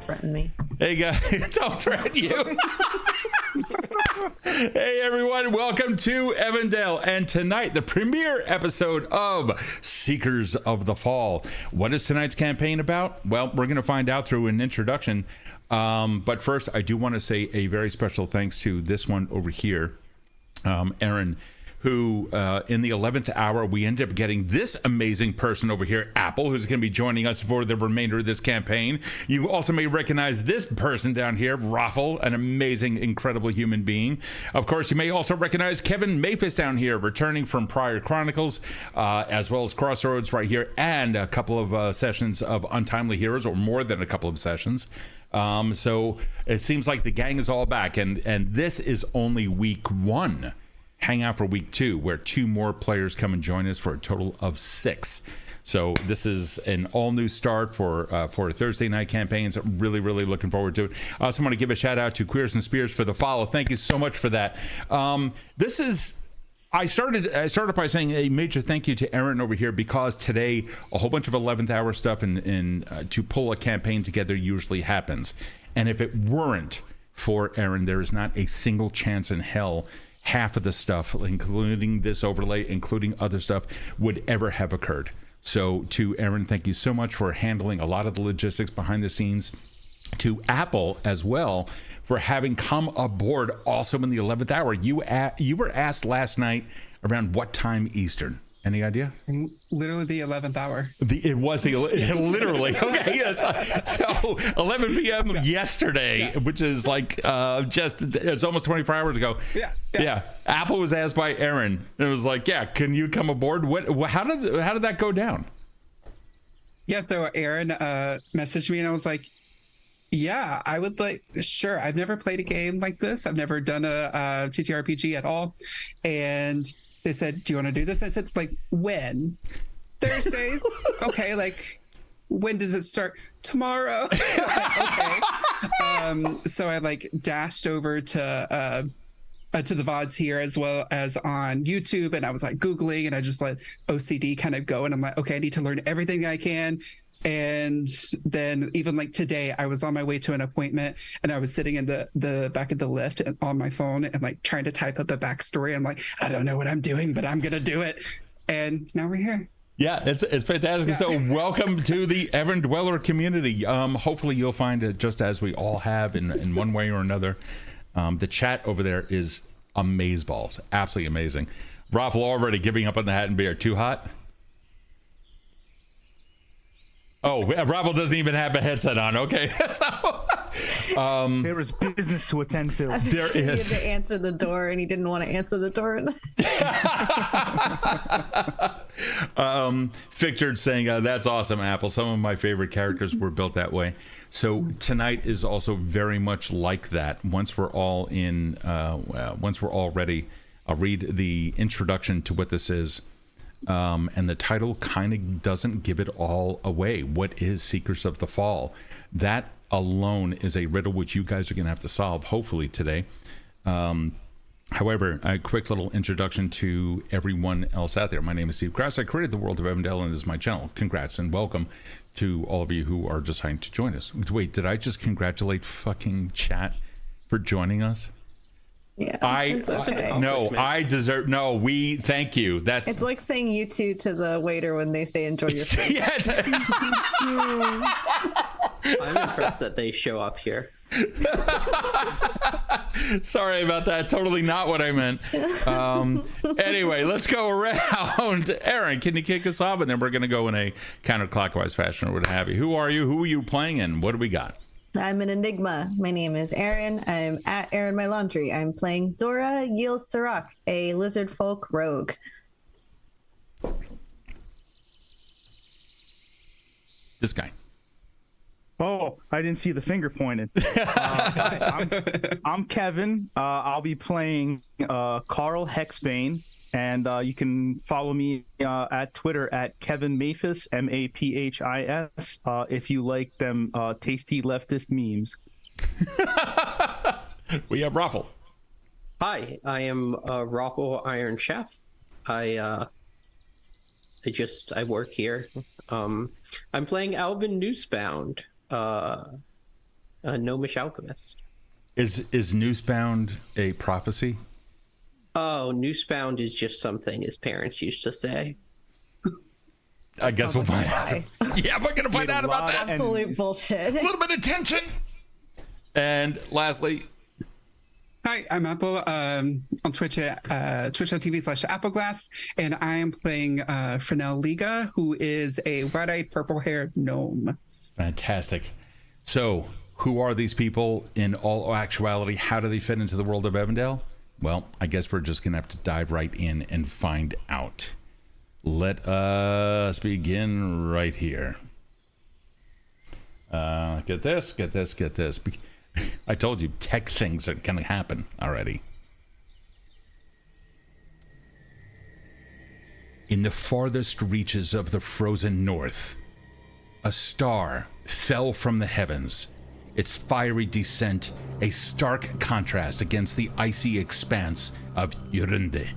threaten me. Hey guys, don't threaten you. Hey everyone, welcome to Evandale, and tonight the premiere episode of Seekers of the Fall. What is tonight's campaign about? Well, we're going to find out through an introduction. But first, I do want to say a very special thanks to this one over here, Erin, who in the 11th hour, we ended up getting this amazing person over here, Apple, who's going to be joining us for the remainder of this campaign. You also may recognize this person down here, ROFL, an amazing, incredible human being. Of course, you may also recognize Kevin Maphis down here, returning from prior Chronicles, as well as Crossroads right here, and a couple of sessions of Untimely Heroes, or more than a couple of sessions. So it seems like the gang is all back, and this is only week one. Hang out for week two, where 2 more players come and join us for a total of 6. So this is an all new start for Thursday night campaigns. Really, really looking forward to it. I also want to give a shout out to Queers and Spears for the follow. Thank you so much for that. I started by saying a major thank you to Erin over here, because today a whole bunch of 11th hour stuff and to pull a campaign together usually happens. And if it weren't for Erin, there is not a single chance in hell half of the stuff, including this overlay, including other stuff, would ever have occurred. So to Erin, thank you so much for handling a lot of the logistics behind the scenes. To Apple as well for having come aboard also in the 11th hour. You were asked last night around what time Eastern? Any idea? Literally the 11th hour. It was literally. Okay, yes. So 11 p.m. yesterday, which is like it's almost 24 hours ago. Yeah. Apple was asked by Erin. It was like, yeah, can you come aboard? How did that go down? Yeah, so Erin messaged me and I was like, yeah, I would like, sure. I've never played a game like this. I've never done a TTRPG at all. And they said, do you want to do this? I said, like, when? Thursdays? Okay, like, when does it start? Tomorrow? Okay. So I like dashed over to the VODs here as well as on YouTube, and I was like Googling, and I just let OCD kind of go, and I'm like, okay, I need to learn everything I can. And then even like today, I was on my way to an appointment and I was sitting in the back of the lift on my phone and like trying to type up a backstory. I'm like, I don't know what I'm doing, but I'm going to do it. And now we're here. Yeah, it's fantastic. Yeah. So welcome to the Evan Dweller community. Hopefully you'll find it just as we all have in one way or another. The chat over there is amazeballs. Absolutely amazing. ROFL already giving up on the hat and beer. Too hot? Oh, ROFL doesn't even have a headset on. Okay. There is business to attend to. There is. He had to answer the door, and he didn't want to answer the door. Fictured saying, that's awesome, Apple. Some of my favorite characters were built that way. So tonight is also very much like that. Once we're all ready, I'll read the introduction to what this is. And the title kind of doesn't give it all away. What is Seekers of the Fall? That alone is a riddle which you guys are going to have to solve, hopefully, today. However, a quick little introduction to everyone else out there. My name is Steve Krause. I created the world of Evandale, and this is my channel. Congrats and welcome to all of you who are deciding to join us. Wait, did I just congratulate fucking chat for joining us? Yeah, I deserve. No, we thank you. It's like saying you two to the waiter when they say enjoy your food. Yes. I'm impressed that they show up here. Sorry about that. Totally not what I meant. Anyway, let's go around. Erin, can you kick us off? And then we're going to go in a counterclockwise fashion or what have you. Who are you? Who are you playing? And what do we got? I'm an enigma. My name is Erin. I'm at Erin My Laundry. I'm playing Zora Yil-Cyrakh, a Lizardfolk rogue. This guy. Oh, I didn't see the finger pointed. Hi, I'm Kevin. I'll be playing Karl Hexbane, and you can follow me at Twitter at Kevin Maphis, Maphis, if you like them tasty leftist memes. We have ROFL. Hi, I am ROFL Iron Chef. I work here. I'm playing Alvin Noosebound, a gnomish alchemist. Is Noosebound a prophecy? Oh, Noosebound is just something his parents used to say. I guess we'll find out. Yeah, we're gonna find out about that. Absolute bullshit. A little bit of tension. And lastly, Hi, I'm Apple on Twitch at twitch.tv/Appleglass, and I am playing Frenell Leega, who is a red-eyed, purple-haired gnome. fantastic. So, who are these people in all actuality? How do they fit into the world of Evandale? Well, I guess we're just gonna have to dive right in and find out. Let us begin right here. Get this. I told you, tech things are going to happen already. In the farthest reaches of the frozen north, a star fell from the heavens, its fiery descent a stark contrast against the icy expanse of Yurunde.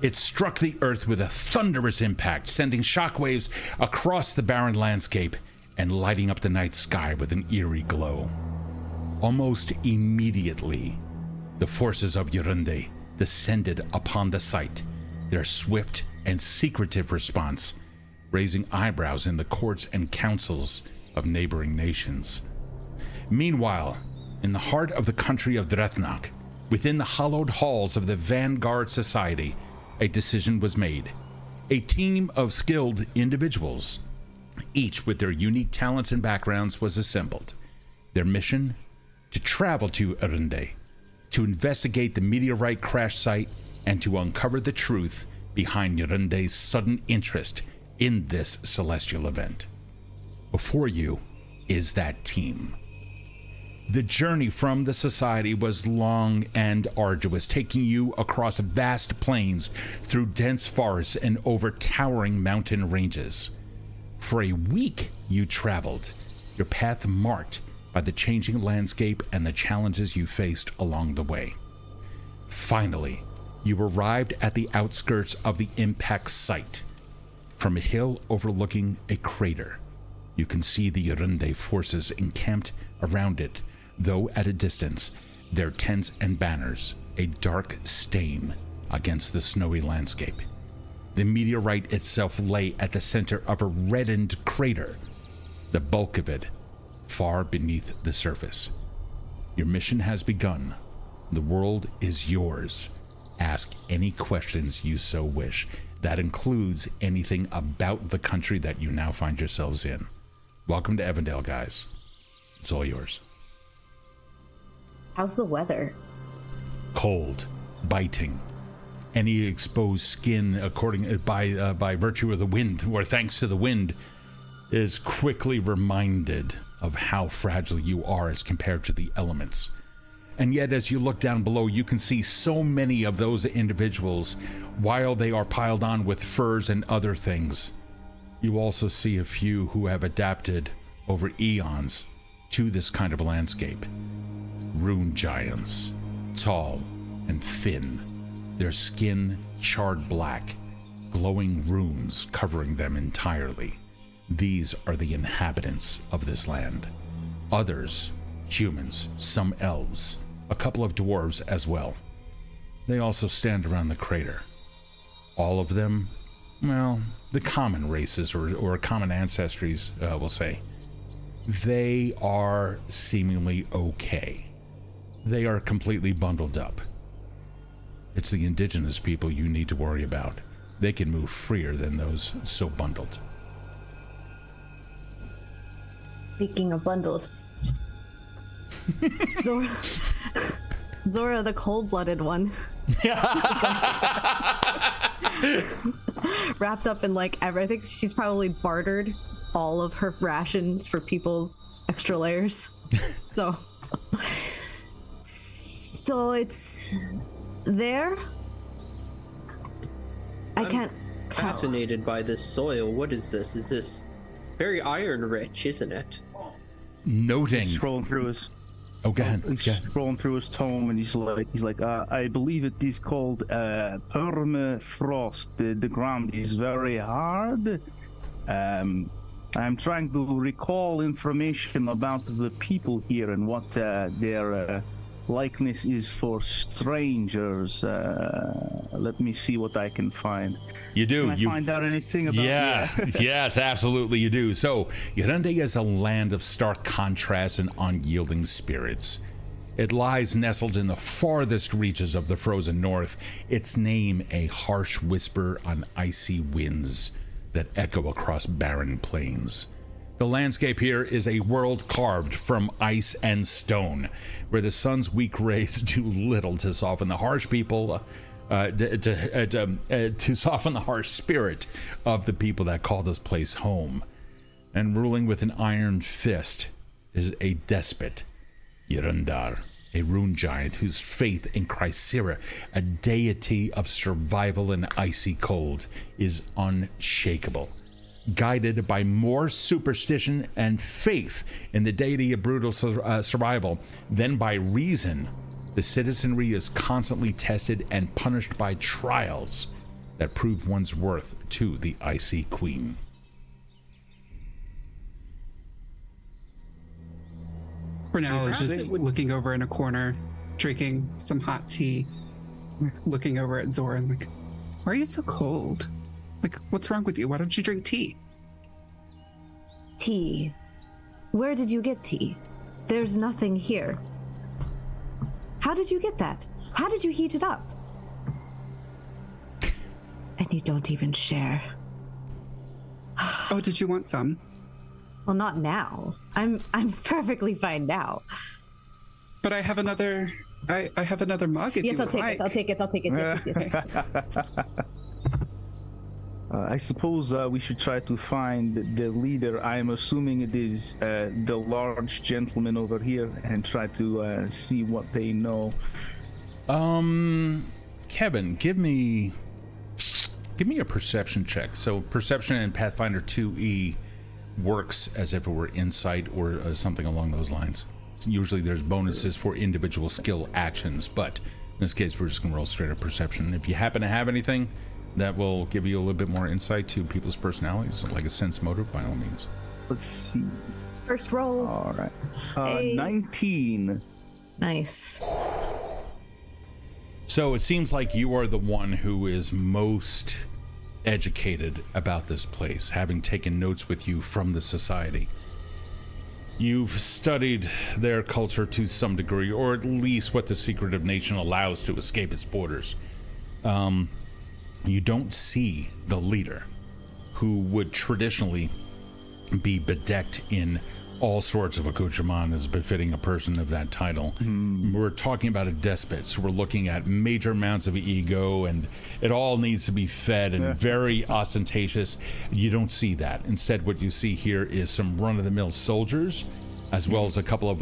It struck the earth with a thunderous impact, sending shockwaves across the barren landscape and lighting up the night sky with an eerie glow. Almost immediately, the forces of Yurunde descended upon the site, their swift and secretive response raising eyebrows in the courts and councils of neighboring nations. Meanwhile, in the heart of the country of Dretnak, within the hallowed halls of the Vanguard Society, a decision was made. A team of skilled individuals, each with their unique talents and backgrounds, was assembled. Their mission? To travel to Yurunde, to investigate the meteorite crash site, and to uncover the truth behind Yurunde's sudden interest in this celestial event. Before you is that team. The journey from the society was long and arduous, taking you across vast plains, through dense forests, and over towering mountain ranges. For a week you traveled, your path marked by the changing landscape and the challenges you faced along the way. Finally, you arrived at the outskirts of the impact site. From a hill overlooking a crater, you can see the Yurunde forces encamped around it, though at a distance, their tents and banners a dark stain against the snowy landscape. The meteorite itself lay at the center of a reddened crater, the bulk of it far beneath the surface. Your mission has begun. The world is yours. Ask any questions you so wish. That includes anything about the country that you now find yourselves in. Welcome to Evandale, guys. It's all yours. How's the weather? Cold, biting. Any exposed skin, by virtue of the wind, or thanks to the wind, is quickly reminded of how fragile you are as compared to the elements. And yet, as you look down below, you can see so many of those individuals, while they are piled on with furs and other things. You also see a few who have adapted over eons to this kind of landscape. Rune giants, tall and thin, their skin charred black, glowing runes covering them entirely. These are the inhabitants of this land. Others, humans, some elves, a couple of dwarves as well. They also stand around the crater. All of them, well, the common races or common ancestries, we'll say. They are seemingly okay. They are completely bundled up. It's the indigenous people you need to worry about. They can move freer than those so bundled. Speaking of bundled. Zora, the cold-blooded one. Wrapped up in I think she's probably bartered all of her rations for people's extra layers. So it's there? I can't tell. Fascinated by this soil. What is this? Is this very iron rich, isn't it? Noting. Scrolling through his. Oh, go ahead. He's scrolling through his tome, and he's like, I believe it is called permafrost. The ground is very hard, and I'm trying to recall information about the people here and what their likeness is for strangers. Let me see what I can find. You do. Can I find out anything about? Yes, absolutely you do. So, Yurunde is a land of stark contrast and unyielding spirits. It lies nestled in the farthest reaches of the frozen north, its name a harsh whisper on icy winds that echo across barren plains. The landscape here is a world carved from ice and stone, where the sun's weak rays do little to soften the harsh people, to soften the harsh spirit of the people that call this place home. And ruling with an iron fist is a despot, Yurundar, a rune giant whose faith in Chrysera, a deity of survival in icy cold, is unshakable. Guided by more superstition and faith in the deity of brutal survival than by reason, the citizenry is constantly tested and punished by trials that prove one's worth to the icy queen. Frenell is just looking over in a corner, drinking some hot tea, looking over at Zora and like, why are you so cold? Like, what's wrong with you? Why don't you drink tea? Tea? Where did you get tea? There's nothing here. How did you get that? How did you heat it up? And you don't even share. Oh, did you want some? Well, not now. I'm perfectly fine now. But I have another. I have another mug. If Yes, you I'll would take like. it. I'll take it. I'll take it. Yes. I suppose we should try to find the leader. I'm assuming it is the large gentleman over here, and try to see what they know. Kevin, give me a perception check. So perception in Pathfinder 2E works as if it were insight or something along those lines. Usually there's bonuses for individual skill actions, but in this case we're just gonna roll straight up perception. If you happen to have anything that will give you a little bit more insight to people's personalities, like a sense motive, by all means. Let's see. First roll. All right. Hey. 19. Nice. So it seems like you are the one who is most educated about this place, having taken notes with you from the society. You've studied their culture to some degree, or at least what the secretive nation allows to escape its borders. You don't see the leader, who would traditionally be bedecked in all sorts of accoutrement as befitting a person of that title. We're talking about a despot, so we're looking at major amounts of ego, and it all needs to be fed and very ostentatious. You don't see that. Instead, what you see here is some run-of-the-mill soldiers, as well as a couple of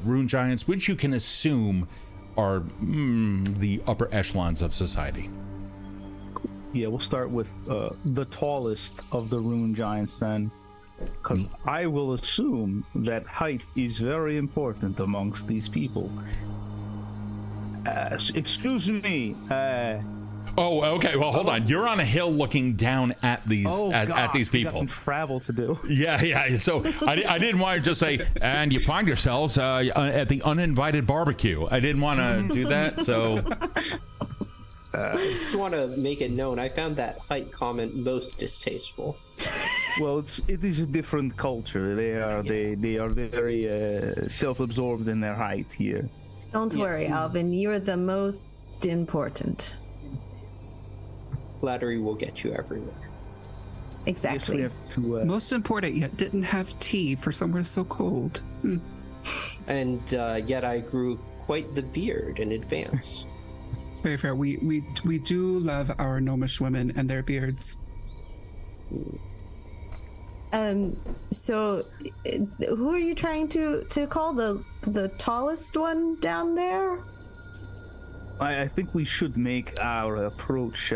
rune giants, which you can assume are the upper echelons of society. Yeah, we'll start with the tallest of the rune giants then. Because I will assume that height is very important amongst these people. Excuse me. Oh, okay. Well, hold on. You're on a hill looking down at these at these people. We got some travel to do. Yeah. So I didn't want to just say, and you find yourselves at the uninvited barbecue. I didn't want to do that. So I just want to make it known, I found that height comment most distasteful. Well, it is a different culture. They are very self-absorbed in their height here. Don't worry, Alvin. You're the most important. Flattery will get you everywhere. Exactly. We have to, Most important, yet didn't have tea for somewhere so cold. And yet I grew quite the beard in advance. Very fair. We do love our gnomish women and their beards. So who are you trying to call the tallest one down there? I think we should make our approach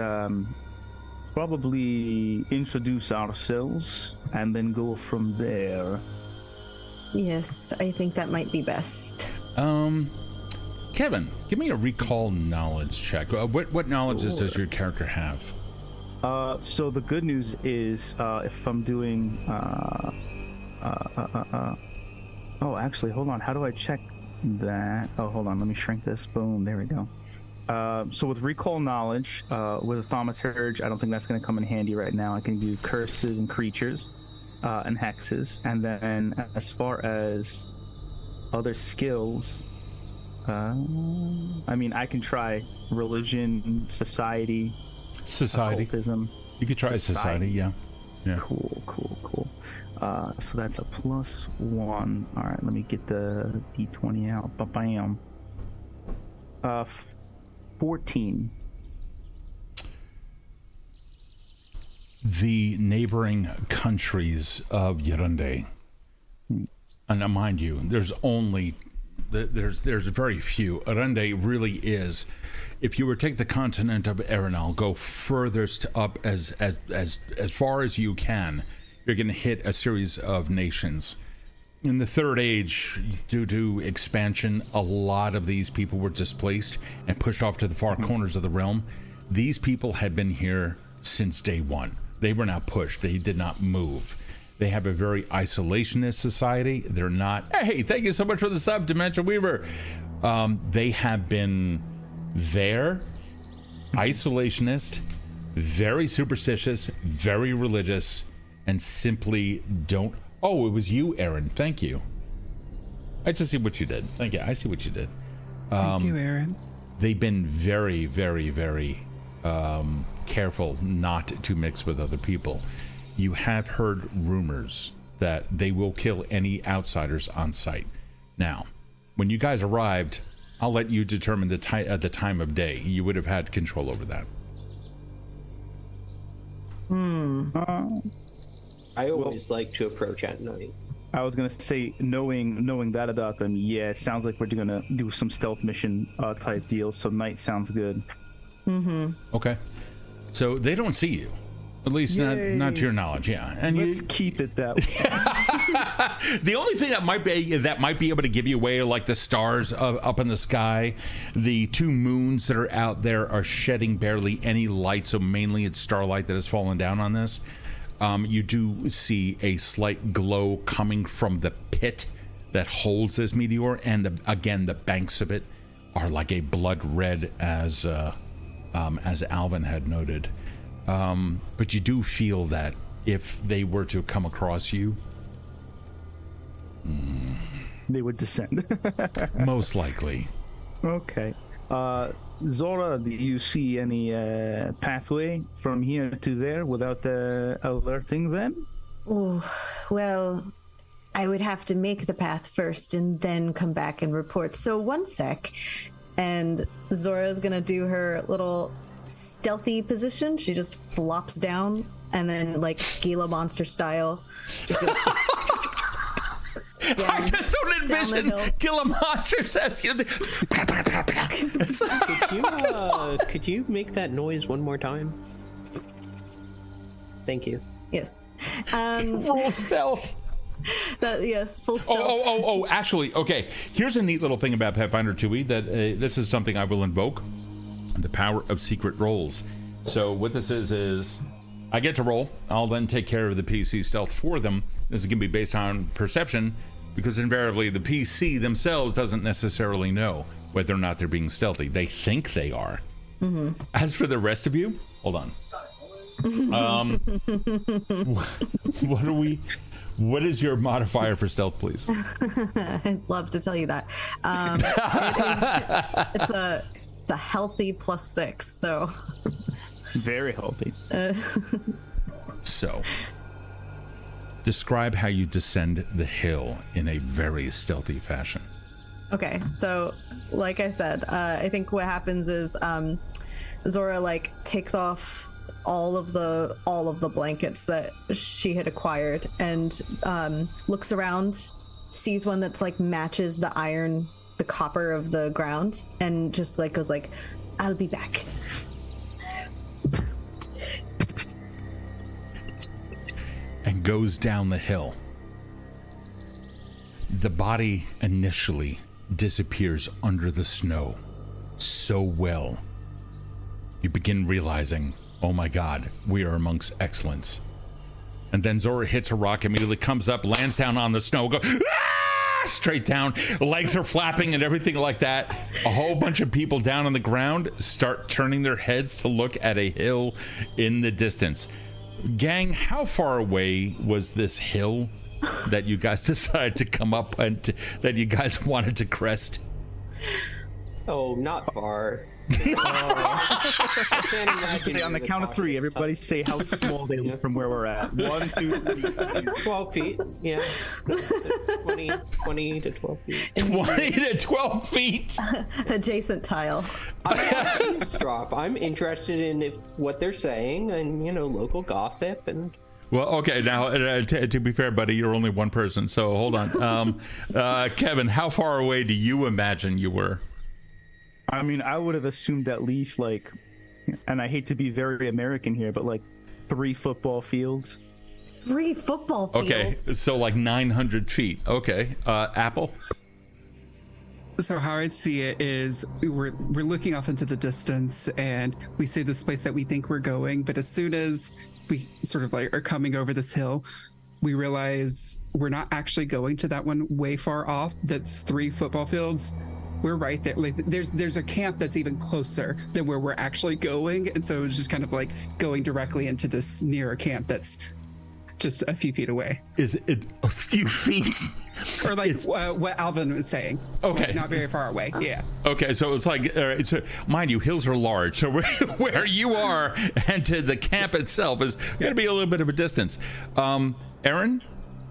probably introduce ourselves and then go from there. Yes, I think that might be best. Kevin, give me a recall knowledge check. What knowledge does your character have? So the good news is, if I'm doing, oh, actually, hold on. How do I check that? Oh, hold on. Let me shrink this. Boom. There we go. So with recall knowledge, with a thaumaturge, I don't think that's going to come in handy right now. I can do curses and creatures, and hexes. And then as far as other skills, I mean, I can try religion, society, occultism. You could try society, yeah. Cool. So that's a +1. All right, let me get the D20 out. Bam. 14. The neighboring countries of Yarunde, and now mind you, there's very few. Yarunde really is. If you were to take the continent of Erin, go furthest up as far as you can, you're going to hit a series of nations. In the Third Age, due to expansion, a lot of these people were displaced and pushed off to the far corners of the realm. These people had been here since day one. They were not pushed. They did not move. They have a very isolationist society. They're not, hey, thank you so much for the sub, Dimension Weaver. They have been there, isolationist, very superstitious, very religious, and simply don't. Oh, it was you, Erin. Thank you. I just see what you did. Thank you. I see what you did. Thank you, Erin. They've been very, very, very careful not to mix with other people. You have heard rumors that they will kill any outsiders on sight. Now, when you guys arrived, I'll let you determine the time of day. You would have had control over that. I always like to approach at night. I was gonna say, knowing that about them, yeah, it sounds like we're gonna do some stealth mission type deals. So night sounds good. Okay, so they don't see you, at least not to your knowledge. Yeah, and let's keep it that way. The only thing that might be able to give you away are like the stars up in the sky. The two moons that are out there are shedding barely any light, so mainly it's starlight that has fallen down on this. You do see a slight glow coming from the pit that holds this meteor, and again, the banks of it are like a blood red, as Alvin had noted. But you do feel that if they were to come across you, they would descend. most likely. Okay. Zora, do you see any pathway from here to there without alerting them? Oh, well, I would have to make the path first and then come back and report. So 1 sec. And Zora's gonna do her little stealthy position. She just flops down and then, like Gila monster style, just down, I just don't envision Gila monsters as using. Could you make that noise one more time? Thank you. Yes. Full stealth. Yes, full stealth. Oh, actually, okay. Here's a neat little thing about Pathfinder 2e that this is something I will invoke. The power of secret rolls. So what this is I get to roll. I'll then take care of the PC stealth for them. This is going to be based on perception, because invariably the PC themselves doesn't necessarily know whether or not they're being stealthy. They think they are. As for the rest of you, hold on. What is your modifier for stealth, please? I'd love to tell you that. It's a healthy +6, so very healthy. So describe how you descend the hill in a very stealthy fashion. Okay, so like I said, I think what happens is Zora like takes off all of the blankets that she had acquired and looks around, sees one that's like matches the copper of the ground, and just like goes like, "I'll be back." And goes down the hill. The body initially disappears under the snow so well. You begin realizing, Oh my God, we are amongst excellence. And then Zora hits a rock, immediately comes up, lands down on the snow, goes straight down. Legs are flapping and everything like that. A whole bunch of people down on the ground start turning their heads to look at a hill in the distance. Gang, how far away was this hill that you guys decided to come up and that you guys wanted to crest? Oh, not far. On the count of 3, everybody say how small they look from where we're at. 1, 2, 3. 12 feet. Yeah. 20 to 12 feet. 20 to 12 feet. Adjacent tile. I'm interested in what they're saying and, local gossip and... Well, okay, now, to be fair, buddy, you're only one person, so hold on. Kevin, how far away do you imagine you were? I mean, I would have assumed at least, and I hate to be very American here, but 3 football fields. 3 football fields? Okay, so 900 feet. Okay, Apple? So how I see it is we're looking off into the distance and we see this place that we think we're going, but as soon as we sort of are coming over this hill, we realize we're not actually going to that one way far off. That's 3 football fields. We're right there. There's a camp that's even closer than where we're actually going, and so it's just kind of going directly into this nearer camp that's just a few feet away. Is it a few feet? Or what Alvin was saying. Okay. Not very far away. Yeah. Okay, so it's mind you, hills are large, so where you are and to the camp itself is going to be a little bit of a distance. Erin?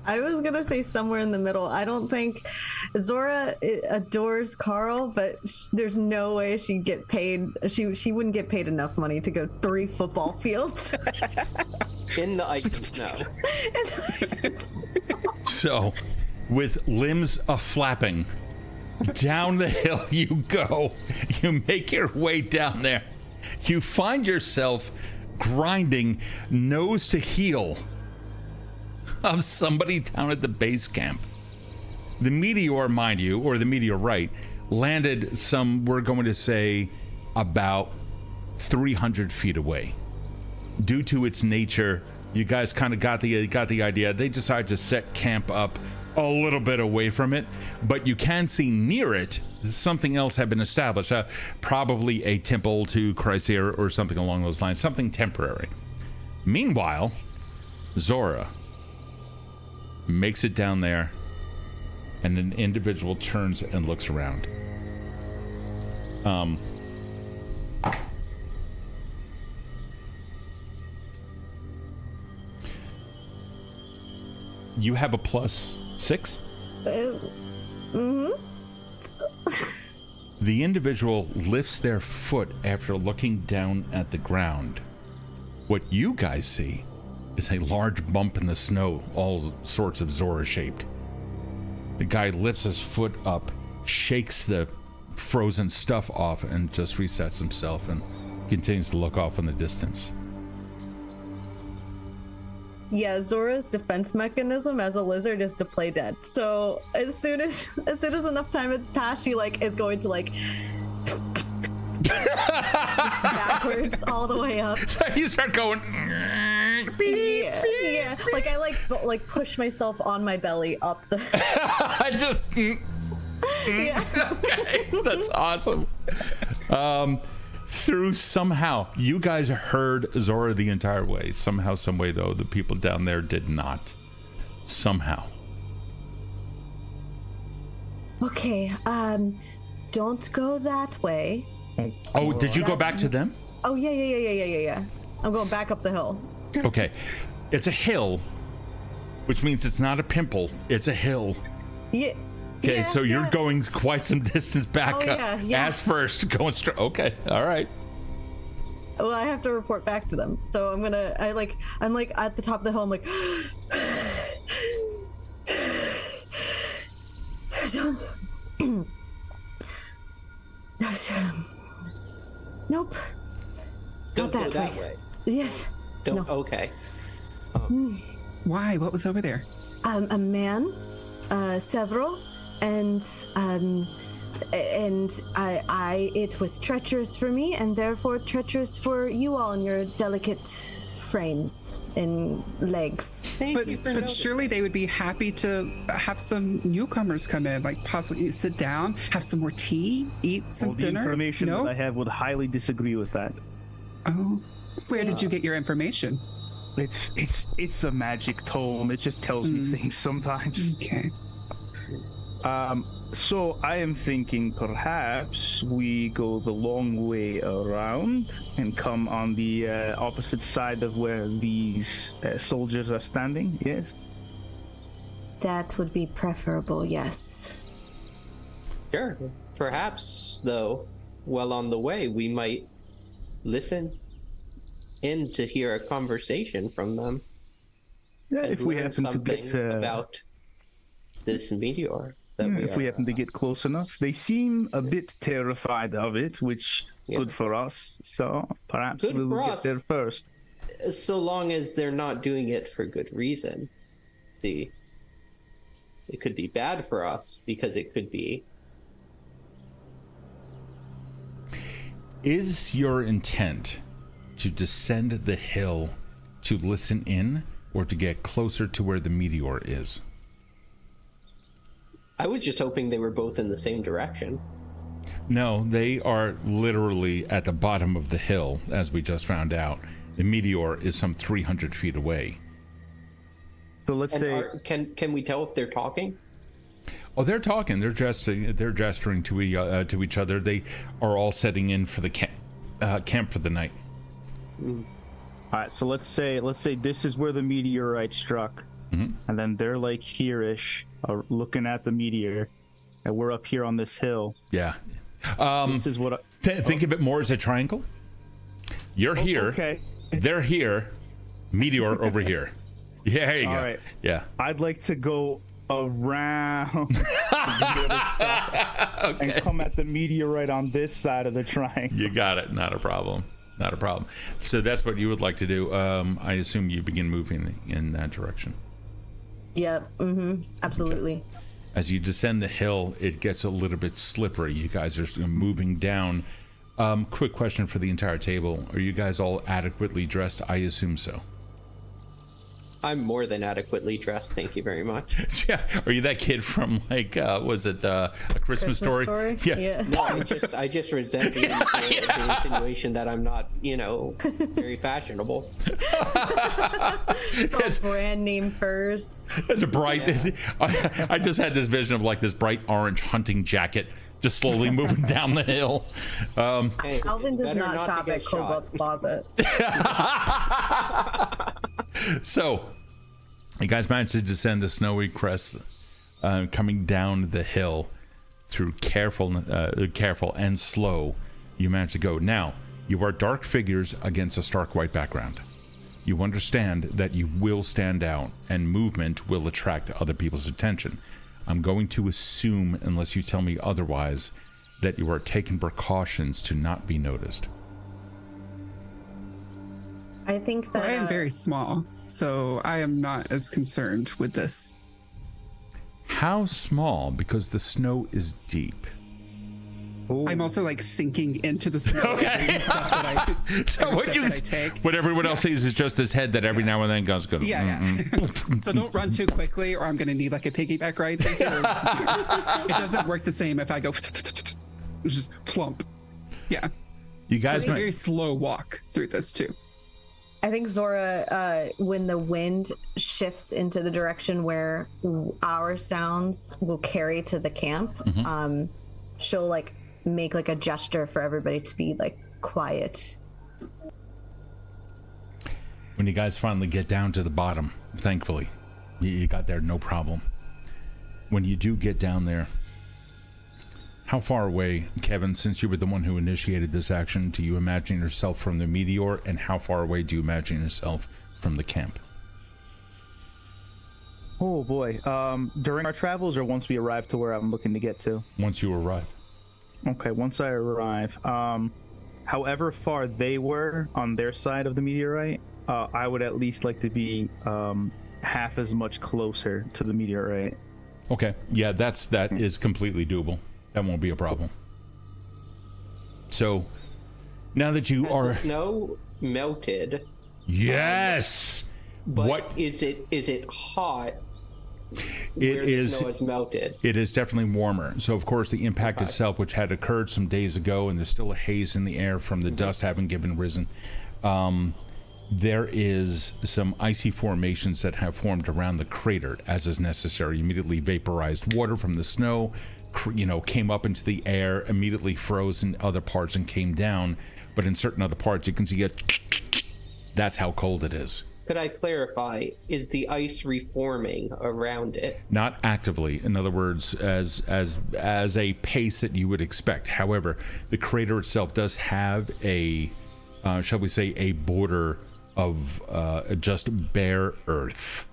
I was gonna say somewhere in the middle. I don't think Zora adores Karl, but there's no way she'd get paid. She wouldn't get paid enough money to go 3 football fields. In the ice and snow. So, with limbs a-flapping, down the hill you go. You make your way down there. You find yourself grinding nose to heel of somebody down at the base camp. The meteor, mind you, or the meteorite, landed we're going to say, about 300 feet away. Due to its nature, you guys kind of got the idea. They decided to set camp up a little bit away from it, but you can see near it something else had been established, probably a temple to Chrysaor or something along those lines, something temporary. Meanwhile, Zora makes it down there, and an individual turns and looks around. You have a +6? The individual lifts their foot after looking down at the ground. What you guys see is a large bump in the snow, all sorts of Zora shaped. The guy lifts his foot up, shakes the frozen stuff off, and just resets himself and continues to look off in the distance. Yeah, Zora's defense mechanism as a lizard is to play dead. So as soon as enough time had passed, she is going to backwards all the way up. You start going. Yeah. I push myself on my belly up the. I just. Yeah. Okay, that's awesome. Through somehow, you guys heard Zora the entire way. Somehow, some way, though, the people down there did not. Somehow. Okay, don't go that way. Oh, did you go back to them? Oh, yeah. I'm going back up the hill. Okay. It's a hill, which means it's not a pimple. It's a hill. Yeah. Okay, yeah, so you're going quite some distance back up. Ass first, going straight. Okay, all right. Well, I have to report back to them. So I'm at the top of the hill. I'm like, nope. Don't go that way. Yes. Don't. No. Okay. Why? What was over there? A man, several, and and it was treacherous for me, and therefore treacherous for you all and your delicate frames and legs. But surely they would be happy to have some newcomers come in, like possibly sit down, have some more tea, eat some Well, the dinner. information No? that I have would highly disagree with that. Oh, where did you get your information? It's a magic tome. It just tells me things sometimes. Okay. So I am thinking perhaps we go the long way around and come on the opposite side of where these soldiers are standing. Yes. That would be preferable, yes. Sure. Perhaps, though, well on the way, we might listen in to hear a conversation from them. Yeah, and if we learn happen to something get about this meteor. That if we happen to get close enough, they seem a bit terrified of it, which good for us. So perhaps Good we'll for get us. there first. So long as they're not doing it for good reason. See, it could be bad for us because it could be. Is your intent to descend the hill to listen in, or to get closer to where the meteor is? I was just hoping they were both in the same direction. No, they are literally at the bottom of the hill, as we just found out. The meteor is some 300 feet away. So let's say Can we tell if they're talking? Oh, they're talking. They're gesturing to each other. They are all setting in for the camp for the night. all right. So let's say this is where the meteorite struck, and then they're like here-ish, looking at the meteor, and we're up here on this hill. Yeah. This is what. Think of it more as a triangle. You're here. Okay. They're here. Meteor over here. Yeah, there you go. All right. Yeah. I'd like to go around to the other side and come at the meteorite on this side of the triangle. You got it. Not a problem. Not a problem. So that's what you would like to do. I assume you begin moving in that direction. Yep. Absolutely. As you descend the hill, it gets a little bit slippery. You guys are moving down. Quick question for the entire table. Are you guys all adequately dressed? I assume so. I'm more than adequately dressed, thank you very much. Yeah. Are you that kid from, like, was it A Christmas Story? Yeah. No, I just resent the insinuation that I'm not, very fashionable. It's all brand name furs. That's a bright. I just had this vision of like this bright orange hunting jacket just slowly moving down the hill. Hey, Alvin does better not to shop get at shot. Cobalt's Closet. So, you guys managed to descend the snowy crest, coming down the hill through careful and slow. You managed to go. Now, you are dark figures against a stark white background. You understand that you will stand out, and movement will attract other people's attention. I'm going to assume, unless you tell me otherwise, that you are taking precautions to not be noticed. I think that I am very small, so I am not as concerned with this. How small? Because the snow is deep. I'm also like sinking into the snow. Okay. Stuff that I, So every step that I take. what everyone else sees is just his head that every now and then goes. Yeah. So don't run too quickly, or I'm going to need like a piggyback ride. It doesn't work the same if I go just plump. Yeah. You So guys it's a might, very slow walk through this too. I think Zora, when the wind shifts into the direction where our sounds will carry to the camp, she'll like make like a gesture for everybody to be like quiet. when you guys finally get down to the bottom, thankfully, you got there no problem. When you do get down there, how far away, Kevin, since you were the one who initiated this action, do you imagine yourself from the meteor, and how far away do you imagine yourself from the camp? Oh boy. During our travels, or once we arrive to where I'm looking to get to? Once you arrive. Okay, once I arrive. However far they were on their side of the meteorite, I would at least like to be half as much closer to the meteorite. Okay, yeah, that is completely doable. That won't be a problem. So now that you are the snow melted. Yes. But what is it hot? It is. The snow has melted. It is definitely warmer. So of course the impact itself, which had occurred some days ago, and there's still a haze in the air from the dust having risen. There is some icy formations that have formed around the crater, as is necessary. Immediately vaporized water from the snow, came up into the air, immediately froze in other parts and came down. But in certain other parts, you can see it. That's how cold it is. Could I clarify? Is the ice reforming around it? Not actively. In other words, as a pace that you would expect. However, the crater itself does have a, shall we say, a border of just bare earth.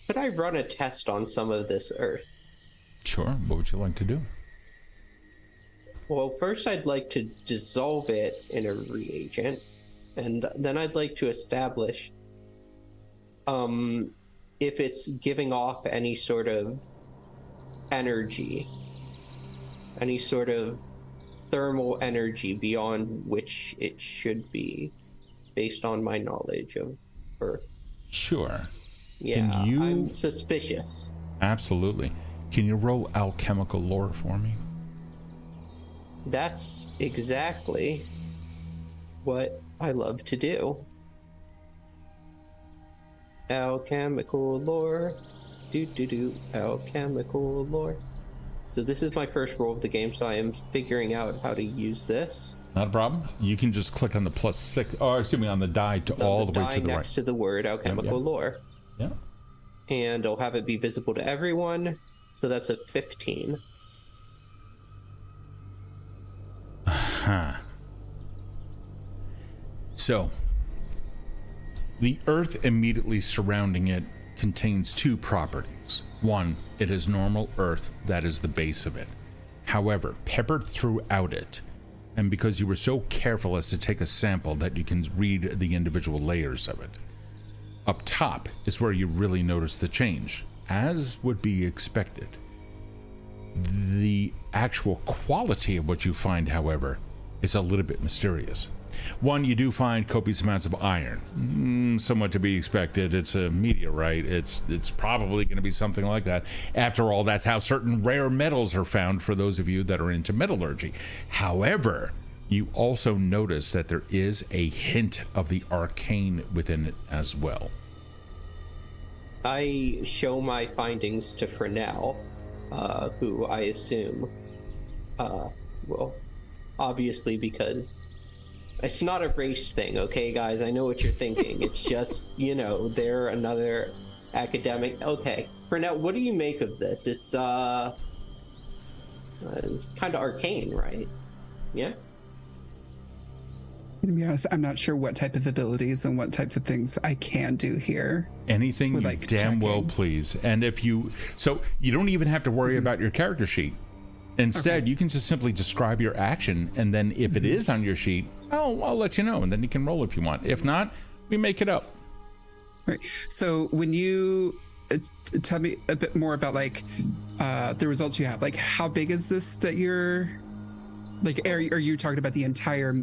Could I run a test on some of this earth? Sure. What would you like to do? Well, first I'd like to dissolve it in a reagent, and then I'd like to establish if it's giving off any sort of energy, any sort of thermal energy beyond which it should be, based on my knowledge of Earth. Sure. Yeah, Can you... I'm suspicious. Absolutely. Can you roll alchemical lore for me? That's exactly what I love to do. Alchemical lore. Alchemical lore. So this is my first roll of the game, so I am figuring out how to use this. Not a problem. You can just click on the +6, or excuse me, on the die to all the way to the right. Next to the word alchemical lore. Yeah. And I'll have it be visible to everyone. So that's a 15. So, the earth immediately surrounding it contains two properties. One, it is normal earth, that is the base of it. However, peppered throughout it, and because you were so careful as to take a sample that you can read the individual layers of it, up top is where you really notice the change, as would be expected. The actual quality of what you find, however, is a little bit mysterious. One, you do find copious amounts of iron. Somewhat to be expected. It's a meteorite. It's probably going to be something like that. After all, that's how certain rare metals are found for those of you that are into metallurgy. However, you also notice that there is a hint of the arcane within it as well. I show my findings to Frenell, who I assume, well, obviously because it's not a race thing, okay, guys? I know what you're thinking. It's just, they're another academic. Okay, Frenell, what do you make of this? It's kind of arcane, right? Yeah? To be honest, I'm not sure what type of abilities and what types of things I can do here. Anything you damn well please. And if you... So, you don't even have to worry about your character sheet. Instead, you can just simply describe your action, and then if it is on your sheet, I'll let you know, and then you can roll if you want. If not, we make it up. Right. So when you tell me a bit more about the results you have, how big is this that you're are you talking about the entire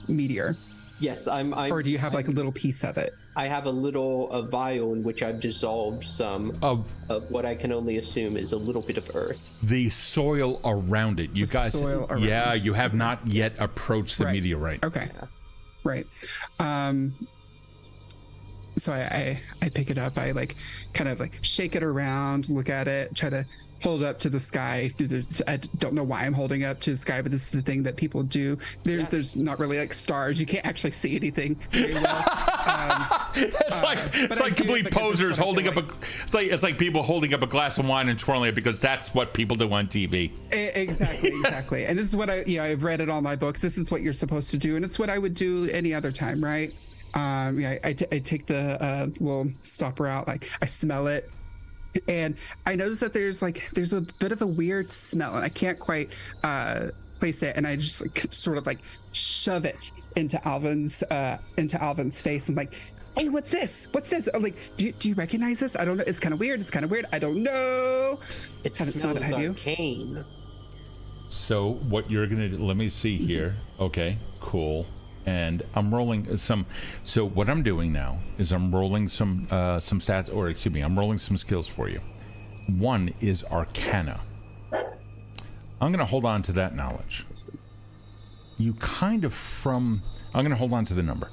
meteor? Yes, I'm or do you have a little piece of it? I have a vial in which I've dissolved some of what I can only assume is a little bit of earth. The soil around it. You guys, you have not yet approached the meteorite. Okay. Yeah. Right. So I pick it up. I kind of shake it around, look at it, try to hold it up to the sky. I don't know why I'm holding it up to the sky, but this is the thing that people do. There's not really stars. You can't actually see anything very well. It's like complete posers holding up it's like people holding up a glass of wine and twirling it because that's what people do on TV. Exactly. And this is what I've read in all my books. This is what you're supposed to do, and it's what I would do any other time, right? I take the little stopper out, I smell it. And I notice that there's a bit of a weird smell, and I can't quite place it. And I just sort of shove it into Alvin's face, and hey, what's this? What's this? I'm like, do you recognize this? I don't know. It's kind of weird. It's kind of weird. I don't know. It Haven't smelled it, smells have you? arcane. So what you're gonna do, let me see here. Okay, cool. And I'm rolling some. So what I'm doing now is I'm rolling some stats, or excuse me, I'm rolling some skills for you. One is Arcana. I'm gonna hold on to that knowledge. You kind of I'm gonna hold on to the number.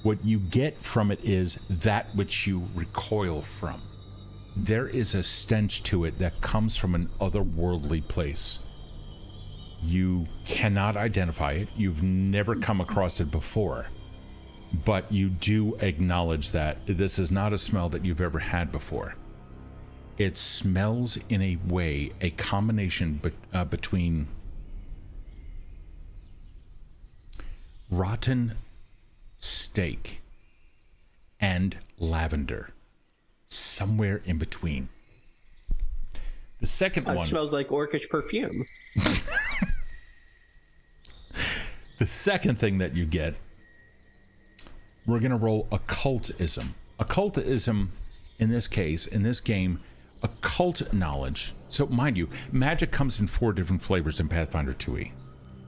What you get from it is that which you recoil from. There is a stench to it that comes from an otherworldly place. You cannot identify it. You've never come across it before. But you do acknowledge that this is not a smell that you've ever had before. It smells in a way, a combination between rotten steak and lavender. Somewhere in between. The second one... It smells like orcish perfume. The second thing that you get, we're going to roll occultism. Occultism, in this case, in this game, occult knowledge. So, mind you, magic comes in 4 different flavors in Pathfinder 2e.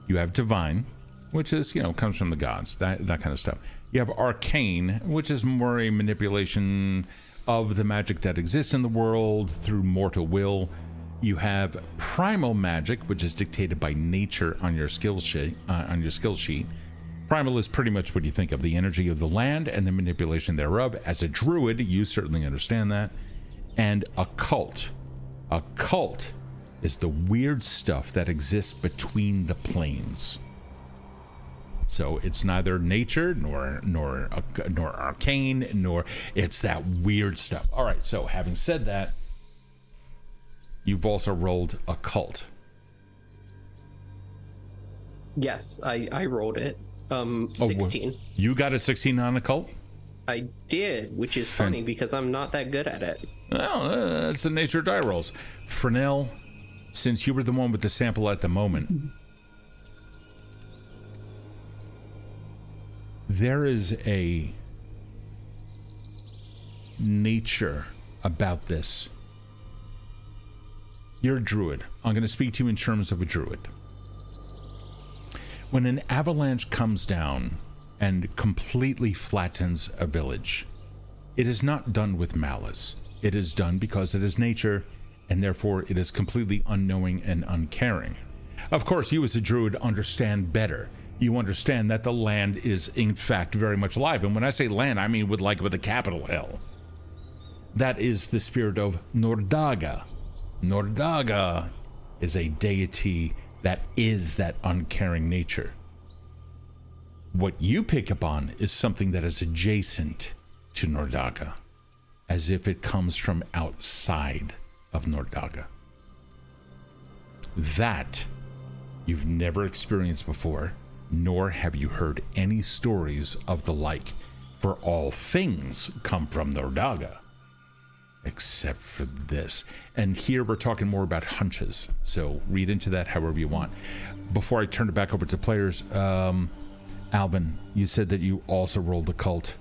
You have divine, which is, comes from the gods, that kind of stuff. You have arcane, which is more a manipulation of the magic that exists in the world through mortal will. You have primal magic, which is dictated by nature on your skill sheet. Primal is pretty much what you think of, the energy of the land and the manipulation thereof. As a druid, you certainly understand that. And occult. Occult is the weird stuff that exists between the planes. So it's neither nature nor arcane, nor it's that weird stuff. All right, so having said that, you've also rolled occult. Yes, I rolled it. 16. You got a 16 on occult? I did, which is funny because I'm not that good at it. Well, that's the nature of die rolls. Frenell, since you were the one with the sample at the moment, there is a nature about this. You're a druid. I'm going to speak to you in terms of a druid. When an avalanche comes down and completely flattens a village, it is not done with malice. It is done because it is nature, and therefore it is completely unknowing and uncaring. Of course, you as a druid understand better. You understand that the land is in fact very much alive. And when I say land, I mean with a capital L. That is the spirit of Nordaga. Nordaga is a deity that is that uncaring nature. What you pick up on is something that is adjacent to Nordaga, as if it comes from outside of Nordaga. That you've never experienced before, nor have you heard any stories of the like, for all things come from Nordaga. Except for this. And here we're talking more about hunches, so read into that however you want. Before I turn it back over to players, Alvin, you said that you also rolled occult.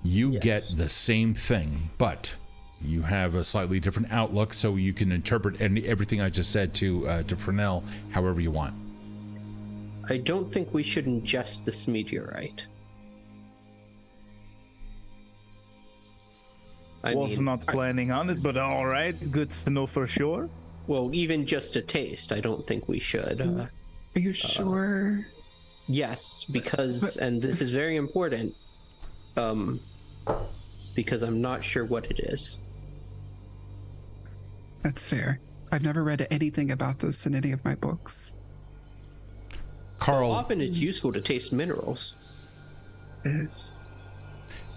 You get the same thing, but you have a slightly different outlook, so you can interpret everything I just said to Frenell however you want. I don't think we should ingest this meteorite. I Was not planning on it, but all right, good to know for sure. Well, even just a taste, I don't think we should. Are you sure? Yes, because, and this is very important, because I'm not sure what it is. That's fair. I've never read anything about this in any of my books. Karl, Often it's useful to taste minerals.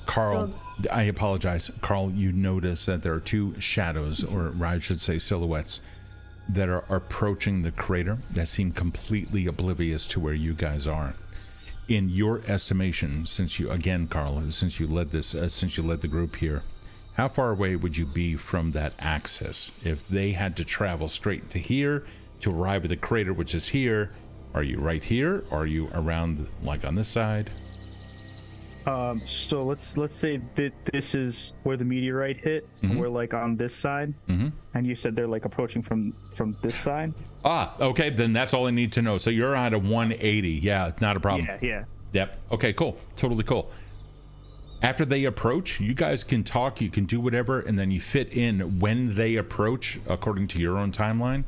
Karl, I apologize. Karl, you notice that there are 2 shadows, or I should say silhouettes, that are approaching the crater that seem completely oblivious to where you guys are. In your estimation, since you, again, Karl, since you led the group here, how far away would you be from that axis? If they had to travel straight to here to arrive at the crater, which is here, are you right here? Are you around, like, on this side? So let's say that this is where the meteorite hit. Mm-hmm. We're like on this side, and you said they're like approaching from this side. Okay, then that's all I need to know. So you're at a 180. Yeah, not a problem. Yeah. Yep. Okay, cool. Totally cool. After they approach, you guys can talk, you can do whatever, and then you fit in when they approach according to your own timeline.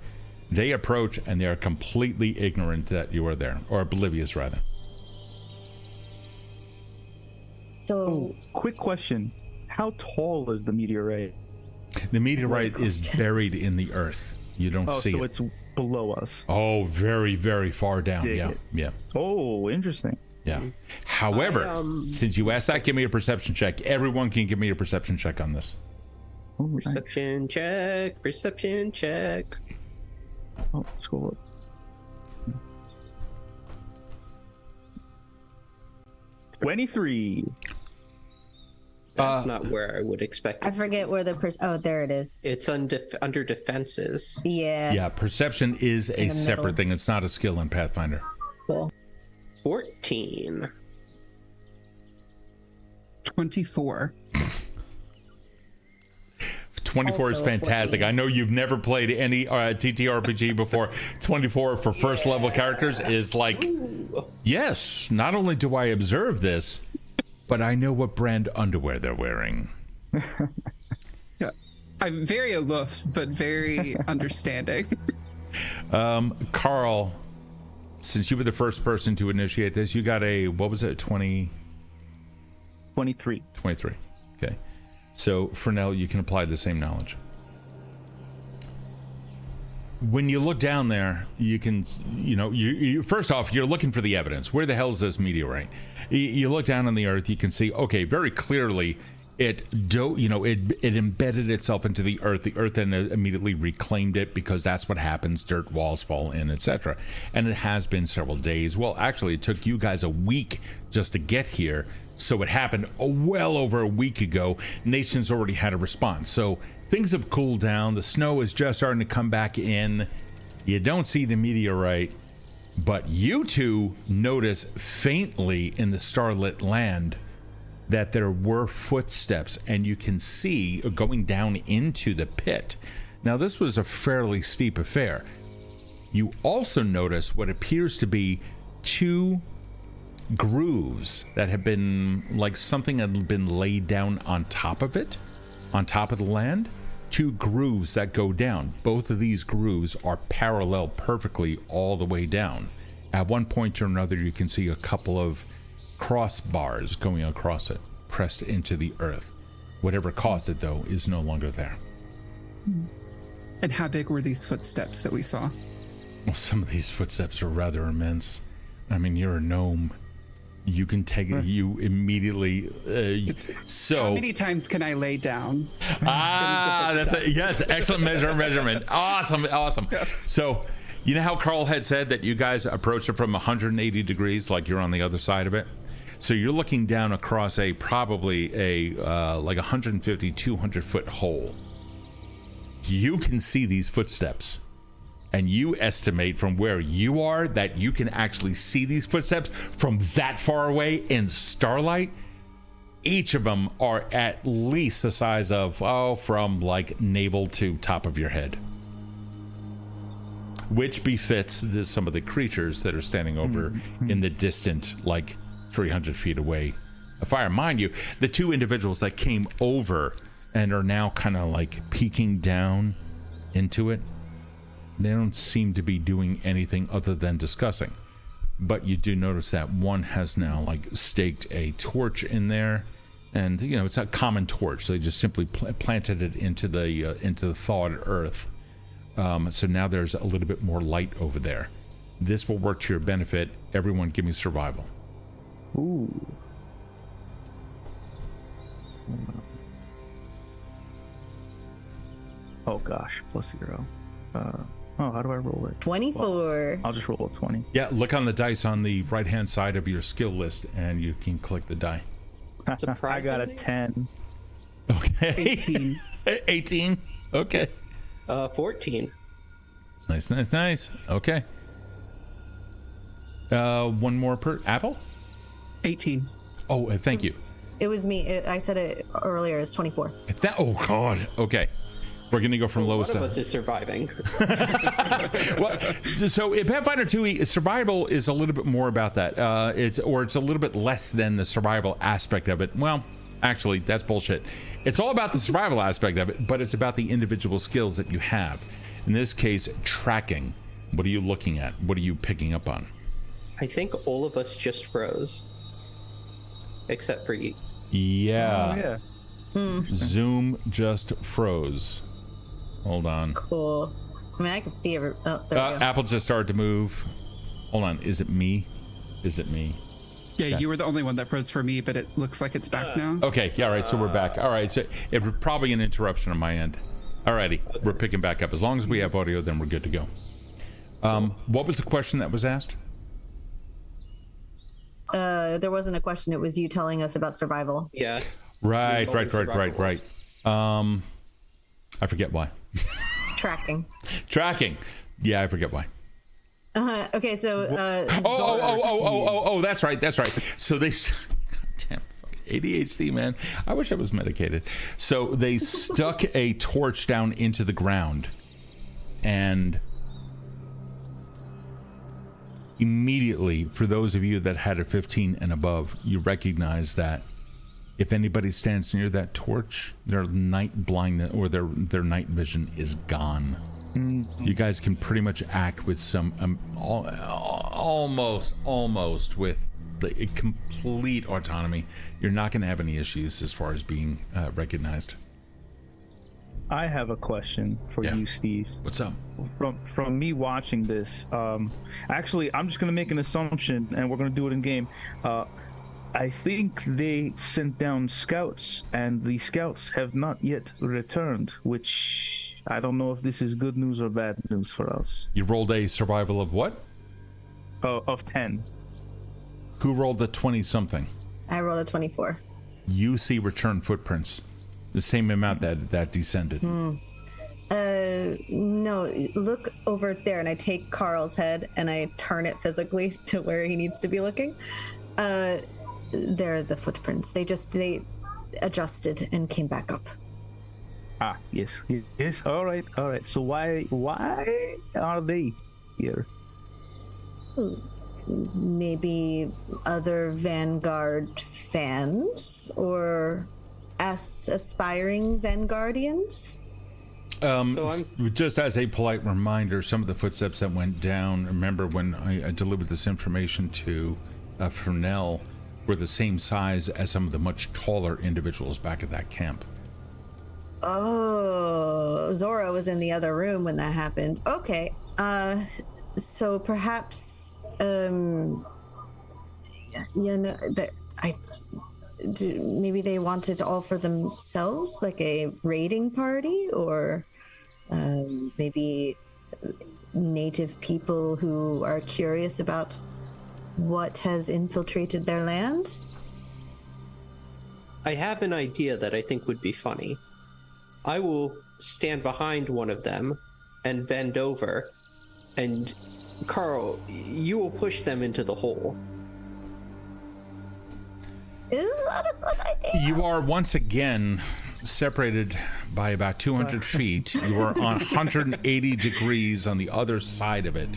They approach and they are completely ignorant that you are there, or oblivious rather. So, Quick question: how tall is the meteorite? The meteorite is buried in the earth. You don't see so it. it's below us. Oh, very, very far down. Dig Yeah, it. yeah, Oh, interesting. yeah. However, since you asked that, give me a perception check. Everyone can give me a perception check on this. Oh, nice. Perception check. Perception check. Oh, let's go look. $23. That's not where I would expect I it. forget where the oh, there it is. It's under defenses. Yeah. Yeah, perception is a the separate middle. thing. It's not a skill in Pathfinder. Cool. 14. 24. 24 is Also fantastic. 14. I know you've never played any TTRPG before. 24 for first level characters is like, yes, not only do I observe this, but I know what brand underwear they're wearing. Yeah. I'm very aloof, but very understanding. Karl, since you were the first person to initiate this, you got a, what was it, 23. Okay. So, Frenell, you can apply the same knowledge. When you look down there, you can, you first off, you're looking for the evidence. Where the hell is this meteorite? You look down on the earth, you can see, okay, very clearly, it embedded itself into the earth. The earth then immediately reclaimed it because that's what happens. Dirt walls fall in, etc. And it has been several days. Well, actually, it took you guys a week just to get here. So it happened well over a week ago. Nations already had a response. So things have cooled down. The snow is just starting to come back in. You don't see the meteorite, but you two notice faintly in the starlit land that there were footsteps, and you can see going down into the pit. Now, this was a fairly steep affair. You also notice what appears to be two grooves that have been, like something had been laid down on top of it, on top of the land. Two grooves that go down. Both of these grooves are parallel perfectly all the way down. At one point or another, you can see a couple of crossbars going across it, pressed into the earth. Whatever caused it, though, is no longer there. And how big were these footsteps that we saw? Well, some of these footsteps are rather immense. I mean, you're a gnome. You can take it. You immediately. How many times can I lay down? That's a, yes, excellent measurement. Awesome. So, you know how Karl had said that you guys approached it from 180 degrees, like you're on the other side of it. So you're looking down across a probably like 150, 200 foot hole. You can see these footsteps. And you estimate from where you are that you can actually see these footsteps from that far away in starlight. Each of them are at least the size of, from like navel to top of your head. Which befits some of the creatures that are standing over in the distant, like 300 feet away. A fire. Mind you, the two individuals that came over and are now kind of like peeking down into it, they don't seem to be doing anything other than discussing. But you do notice that one has now like staked a torch in there, and it's a common torch. So they just simply planted it into the thawed earth. So now there's a little bit more light over there. This will work to your benefit. Everyone, give me survival. Ooh. Oh gosh, +0. How do I roll it? 24. I'll just roll a 20. Yeah, look on the dice on the right hand side of your skill list, and you can click the die. I got a 10. Okay. 18. 18. Okay. 14. Nice. Okay. One more per apple. 18. Thank you. It was me. I said it earlier. It's 24. Oh God. Okay. We're gonna go from lowest One to. of us is surviving. Well, so in Pathfinder 2, survival is a little bit more about that. It's a little bit less than the survival aspect of it. Well, actually, that's bullshit. It's all about the survival aspect of it, but it's about the individual skills that you have. In this case, tracking. What are you looking at? What are you picking up on? I think all of us just froze, except for you. Yeah. Zoom just froze. Hold on. Cool. I mean, I could see every. Oh, there we go. Apple just started to move. Hold on. Is it me? Yeah, you were the only one that froze for me, but it looks like it's back now. Okay. Yeah. All right. So we're back. All right. So it was probably an interruption on my end. Alrighty. We're picking back up. As long as we have audio, then we're good to go. What was the question that was asked? There wasn't a question. It was you telling us about survival. Yeah. Right. I forget why. Tracking. Tracking. Yeah, I forget why. Okay, so that's right. So they damn ADHD, man. I wish I was medicated. So they stuck a torch down into the ground, and immediately, for those of you that had a 15 and above, you recognize that if anybody stands near that torch, their night blindness or their night vision is gone. You guys can pretty much act with some almost with a complete autonomy. You're not going to have any issues as far as being recognized. I have a question for you, Steve. What's up? From me watching this, actually, I'm just going to make an assumption, and we're going to do it in game. I think they sent down scouts, and the scouts have not yet returned, which I don't know if this is good news or bad news for us. You rolled a survival of what? Of 10. Who rolled the 20-something? I rolled a 24. You see return footprints. The same amount that descended. No, look over there, and I take Karl's head and I turn it physically to where he needs to be looking. They're the footprints. They adjusted and came back up. Ah, yes. All right. So why are they here? Maybe other Vanguard fans or aspiring Vanguardians. Just as a polite reminder, some of the footsteps that went down, remember when I delivered this information to Frenell, were the same size as some of the much taller individuals back at that camp. Oh, Zora was in the other room when that happened. Okay, so perhaps, maybe they wanted to offer themselves like a raiding party, or maybe native people who are curious about what has infiltrated their land. I have an idea that I think would be funny. I will stand behind one of them and bend over, and Karl, you will push them into the hole. Is that a good idea? You are once again separated by about 200 feet. You are on 180 degrees on the other side of it.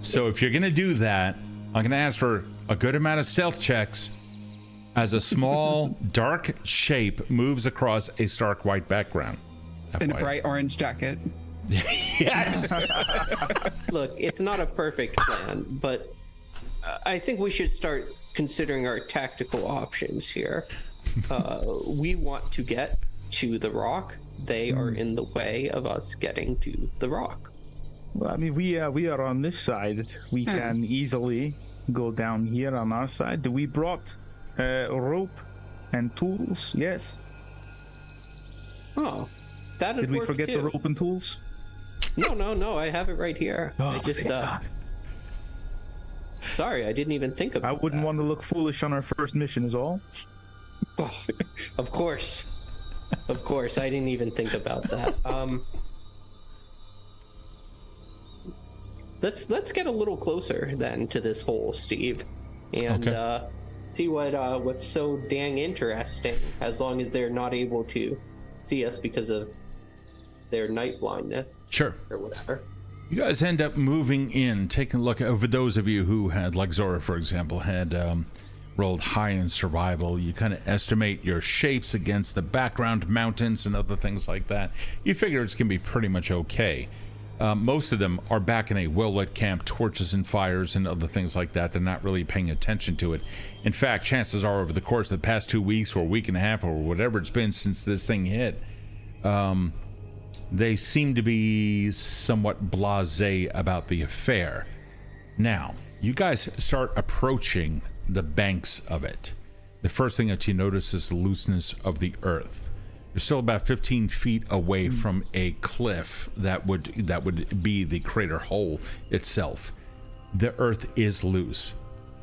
So if you're going to do that, I'm going to ask for a good amount of stealth checks as a small, dark shape moves across a stark white background. In a bright orange jacket. Yes! Look, it's not a perfect plan, but I think we should start considering our tactical options here. We want to get to the rock. They are in the way of us getting to the rock. Well, I mean, we are on this side. We can easily go down here on our side. We brought rope and tools. Yes. Oh, that did we forget too. the rope and tools? No. I have it right here. Oh, I just sorry, I didn't even think about. I wouldn't want to look foolish on our first mission, is all. Oh, of course, I didn't even think about that. Let's get a little closer then to this hole, Steve, and see what's so dang interesting, as long as they're not able to see us because of their night blindness. Sure. Or whatever. You guys end up moving in, taking a look over those of you who had, like Zora, for example, had rolled high in survival. You kind of estimate your shapes against the background mountains and other things like that. You figure it's going to be pretty much okay. Most of them are back in a well-lit camp, torches and fires and other things like that. They're not really paying attention to it. In fact, chances are over the course of the past 2 weeks or a week and a half or whatever it's been since this thing hit, they seem to be somewhat blasé about the affair. Now, you guys start approaching the banks of it. The first thing that you notice is the looseness of the earth. You're still about 15 feet away from a cliff that would be the crater hole itself. The earth is loose.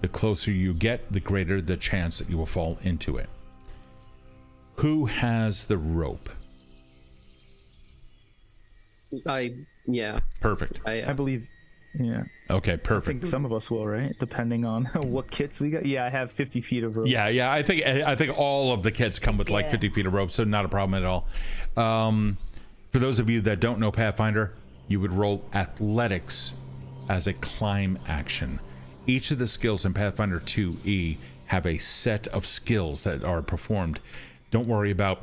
The closer you get, the greater the chance that you will fall into it. Who has the rope? Yeah. Perfect. I believe, yeah. Okay, I perfect. think some of us will, right? Depending on what kits we got. Yeah, I have 50 feet of rope. Yeah. I think all of the kits come with like 50 feet of rope, so not a problem at all. For those of you that don't know Pathfinder, you would roll athletics as a climb action. Each of the skills in Pathfinder 2E have a set of skills that are performed. Don't worry about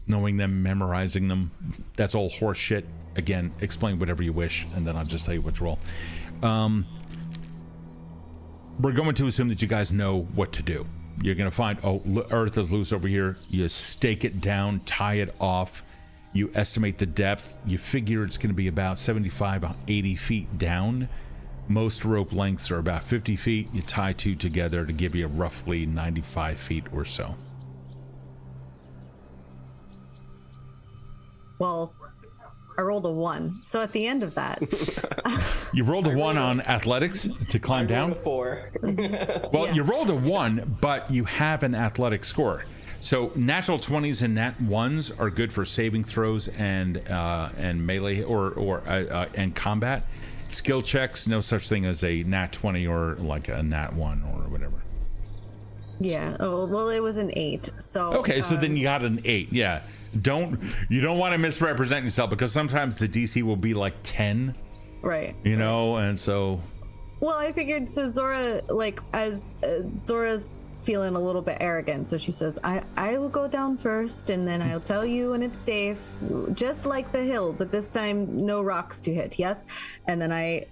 knowing them, memorizing them. That's all horse shit. Again, explain whatever you wish, and then I'll just tell you what to roll. We're going to assume that you guys know what to do. You're going to find, earth is loose over here. You stake it down, tie it off. You estimate the depth. You figure it's going to be about 75, 80 feet down. Most rope lengths are about 50 feet. You tie two together to give you roughly 95 feet or so. Well, I rolled a 1. So at the end of that, You rolled a 1 on athletics to climb down? A 4. Well, Yeah. you rolled a 1, but you have an athletic score. So natural 20s and nat 1s are good for saving throws and melee and combat. Skill checks, no such thing as a nat 20 or like a nat 1 or whatever. yeah. Oh, well, it was an 8. So Okay, so then you got an 8. Yeah. You don't want to misrepresent yourself, because sometimes the DC will be like 10, right. you know, and so Well, I figured, so Zora, like, as Zora's feeling a little bit arrogant, so she says, I will go down first, and then I'll tell you when it's safe, just like the hill, but this time no rocks to hit, yes? And then I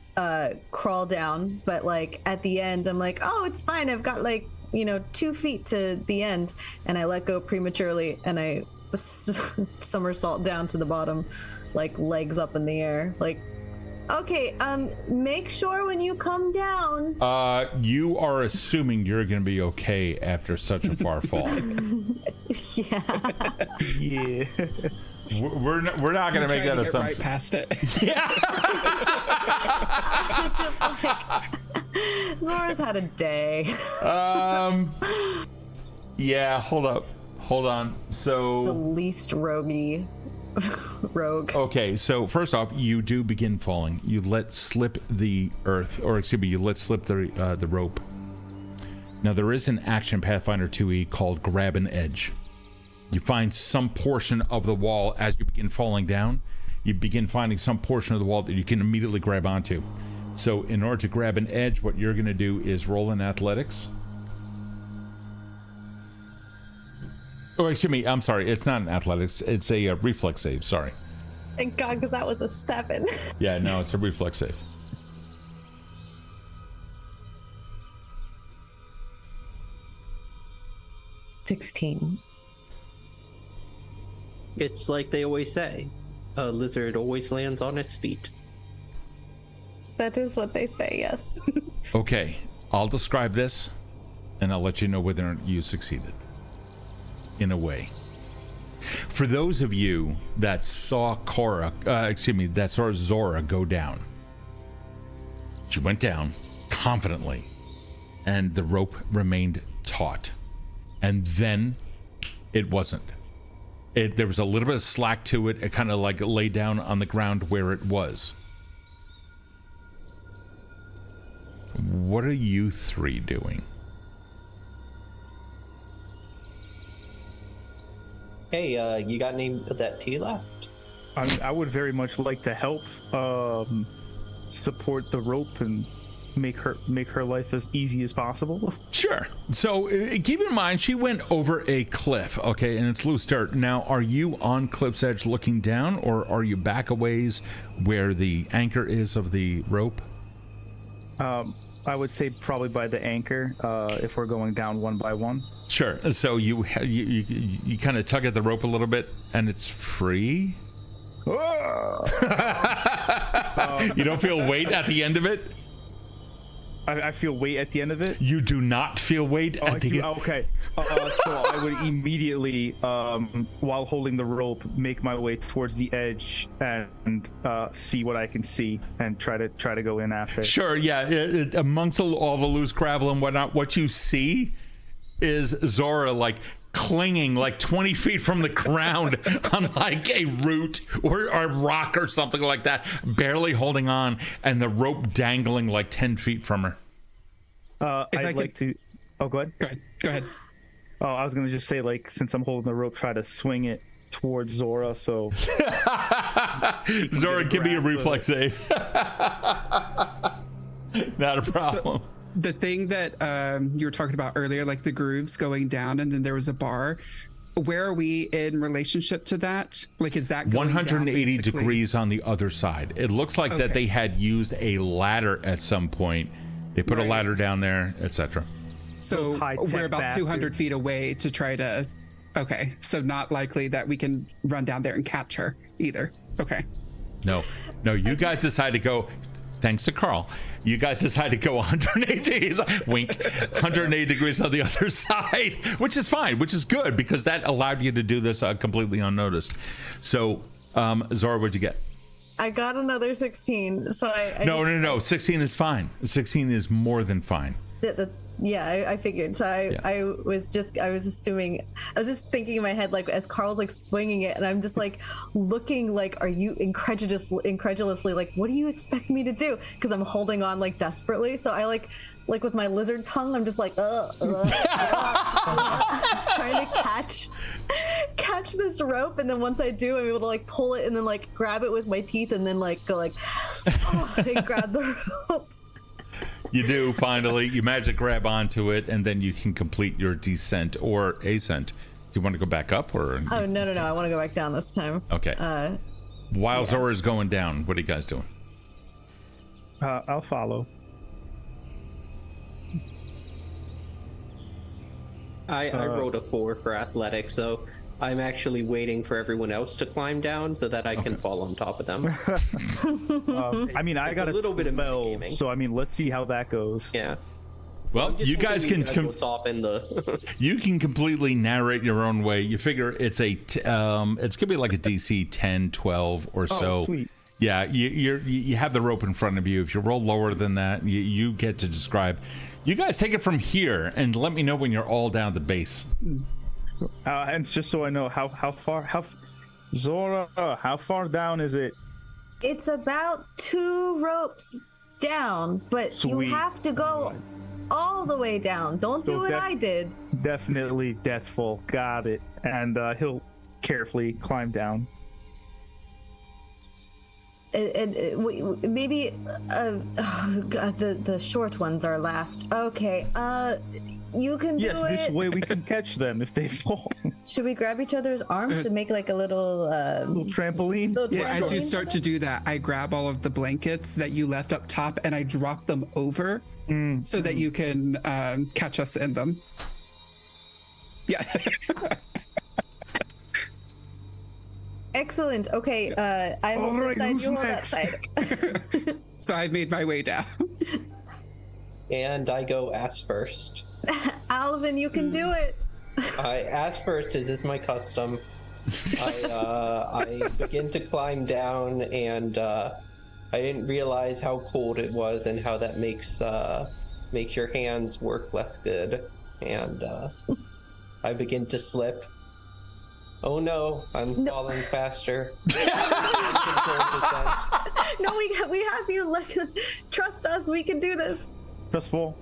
crawl down, but like at the end I'm like, oh, it's fine, I've got like, 2 feet to the end, and I let go prematurely, and I somersault down to the bottom, like legs up in the air, like, okay, make sure when you come down. you are assuming you're going to be okay after such a far fall. Yeah. Yeah. We're not going to make that Get assumption. right past it. It's just like Zora's had a day. Yeah, hold on. The So least roguey rogue. okay, so first off, you do begin falling. You let slip the earth, or excuse me, you let slip the rope. Now there is an action Pathfinder 2E called Grab an Edge. You find some portion of the wall as you begin falling down. You begin finding some portion of the wall that you can immediately grab onto. So in order to grab an edge, what you're going to do is roll in athletics. Oh, excuse me. I'm sorry. It's not an athletics. It's a reflex save. Sorry. Thank God, because that was a 7. Yeah, no, it's a reflex save. $16. It's like they always say, a lizard always lands on its feet. That is what they say, yes. Okay, I'll describe this, and I'll let you know whether or not you succeeded. In a way. For those of you that saw Zora go down, she went down confidently, and the rope remained taut. And then it wasn't. There was a little bit of slack to it. It kind of like lay down on the ground where it was. What are you three doing? Hey, you got any of that tea left? I would very much like to help support the rope and make her life as easy as possible. Sure. So keep in mind, she went over a cliff, okay, and it's loose dirt. Now, are you on cliff's edge looking down, or are you back a ways where the anchor is of the rope? I would say probably by the anchor, if we're going down one by one. Sure. So you kind of tug at the rope a little bit, and it's free. You don't feel weight at the end of it? I feel weight at the end of it. You do not feel weight at the end. Okay. So I would immediately, while holding the rope, make my way towards the edge and see what I can see and try to go in after. Sure. Yeah. Amongst all the loose gravel and whatnot, what you see is Zora like clinging like 20 feet from the ground on like a root or a rock or something like that, barely holding on, and the rope dangling like 10 feet from her. I'd like to... Oh, go ahead. Go ahead. Oh, I was going to just say, like, since I'm holding the rope, try to swing it towards Zora, so... Zora, give me a reflex save. Not a problem. So, the thing that you were talking about earlier, like the grooves going down and then there was a bar, where are we in relationship to that? Like, is that going 180 down, degrees on the other side? It looks like that they had used a ladder at some point. They put a ladder down there, etc. So we're about 200 feet away to try to... Okay, so not likely that we can run down there and catch her either. Okay. No, you guys decide to go... Thanks to Karl, you guys decide to go 180 degrees, wink, 180 degrees on the other side, which is fine, which is good, because that allowed you to do this completely unnoticed. So, Zora, what'd you get? I got another 16. So No. 16 is fine. 16 is more than fine. I figured. So I was just thinking in my head, like, as Karl's like swinging it, and I'm just like looking like, are you incredulously like, what do you expect me to do? Because I'm holding on like desperately. So I like with my lizard tongue, I'm just like trying to catch this rope, and then once I do, I'm able to like pull it and then like grab it with my teeth and then like go like and grab the rope. You do, finally. You magic grab onto it, and then you can complete your descent or ascent. Do you want to go back up, or? Oh, no. I want to go back down this time. Okay. While Zora's going down, what are you guys doing? I'll follow. I rolled a 4 for athletics, so I'm actually waiting for everyone else to climb down so that I can fall on top of them. I mean, I got a little bit of 12, so I mean, let's see how that goes. Yeah. Well, you guys can soften the. You can completely narrate your own way. You figure it's it's gonna be like a DC 10, 12 or so. Oh, sweet. Yeah, you have the rope in front of you. If you roll lower than that, you get to describe. You guys take it from here and let me know when you're all down at the base. And just so I know, how far, Zora, how far down is it? It's about 2 ropes down, but Sweet. You have to go all the way down. Don't do what I did. Definitely deathful. Got it. And he'll carefully climb down. Maybe the short ones are last. Okay, you can do it. Yes, this way we can catch them if they fall. Should we grab each other's arms to make like a little trampoline? As you start to do that, I grab all of the blankets that you left up top and I drop them over so that you can catch us in them. Yeah. Excellent. Okay, I hold this side, you hold that side. So I've made my way down. And I go ass first. Alvin, you can do it. I ask first, is this my custom? I begin to climb down, and I didn't realize how cold it was and how that makes your hands work less good. And I begin to slip. Oh no, I'm falling faster. No, we have you. Like, trust us. We can do this. Trustful.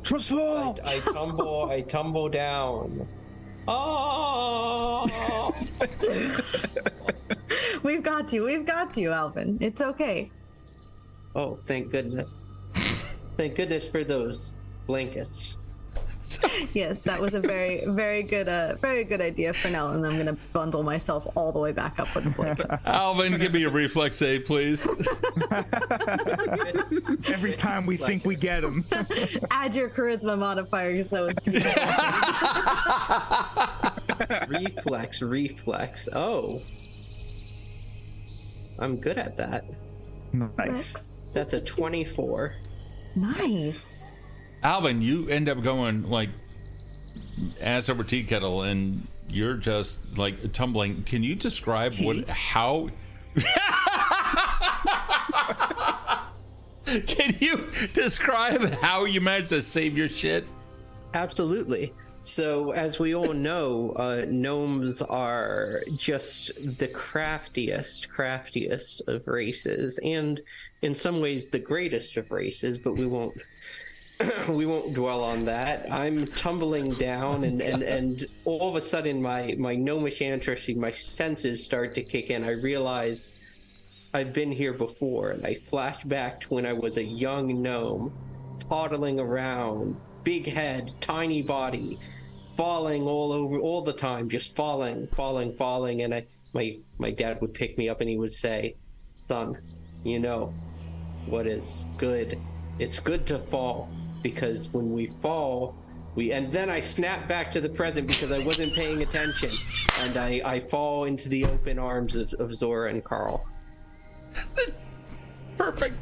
I tumble down. Oh. We've got you, Alvin. It's okay. Oh, thank goodness. Thank goodness for those blankets. Yes, that was a very, very good idea for now, and I'm gonna bundle myself all the way back up with the blankets. Alvin, give me a reflex save, please. Every time we think we get him. Add your charisma modifier because that was reflex. Oh, I'm good at that. Nice. That's a 24. Nice. Alvin, you end up going like ass over tea kettle, and you're just like tumbling. Can you describe how? Can you describe how you managed to save your shit? Absolutely. So, as we all know, gnomes are just the craftiest of races, and in some ways the greatest of races. But we won't dwell on that. I'm tumbling down, and all of a sudden, my gnomish ancestry, my senses start to kick in. I realize I've been here before, and I flash back to when I was a young gnome, toddling around, big head, tiny body, falling all over all the time, just falling. And my dad would pick me up and he would say, "Son, you know what is good? It's good to fall, because when we fall, and then I snap back to the present because I wasn't paying attention, and I fall into the open arms of Zora and Karl." Perfect.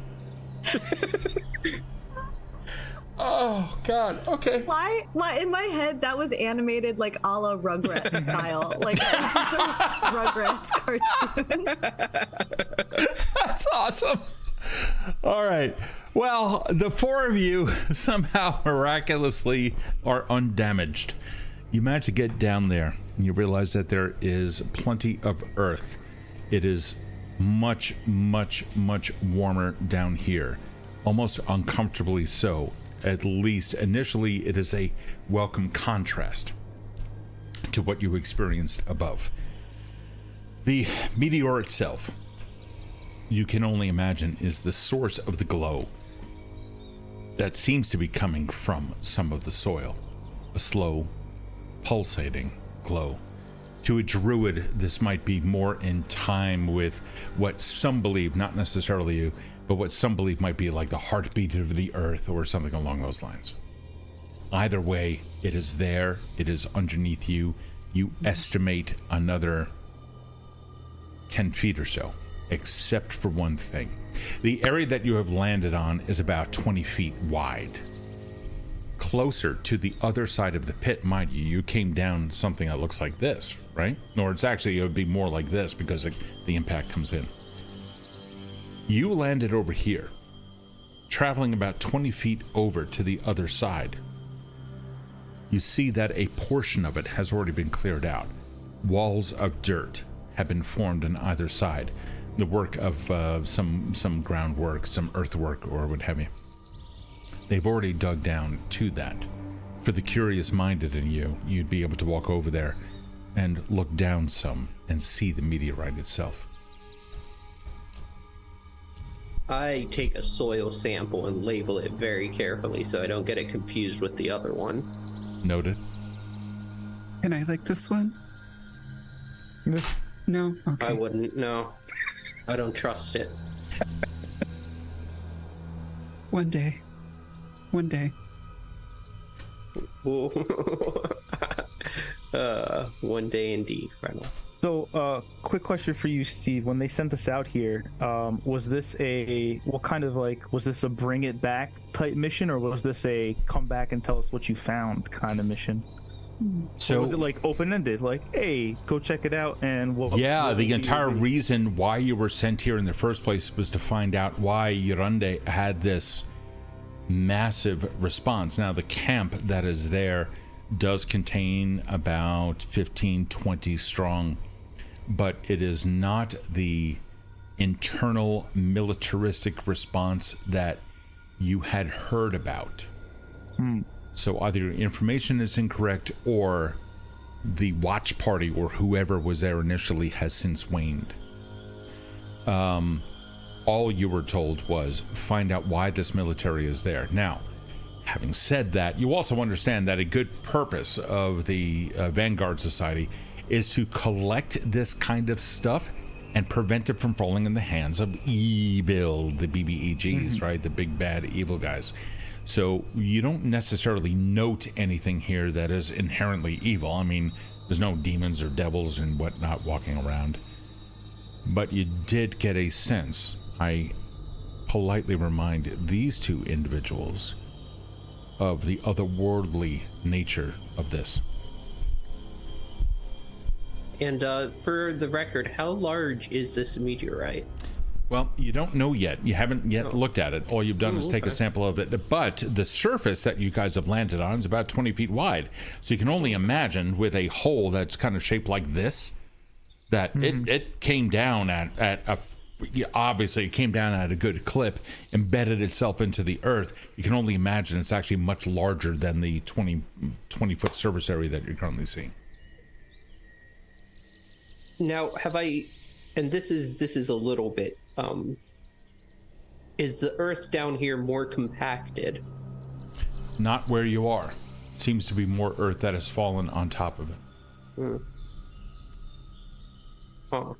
Oh God. Okay. Why? In my head, that was animated like a la Rugrats style. Like it's just a Rugrats cartoon. That's awesome. All right. Well, the four of you somehow miraculously are undamaged. You manage to get down there, and you realize that there is plenty of earth. It is much, much, much warmer down here, almost uncomfortably so. At least initially, it is a welcome contrast to what you experienced above. The meteor itself, you can only imagine, is the source of the glow that seems to be coming from some of the soil. A slow, pulsating glow. To a druid, this might be more in time with what some believe, not necessarily you, but what some believe might be like the heartbeat of the earth or something along those lines. Either way, it is there, it is underneath you. You estimate another 10 feet or so, except for one thing. The area that you have landed on is about 20 feet wide. Closer to the other side of the pit, mind you, you came down something that looks like this, right? Or it's actually, it would be more like this because the impact comes in. You landed over here, traveling about 20 feet over to the other side. You see that a portion of it has already been cleared out. Walls of dirt have been formed on either side. The work of some groundwork, some earthwork, or what have you. They've already dug down to that. For the curious-minded in you, you'd be able to walk over there and look down some and see the meteorite itself. I take a soil sample and label it very carefully so I don't get it confused with the other one. Noted. Can I like this one? No? Okay. I wouldn't, no. I don't trust it. One day. One day. One day indeed, Frenell. So, quick question for you, Steve. When they sent us out here, was this was this a bring it back type mission, or was this a come back and tell us what you found kind of mission? So or was it like open-ended, like, hey, go check it out, and the entire reason why you were sent here in the first place was to find out why Yurunde had this massive response. Now, the camp that is there does contain about 15-20 strong, but it is not the internal militaristic response that you had heard about. So either your information is incorrect, or the watch party or whoever was there initially has since waned. All you were told was find out why this military is there. Now, having said that, you also understand that a good purpose of the Vanguard Society is to collect this kind of stuff and prevent it from falling in the hands of evil, the BBEGs, right? The big bad evil guys. So you don't necessarily note anything here that is inherently evil. I mean, there's no demons or devils and whatnot walking around. But you did get a sense. I politely remind these two individuals of the otherworldly nature of this. And for the record, how large is this meteorite? Well, you don't know yet. You haven't yet looked at it. All you've done is take a sample of it. But the surface that you guys have landed on is about 20 feet wide. So you can only imagine with a hole that's kind of shaped like this, that it came down at a... Obviously, it came down at a good clip, embedded itself into the earth. You can only imagine it's actually much larger than the 20-foot surface area that you're currently seeing. Now, have I... And this is a little bit... is the earth down here more compacted? Not where you are. It seems to be more earth that has fallen on top of it. Huh.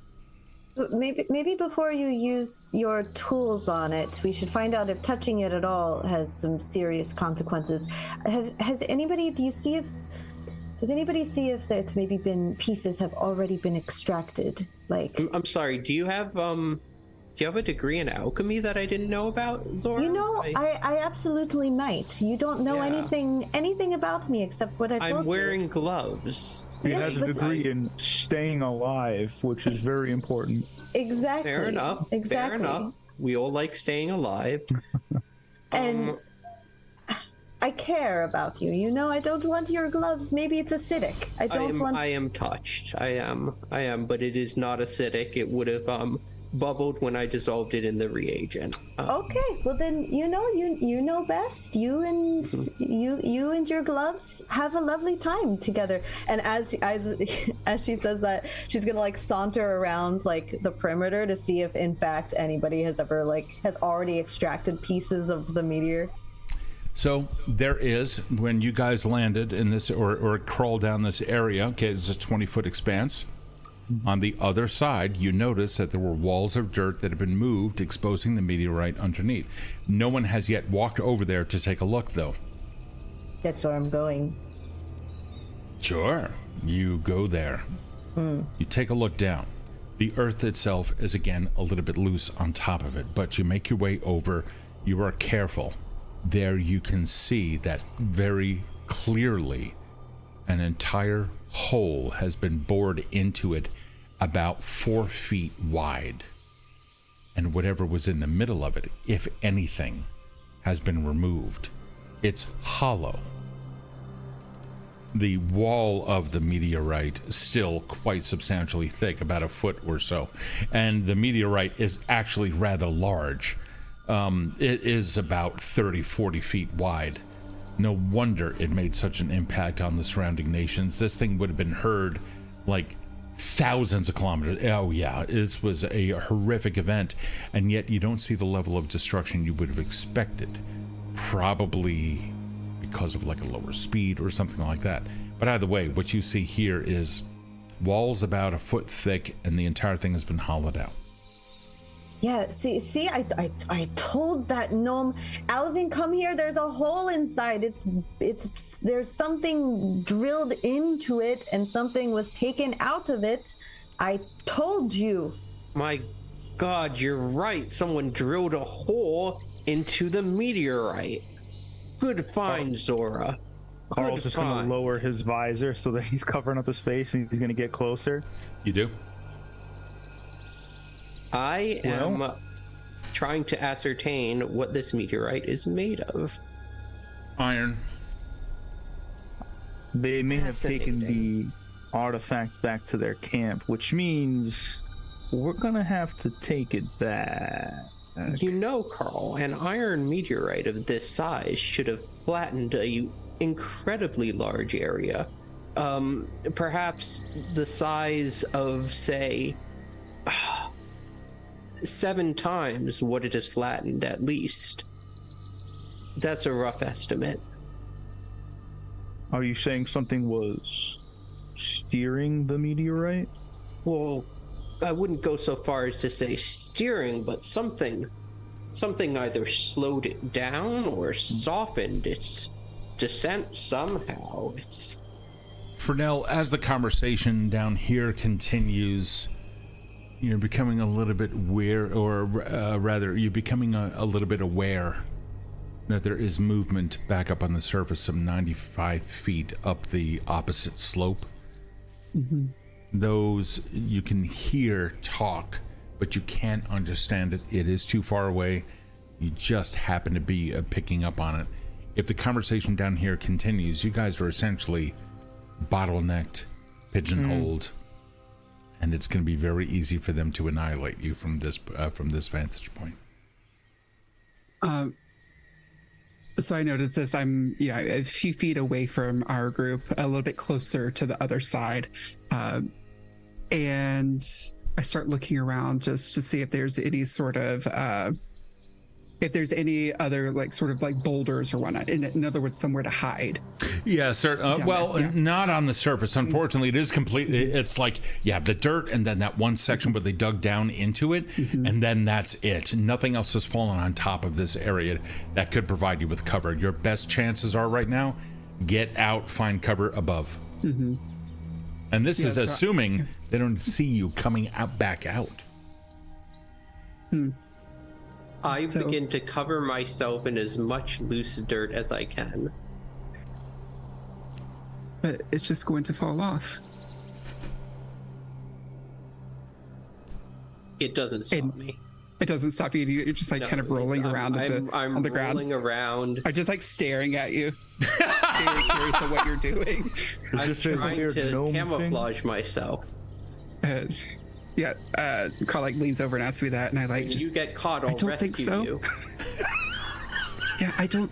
Maybe before you use your tools on it, we should find out if touching it at all has some serious consequences. Has anybody? Does anybody see if there's maybe been pieces have already been extracted? Like, I'm sorry. Do you have a degree in alchemy that I didn't know about, Zora? You know, I absolutely might. You don't know anything about me except what I've told you. I'm wearing gloves. He has a degree in staying alive, which is very important. Exactly. Fair enough. Exactly. Fair enough. We all like staying alive. And I care about you. You know, I don't want your gloves. Maybe it's acidic. I am touched. I am, but it is not acidic. It would have bubbled when I dissolved it in the reagent. Okay, well then you know best. You and your gloves have a lovely time together. And as she says that, she's gonna like saunter around like the perimeter to see if in fact anybody has already extracted pieces of the meteor. So there is, when you guys landed in this or crawled down this area, okay, it's a 20-foot expanse. On the other side, you notice that there were walls of dirt that have been moved, exposing the meteorite underneath. No one has yet walked over there to take a look, though. That's where I'm going. Sure. You go there. You take a look down. The earth itself is again a little bit loose on top of it, but you make your way over. You are careful. There you can see that very clearly an entire hole has been bored into it about 4 feet wide. And whatever was in the middle of it, if anything, has been removed. It's hollow. The wall of the meteorite is still quite substantially thick, about a foot or so. And the meteorite is actually rather large. It is about 30, 40 feet wide. No wonder it made such an impact on the surrounding nations. This thing would have been heard like thousands of kilometers. Oh yeah, this was a horrific event, and yet you don't see the level of destruction you would have expected. Probably because of like a lower speed or something like that. But either way, what you see here is walls about a foot thick, and the entire thing has been hollowed out. Yeah, see, I told that gnome, Alvin, come here. There's a hole inside. There's something drilled into it, and something was taken out of it. I told you. My God, you're right. Someone drilled a hole into the meteorite. Good find, Zora. Carl's just going to lower his visor so that he's covering up his face, and he's going to get closer. You do? I am trying to ascertain what this meteorite is made of. Iron. They may have taken the artifact back to their camp, which means we're going to have to take it back. You know, Karl, an iron meteorite of this size should have flattened a incredibly large area. perhaps the size of, say, 7 times what it is flattened, at least. That's a rough estimate. Are you saying something was steering the meteorite? Well, I wouldn't go so far as to say steering, but something either slowed it down or softened its descent somehow. It's Frenell, as the conversation down here continues, you're becoming a little bit rather, you're becoming a little bit aware that there is movement back up on the surface some 95 feet up the opposite slope. Mm-hmm. Those you can hear talk, but you can't understand it. It is too far away. You just happen to be picking up on it. If the conversation down here continues, you guys are essentially bottlenecked, pigeonholed, and it's going to be very easy for them to annihilate you from this vantage point. So I noticed this. I'm a few feet away from our group, a little bit closer to the other side, and I start looking around just to see if there's any sort of if there's any other sort of boulders or whatnot. In other words, somewhere to hide. Yeah, certain. Not on the surface. Unfortunately, it is completely. It's like the dirt, and then that one section where they dug down into it, and then that's it. Nothing else has fallen on top of this area that could provide you with cover. Your best chances are right now, get out, find cover above. Mm-hmm. And this is assuming they don't see you coming out back out. I begin to cover myself in as much loose dirt as I can. But it's just going to fall off. It doesn't stop me. It doesn't stop you. You're just kind of rolling around on the ground. I'm rolling around. I'm just staring at you. Very curious of what you're doing. I'm trying to camouflage myself. Karl leans over and asks me that, and when you get caught, I'll rescue you. I don't.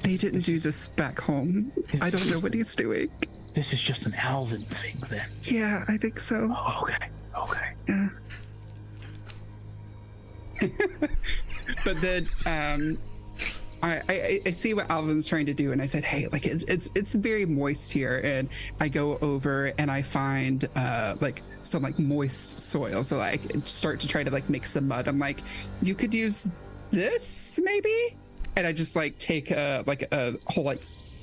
They didn't do this back home. I don't know what he's doing. This is just an Alvin thing, then. Yeah, I think so. Oh, okay. Yeah. But then, I see what Alvin's trying to do, and I said, "Hey, it's very moist here," and I go over and I find some moist soil, so I start to try to make some mud. I'm like, "You could use this maybe," and I just take a whole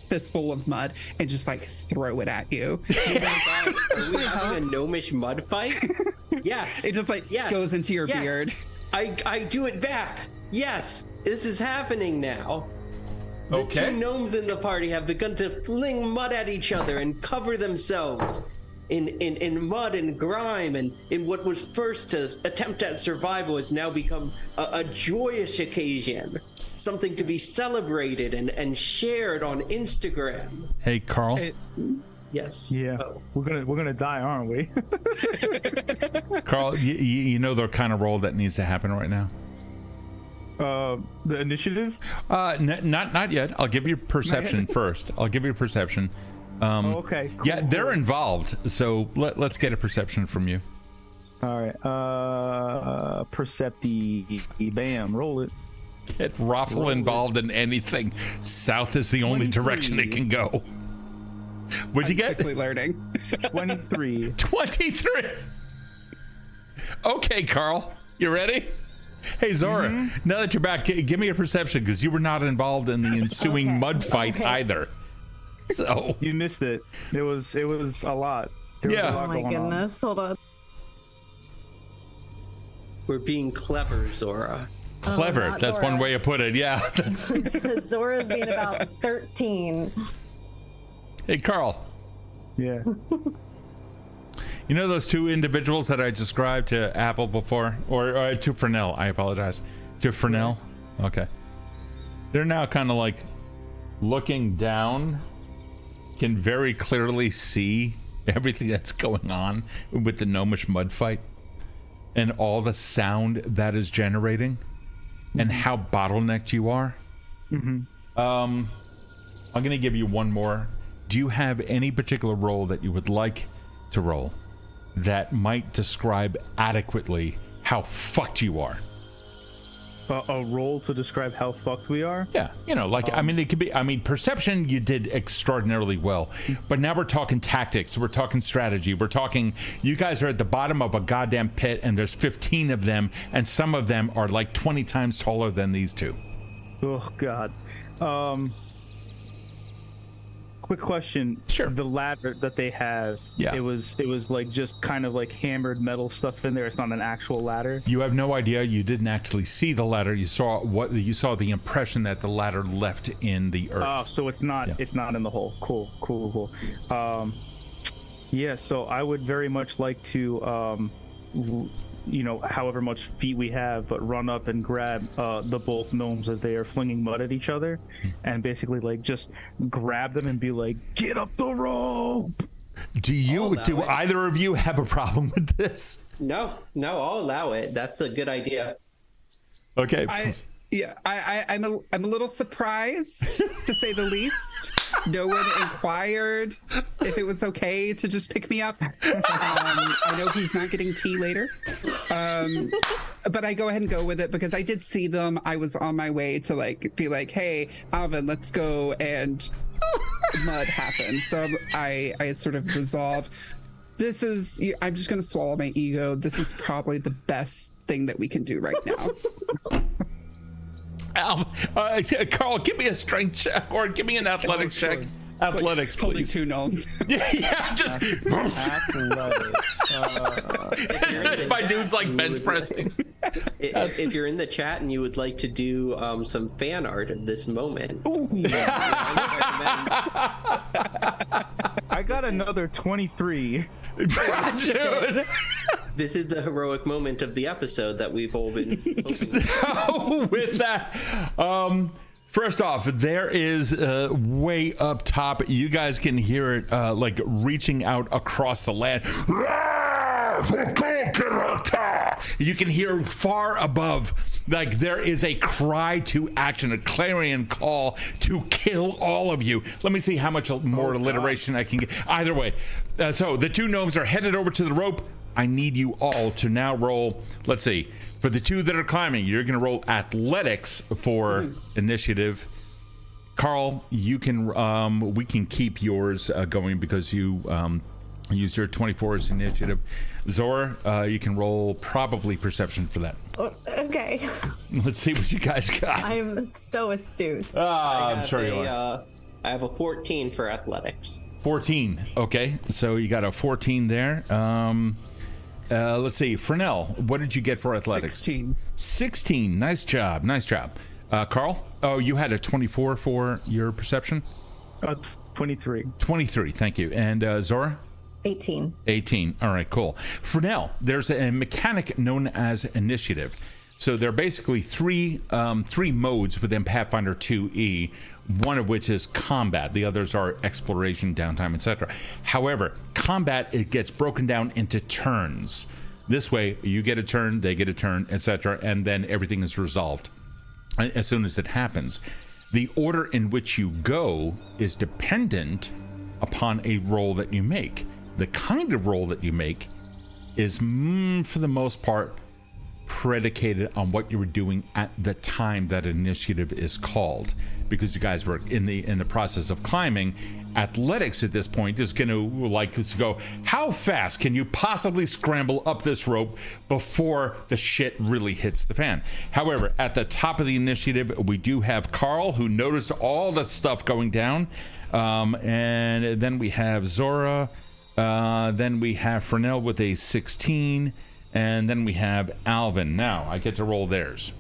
fistful of mud and just throw it at you. Oh my God, are we having a gnomish mud fight? Yes. It just goes into your beard. I do it back. Yes, this is happening now. The two gnomes in the party have begun to fling mud at each other and cover themselves in mud and grime, and in what was first an attempt at survival has now become a joyous occasion, something to be celebrated and shared on Instagram. Hey, Karl. Yes. Yeah. Oh. We're gonna die, aren't we? Karl, you know the kind of roll that needs to happen right now. The initiative? Not yet. I'll give you perception first. I'll give you perception. Okay. Cool. Yeah, they're involved. So let's get a perception from you. All right. Percepti. Bam. Roll it. Get ROFL involved in anything. South is the only direction it can go. What'd you get? Quickly learning. 23. 23. Okay, Karl. You ready? Hey, Zora, now that you're back, give me a perception, because you were not involved in the ensuing mud fight either. So you missed it. It was a lot. Oh my goodness. Hold on. We're being clever, Zora. Clever. That's Zora. One way to put it. Yeah. Zora's being about 13. Hey, Karl. Yeah. You know those two individuals that I described to Apple before? Or to Frenell, I apologize. To Frenell? Okay. They're now kind of looking down, can very clearly see everything that's going on with the gnomish mud fight and all the sound that is generating and how bottlenecked you are. I'm going to give you one more do you have any particular roll that you would like to roll that might describe adequately how fucked you are? A roll to describe how fucked we are? Yeah, you know, like, I mean, it could be, I mean, perception, you did extraordinarily well, but now we're talking tactics, we're talking strategy, we're talking, you guys are at the bottom of a goddamn pit, and there's 15 of them, and some of them are like 20 times taller than these two. Oh, God. Quick question. Sure. The ladder that they have, Yeah. it was like just kind of like hammered metal stuff in there. It's not an actual ladder. You have no idea, you didn't actually see the ladder, you saw the impression that the ladder left in the earth. Oh, so it's not it's not in the hole. Cool. Yeah, so I would very much like to you know, however much feet we have, but run up and grab the both gnomes as they are flinging mud at each other, and basically like just grab them and be like, get up the rope. Do either of you have a problem with this? No, I'll allow it. That's a good idea. Okay. I'm a little surprised, to say the least. No one inquired if it was okay to just pick me up. I know he's not getting tea later, but I go ahead and go with it because I did see them. I was on my way to like be like, "Hey, Alvin, let's go," and mud happened. So I sort of resolved. I'm just gonna swallow my ego. This is probably the best thing that we can do right now. Carl, give me a strength check or give me an athletics check. Athletics, Holding please. 2 gnomes. Yeah, just Athletics. my dude's like bench pressing. If you're in the chat and you would like to do some fan art of this moment, I got another 23. Dude. this is the heroic moment of the episode that we've all been hoping. With that, first off, there is way up top. You guys can hear it like reaching out across the land. You can hear far above, like there is a cry to action, a clarion call to kill all of you. Let me see how much more alliteration I can get. Either way, so the 2 gnomes are headed over to the rope. I need you all to now roll. Let's see. For the 2 that are climbing, you're going to roll athletics for initiative. Carl, you can we can keep yours going because you use your 24 as initiative. Zora, you can roll probably perception for that. Oh, okay. Let's see what you guys got. I'm so astute. I'm sure you are. I have a 14 for athletics. 14. Okay, so you got a 14 there. Let's see. Frenell, what did you get for athletics? 16. 16. Nice job. Carl? Oh, you had a 24 for your perception? 23. 23. Thank you. And Zora? 18. 18. All right, cool. Frenell, there's a mechanic known as initiative. So there are basically three modes within Pathfinder 2e, one of which is combat. The others are exploration, downtime, etc. However, combat, it gets broken down into turns. This way, you get a turn, they get a turn, etc., and then everything is resolved as soon as it happens. The order in which you go is dependent upon a roll that you make. The kind of roll that you make is, for the most part, predicated on what you were doing at the time that initiative is called, because you guys were in the process of climbing. Athletics at this point is going to go, how fast can you possibly scramble up this rope before the shit really hits the fan? However, at the top of the initiative, we do have Carl, who noticed all the stuff going down, and then we have Zora, then we have Frenell with a 16, and then we have Alvin. Now I get to roll theirs.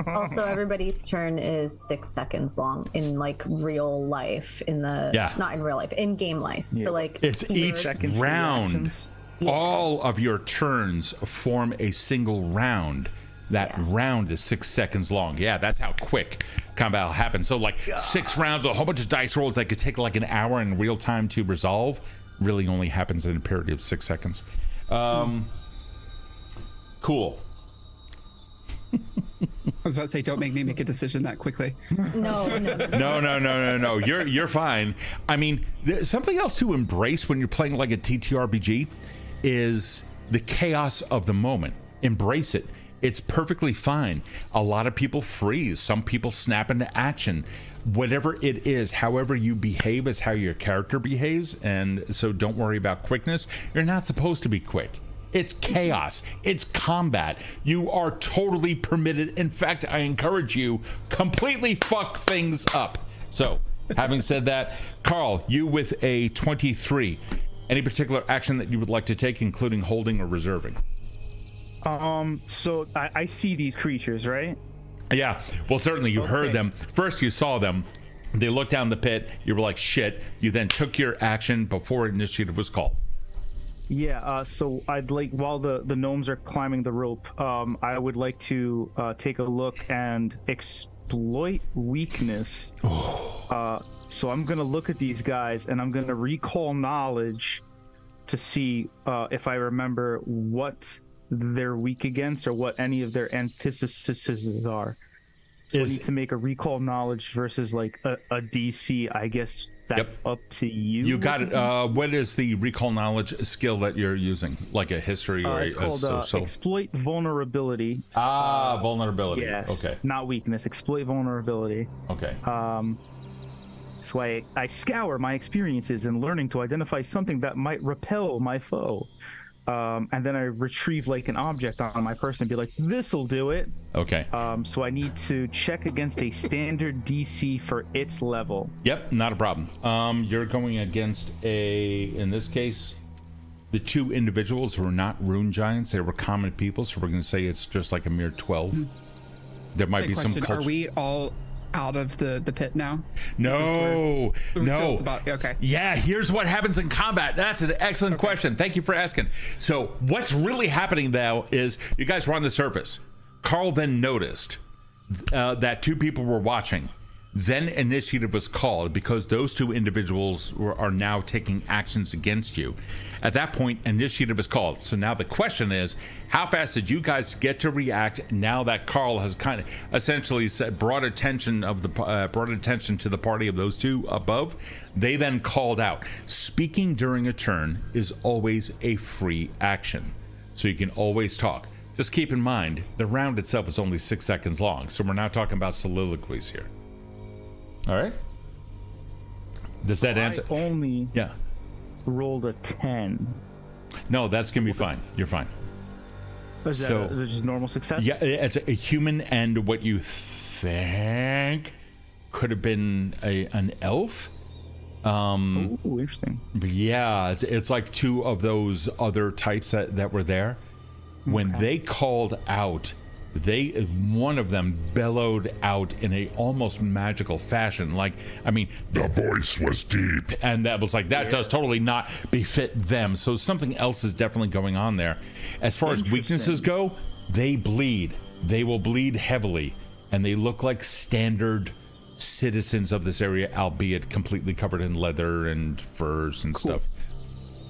Also, everybody's turn is 6 seconds long in like real life, not in real life, in game life. So like it's each round. All of your turns form a single round. That round is 6 seconds long. Yeah, that's how quick combat happens. So like 6 rounds, a whole bunch of dice rolls that could take like an hour in real time to resolve really only happens in a period of 6 seconds. Cool. was about to say, don't make me make a decision that quickly. No. No. You're fine. I mean, something else to embrace when you're playing like a TTRPG is the chaos of the moment. Embrace it. It's perfectly fine. A lot of people freeze. Some people snap into action. Whatever it is, however you behave is how your character behaves. And so don't worry about quickness. You're not supposed to be quick. It's chaos. It's combat. You are totally permitted. In fact, I encourage you, completely fuck things up. So, having said that, Karl, you with a 23. Any particular action that you would like to take, including holding or reserving? So I see these creatures, right? Yeah. Well, certainly you heard them. First, you saw them. They looked down the pit. You were like, shit. You then took your action before initiative was called. Yeah, so I'd like, while the gnomes are climbing the rope, I would like to take a look and exploit weakness. So I'm gonna look at these guys and I'm gonna recall knowledge to see if I remember what they're weak against or what any of their antitheses are. So I need to make a recall knowledge versus like a DC, I guess. That's up to you. You got it. What is the recall knowledge skill that you're using? Like a history or it's called exploit vulnerability. Vulnerability. Yes. Okay. Not weakness. Exploit vulnerability. Okay. So I scour my experiences in learning to identify something that might repel my foe. And then I retrieve like an object on my person and be like, this'll do it. Okay. So I need to check against a standard DC for its level. Yep, not a problem. You're going against in this case, the two individuals who are not rune giants. They were common people, so we're going to say it's just like a mere 12. There might be some culture. Are we all out of the pit now? No. Okay. Yeah, here's what happens in combat. That's an excellent question. Thank you for asking. So what's really happening now is you guys were on the surface. Karl then noticed that two people were watching. Then initiative was called because those two individuals are now taking actions against you. At that point, initiative is called. So now the question is, how fast did you guys get to react now that Karl has kind of essentially brought attention to the party of those two above? They then called out. Speaking during a turn is always a free action, so you can always talk. Just keep in mind, the round itself is only 6 seconds long, so we're not talking about soliloquies here. All right. Does that answer? I only rolled a 10. No, that's gonna be fine. You're fine. Is that just normal success? Yeah, it's a human and what you think could have been an elf. Ooh, interesting. Yeah, it's like two of those other types that were there. When they called out, one of them bellowed out in a almost magical fashion. Like, I mean, the voice was deep, and that was like, that does totally not befit them. So something else is definitely going on there. As far as weaknesses go, they bleed. They will bleed heavily, and they look like standard citizens of this area, albeit completely covered in leather and furs and stuff.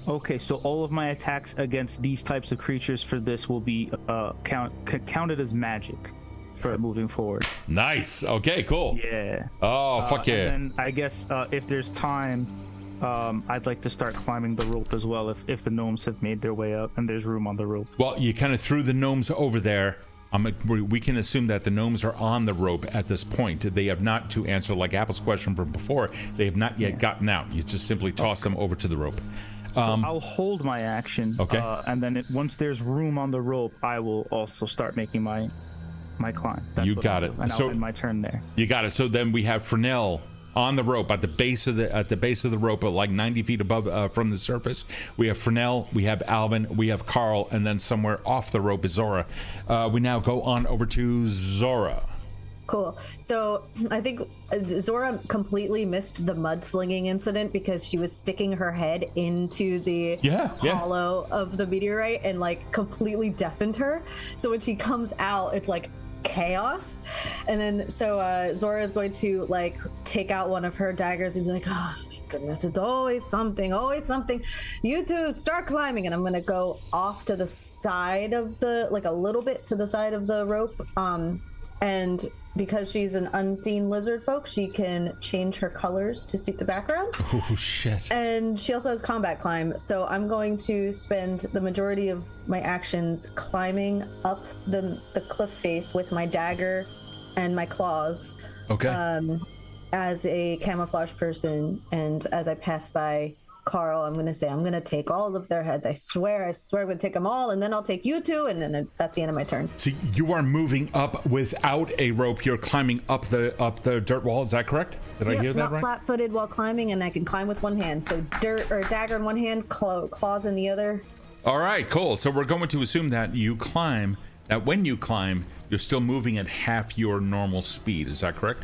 Okay, so all of my attacks against these types of creatures for this will be counted as magic for moving forward. Nice. Okay, cool. Yeah. Oh, fuck yeah. And then I guess if there's time, I'd like to start climbing the rope as well if the gnomes have made their way up and there's room on the rope. Well, you kind of threw the gnomes over there. We can assume that the gnomes are on the rope at this point. They have not, to answer like Apple's question from before, they have not yet gotten out. You just simply toss them over to the rope. So I'll hold my action, and then once there's room on the rope, I will also start making my climb. You got it. And I'll end my turn there. You got it. So then we have Frenell on the rope at the base of the rope, like 90 feet above from the surface. We have Frenell, we have Alvin, we have Karl, and then somewhere off the rope is Zora. We now go on over to Zora. Cool. So I think Zora completely missed the mudslinging incident because she was sticking her head into the hollow of the meteorite and like completely deafened her. So when she comes out, it's like chaos. And then so Zora is going to like take out one of her daggers and be like, oh my goodness, it's always something. You two start climbing. And I'm gonna go off to the side of the, like a little bit to the side of the rope, And because she's an unseen lizard folk, she can change her colors to suit the background. Oh, shit. And she also has combat climb. So I'm going to spend the majority of my actions climbing up the cliff face with my dagger and my claws. Okay. As a camouflage person. And as I pass by Karl, I'm going to say, I'm going to take all of their heads. I swear I'm going to take them all, and then I'll take you two, and then that's the end of my turn. So you are moving up without a rope. You're climbing up the dirt wall. Is that correct? Did I hear that not right? Flat-footed while climbing, and I can climb with one hand. So dirt or dagger in one hand, claws in the other. All right, cool. So we're going to assume that when you climb, you're still moving at half your normal speed. Is that correct?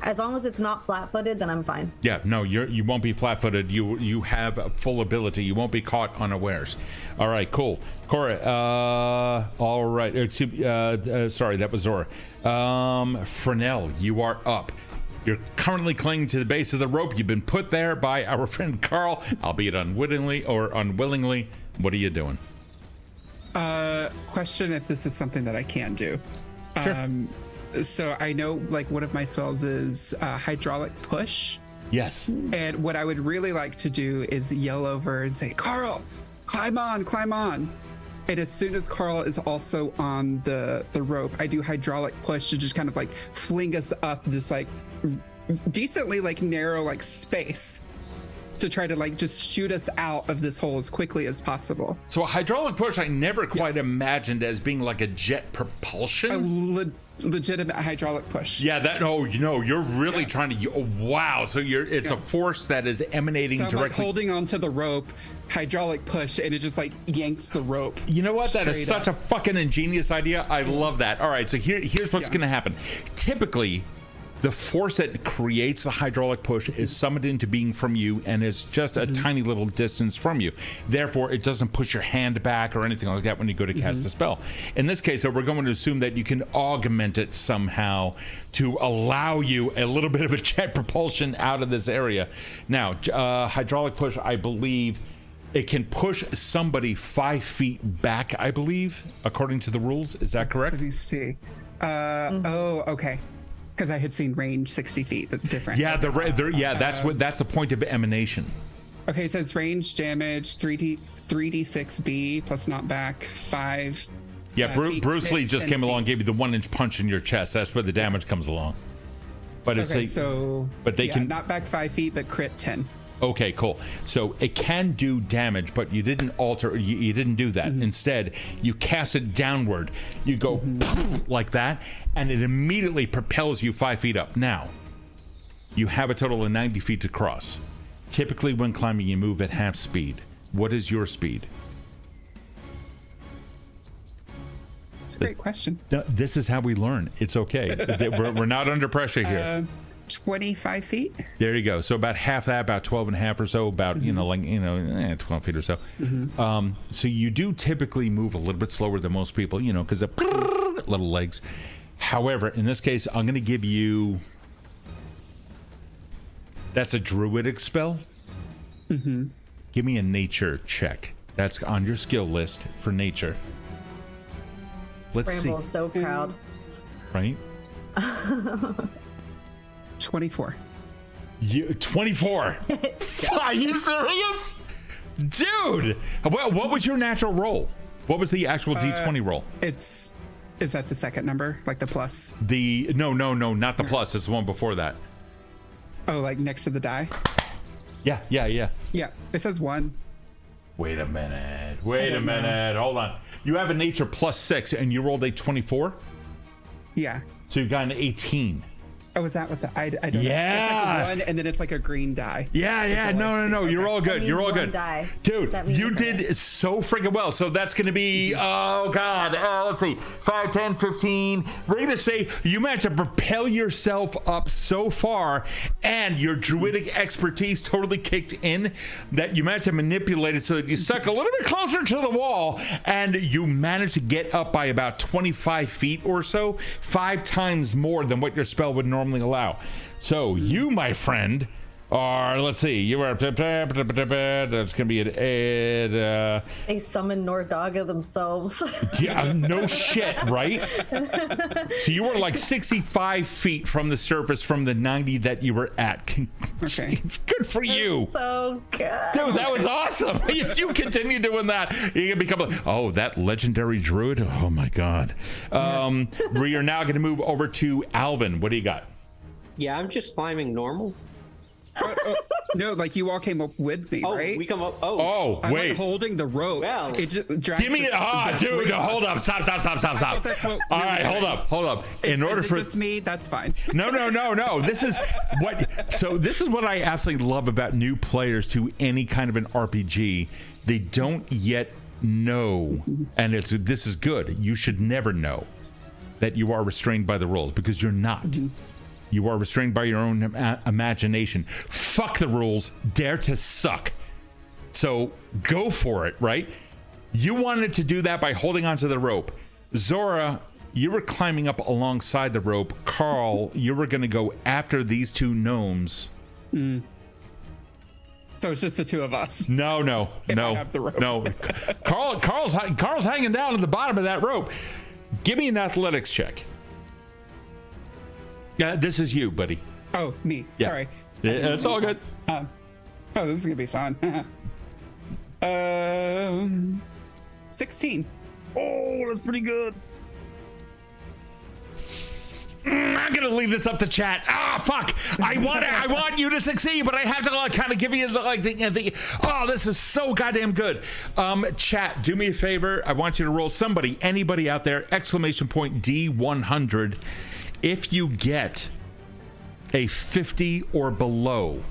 As long as it's not flat-footed, then I'm fine. Yeah, no, you won't be flat-footed. You have full ability. You won't be caught unawares. All right, cool. Cora, all right. Sorry, that was Zora. Frenell, you are up. You're currently clinging to the base of the rope. You've been put there by our friend Karl, albeit unwittingly or unwillingly. What are you doing? Question if this is something that I can do. Sure. So I know like one of my spells is hydraulic push. Yes. And what I would really like to do is yell over and say, Karl, climb on, climb on. And as soon as Karl is also on the rope, I do hydraulic push to just kind of like fling us up this like decently like narrow like space to try to like just shoot us out of this hole as quickly as possible. So a hydraulic push I never quite imagined as being like a jet propulsion. A legitimate hydraulic push. Yeah, you're really trying to. Oh, wow. So it's a force that is emanating so I'm directly. like holding onto the rope, hydraulic push, and it just like yanks the rope. You know what? That is such up. a fucking ingenious idea. I love that. All right, so here's what's going to happen. Typically, the force that creates the hydraulic push is summoned into being from you and is just a tiny little distance from you. Therefore, it doesn't push your hand back or anything like that when you go to cast a spell. In this case, we're going to assume that you can augment it somehow to allow you a little bit of a jet propulsion out of this area. Now, hydraulic push, I believe, it can push somebody 5 feet back, I believe, according to the rules. Is that correct? Let me see. Oh, okay. Because I had seen range 60 feet, but different. Yeah, that's the point of emanation. Okay, it says range damage 3d6b plus knockback 5. Yeah, Bruce Lee just came along and gave you the 1-inch punch in your chest. That's where the damage comes along. But it's but they can knock back 5 feet, but crit 10. Okay, cool. So it can do damage, but you didn't alter. You didn't do that. Instead, you cast it downward. You go like that, and it immediately propels you 5 feet up. Now, you have a total of 90 feet to cross. Typically, when climbing, you move at half speed. What is your speed? That's a great question. This is how we learn. It's okay. We're not under pressure here. 25 feet. There you go. So about half that, about 12 and a half or so, about 12 feet or so. So you do typically move a little bit slower than most people, because of little legs. However, in this case, I'm going to give you. That's a druidic spell. Give me a nature check. That's on your skill list for nature. Let's Bramble see. is so proud. Right? 24. 24. Are you serious? Dude, what was your natural roll? What was the actual D20 roll? Is that the second number, like the plus? No, not the plus. It's the one before that. Oh, like next to the die? Yeah. Yeah, it says 1. Wait a minute. Hold on. You have a nature +6 and you rolled a 24? Yeah. So you got an 18. Oh, is that what I don't know. Yeah. It's like a 1 and then it's like a green die. Yeah. No. Okay. You're all good. You're all good. Die. Dude, you did so freaking well. So that's going to be, oh God, let's see, 5, 10, 15. We're going to say you managed to propel yourself up so far and your druidic expertise totally kicked in that you managed to manipulate it so that you stuck a little bit closer to the wall and you managed to get up by about 25 feet or so, 5 times more than what your spell would normally allow. So you, my friend, Or let's see, you were that's gonna be an They summon Nordaga themselves. yeah, no shit, right? So you were like 65 feet from the surface from the 90 that you were at. Okay. It's good for you. So good. Dude, that was awesome. If you continue doing that, you can become that legendary druid. Oh my god. We are now going to move over to Alvin. What do you got? Yeah, I'm just climbing normal. No, like you all came up with me, Oh, right? we come up. Oh, I'm wait. like holding the rope. Well, it just drags Give me the dude, three of hold us. up. Stop. that's what All we right, were hold up. In order Is it for just me, that's fine. No. This is what I absolutely love about new players to any kind of an RPG. They don't yet know, and this is good. You should never know that you are restrained by the rules, because you're not. You are restrained by your own imagination. Fuck the rules. Dare to suck. So go for it, right? You wanted to do that by holding onto the rope. Zora, you were climbing up alongside the rope. Karl, you were going to go after these two gnomes. So it's just the two of us. No. I have the rope. No. Karl's hanging down at the bottom of that rope. Give me an athletics check. Yeah, this is you, buddy. Oh, me. Yeah. Sorry. It's all good. Oh, this is gonna be fun. 16. Oh, that's pretty good. I'm gonna leave this up to chat. Fuck! I want you to succeed, but I have to kind of give you the oh, this is so goddamn good. Chat, do me a favor. I want you to roll anybody out there, exclamation point D100. If you get a 50 or below,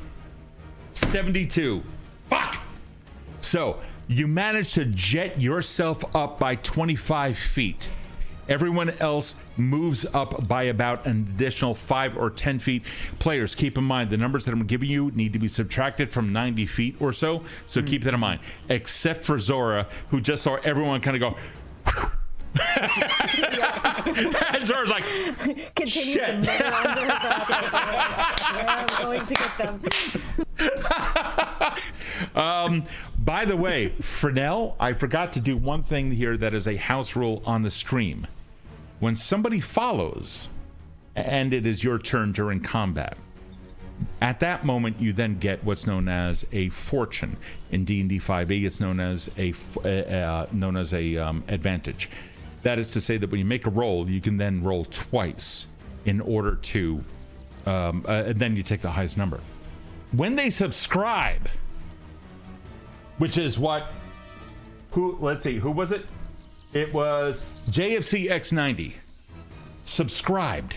72. Fuck! So you managed to jet yourself up by 25 feet. Everyone else moves up by about an additional 5 or 10 feet. Players, keep in mind the numbers that I'm giving you need to be subtracted from 90 feet or so. So keep that in mind. Except for Zora, who just saw everyone kind of go. And Zora's like, Continues shit. to mutter under her breath. I'm going to get them. By the way, Frenell, I forgot to do one thing here that is a house rule on the stream. When somebody follows and it is your turn during combat, at that moment you then get what's known as a fortune. In D&D 5e, it's known as a advantage. That is to say that when you make a roll, you can then roll twice in order to, and then you take the highest number. When they subscribe, which is let's see, who was it? It was JFC X90 subscribed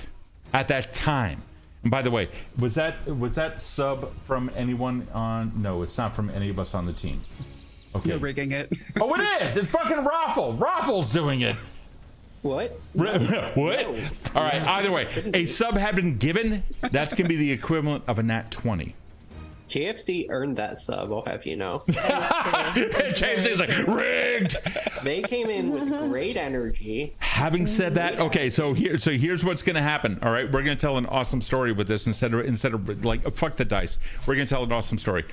at that time. And by the way, was that sub from anyone on? No, it's not from any of us on the team. Okay. You're rigging it. Oh, it is. It's fucking ROFL. ROFL's doing it. What? What? No. All right. Either way, a sub had been given. That's gonna be the equivalent of a nat 20. JFC earned that sub, I'll have you know. James is like rigged. They came in with great energy. Having said that, okay, so here's what's going to happen. All right, we're going to tell an awesome story with this instead of like fuck the dice. We're going to tell an awesome story.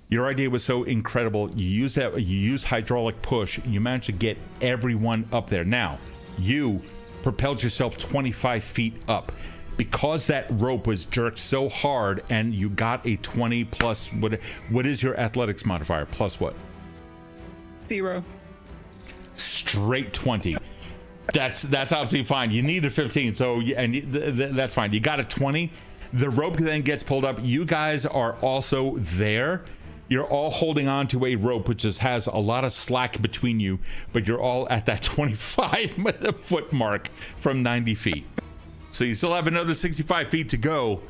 Your idea was so incredible. You used hydraulic push. You managed to get everyone up there. Now you propelled yourself 25 feet up. Because that rope was jerked so hard and you got a 20 plus, what is your athletics modifier? Plus what? 0. Straight 20. That's absolutely fine. You need a 15, so that's fine. You got a 20. The rope then gets pulled up. You guys are also there. You're all holding on to a rope which just has a lot of slack between you, but you're all at that 25 foot mark from 90 feet. So you still have another 65 feet to go,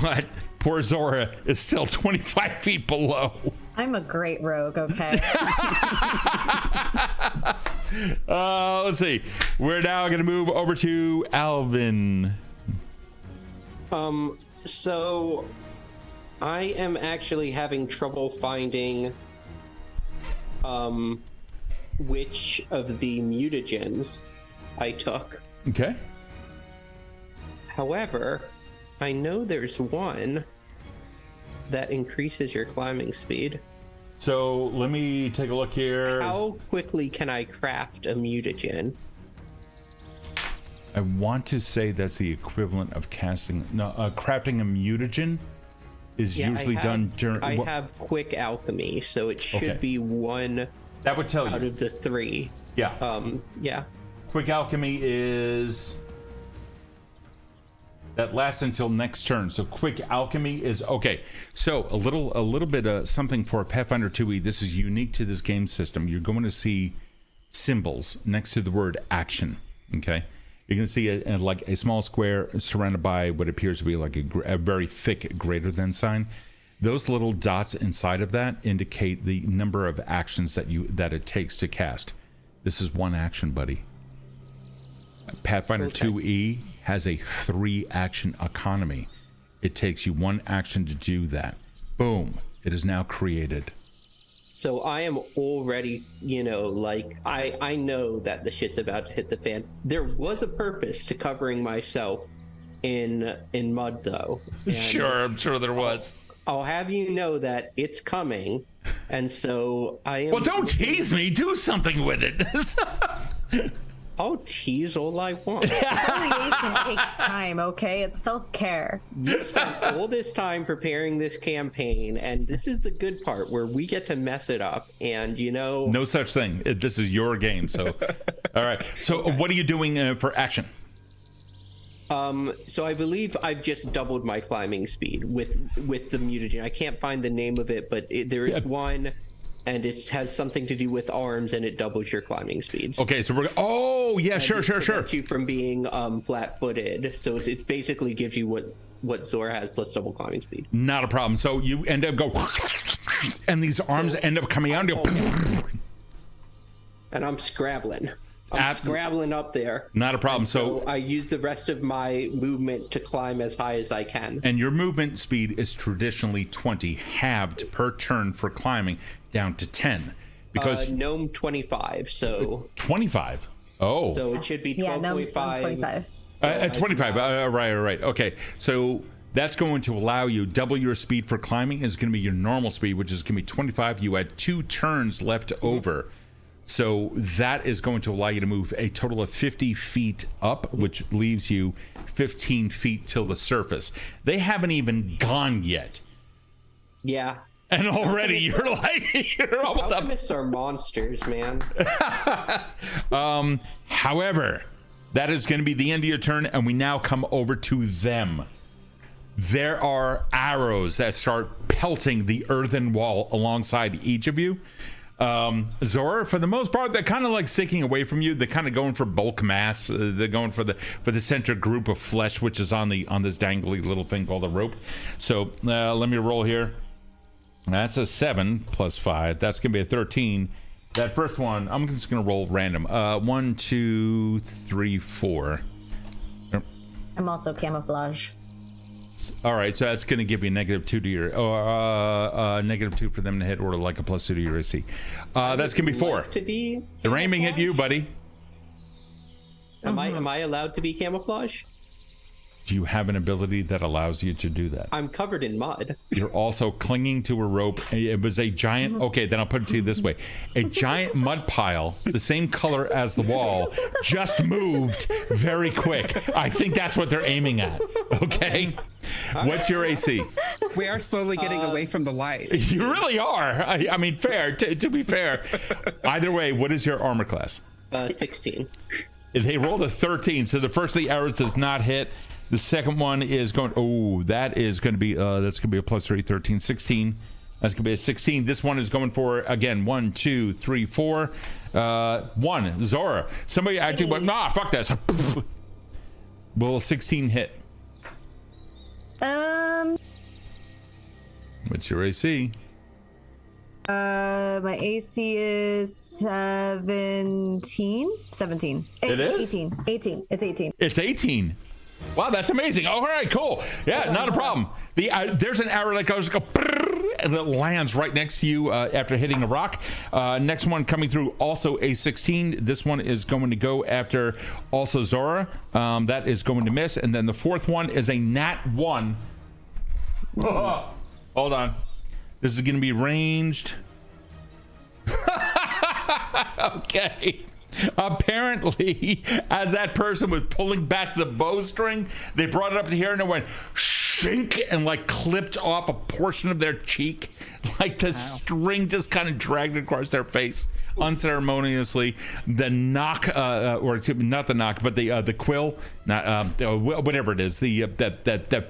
but poor Zora is still 25 feet below. I'm a great rogue, okay? Let's see. We're now going to move over to Alvin. So I am actually having trouble finding which of the mutagens I took. Okay. However, I know there's one that increases your climbing speed. So let me take a look here. How quickly can I craft a mutagen? I want to say that's the equivalent of crafting a mutagen is usually done during. I have quick alchemy, so it should be one. That would tell you out of the 3. Yeah. Yeah. Quick alchemy is that lasts until next turn. So quick alchemy is okay. So a little bit of something for Pathfinder 2e. This is unique to this game system. You're going to see symbols next to the word action. Okay. You're going to see like a small square surrounded by what appears to be like a very thick greater than sign. Those little dots inside of that indicate the number of actions that it takes to cast. This is one action, buddy. Pathfinder 2e has a 3-action economy. It takes you 1 action to do that. Boom. It is now created. So I am already, like, I know that the shit's about to hit the fan. There was a purpose to covering myself in mud, though. And sure, I'm sure there was. I'll have you know that it's coming, and so I am... Well, don't tease me. Do something with it. I'll tease all I want. Exfoliation takes time, okay? It's self-care. You spent all this time preparing this campaign, and this is the good part where we get to mess it up, and No such thing. This is your game, so... All right. So what are you doing for action? So I believe I've just doubled my climbing speed with the mutagen. I can't find the name of it, but there is one... And it has something to do with arms, and it doubles your climbing speeds. Okay, so we're... Oh, yeah, sure. Prevents you from being flat-footed. So it basically gives you what Zora has plus double climbing speed. Not a problem. So you end up and these arms end up coming out and go... And I'm scrabbling. I'm scrabbling up there. Not a problem. So I use the rest of my movement to climb as high as I can. And your movement speed is traditionally 20, halved per turn for climbing, down to 10. Because Gnome 25, so 25. Oh. So it should be 12.5. 25. Right. Okay. So that's going to allow you double your speed for climbing is going to be your normal speed, which is going to be 25. You had 2 turns left over. So that is going to allow you to move a total of 50 feet up, which leaves you 15 feet till the surface. They haven't even gone yet. Yeah. And already you're almost up. Alchemists are monsters, man. However, that is going to be the end of your turn, and we now come over to them. There are arrows that start pelting the earthen wall alongside each of you. Zora, for the most part, they're kind of like sticking away from you. They're kind of going for bulk mass. They're going for the center group of flesh, which is on this dangly little thing called a rope. So let me roll here. That's a 7 plus 5. That's gonna be a 13. That first one, I'm just gonna roll random. 1, 2, 3, 4. I'm also camouflage. All right, so that's going to give you -2 to your, -2 for them to hit, or like a +2 to your AC. That's going to be 4. They're aiming at you, buddy. Am I allowed to be camouflage? Do you have an ability that allows you to do that? I'm covered in mud. You're also clinging to a rope. It was a giant, okay, then I'll put it to you this way. A giant mud pile, the same color as the wall, just moved very quick. I think that's what they're aiming at, okay? What's your AC? We are slowly getting away from the light. You really are. I mean, fair, to be fair. Either way, what is your armor class? 16. They rolled a 13, so the first of the arrows does not hit. The second one is going, that is going to be, that's going to be a +3, 13, 16. That's going to be a 16. This one is going for, again, 1, 2, 3, 4. 1, Zora. Somebody actually went, nah, fuck this. Will a 16 hit? What's your AC? My AC is 17. It is? 18. It's 18. It's 18. Wow, that's amazing. All right, cool. Yeah, not a problem. There's an arrow that goes and it lands right next to you after hitting a rock. Next one coming through, also a 16. This one is going to go after also Zora. That is going to miss. And then the fourth one is a nat 1. Hold on. This is going to be ranged. Okay. Apparently, as that person was pulling back the bowstring, they brought it up to here and it went shink and like clipped off a portion of their cheek. Like the string just kind of dragged across their face unceremoniously. The knock, or not the knock, but the quill, not whatever it is, the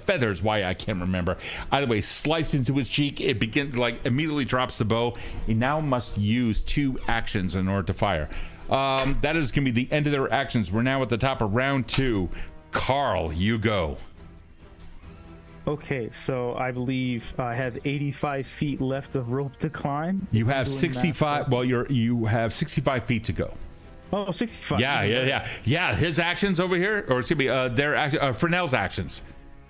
feathers. Why I can't remember. Either way, sliced into his cheek. It begins like immediately drops the bow. He now must use 2 actions in order to fire. That is going to be the end of their actions. We're now at the top of round 2. Karl, you go. Okay, so I believe I have 85 feet left of rope to climb. You have 65. Well, you have 65 feet to go. Oh, 65. Yeah. His actions over here, or excuse me, Frenell's actions.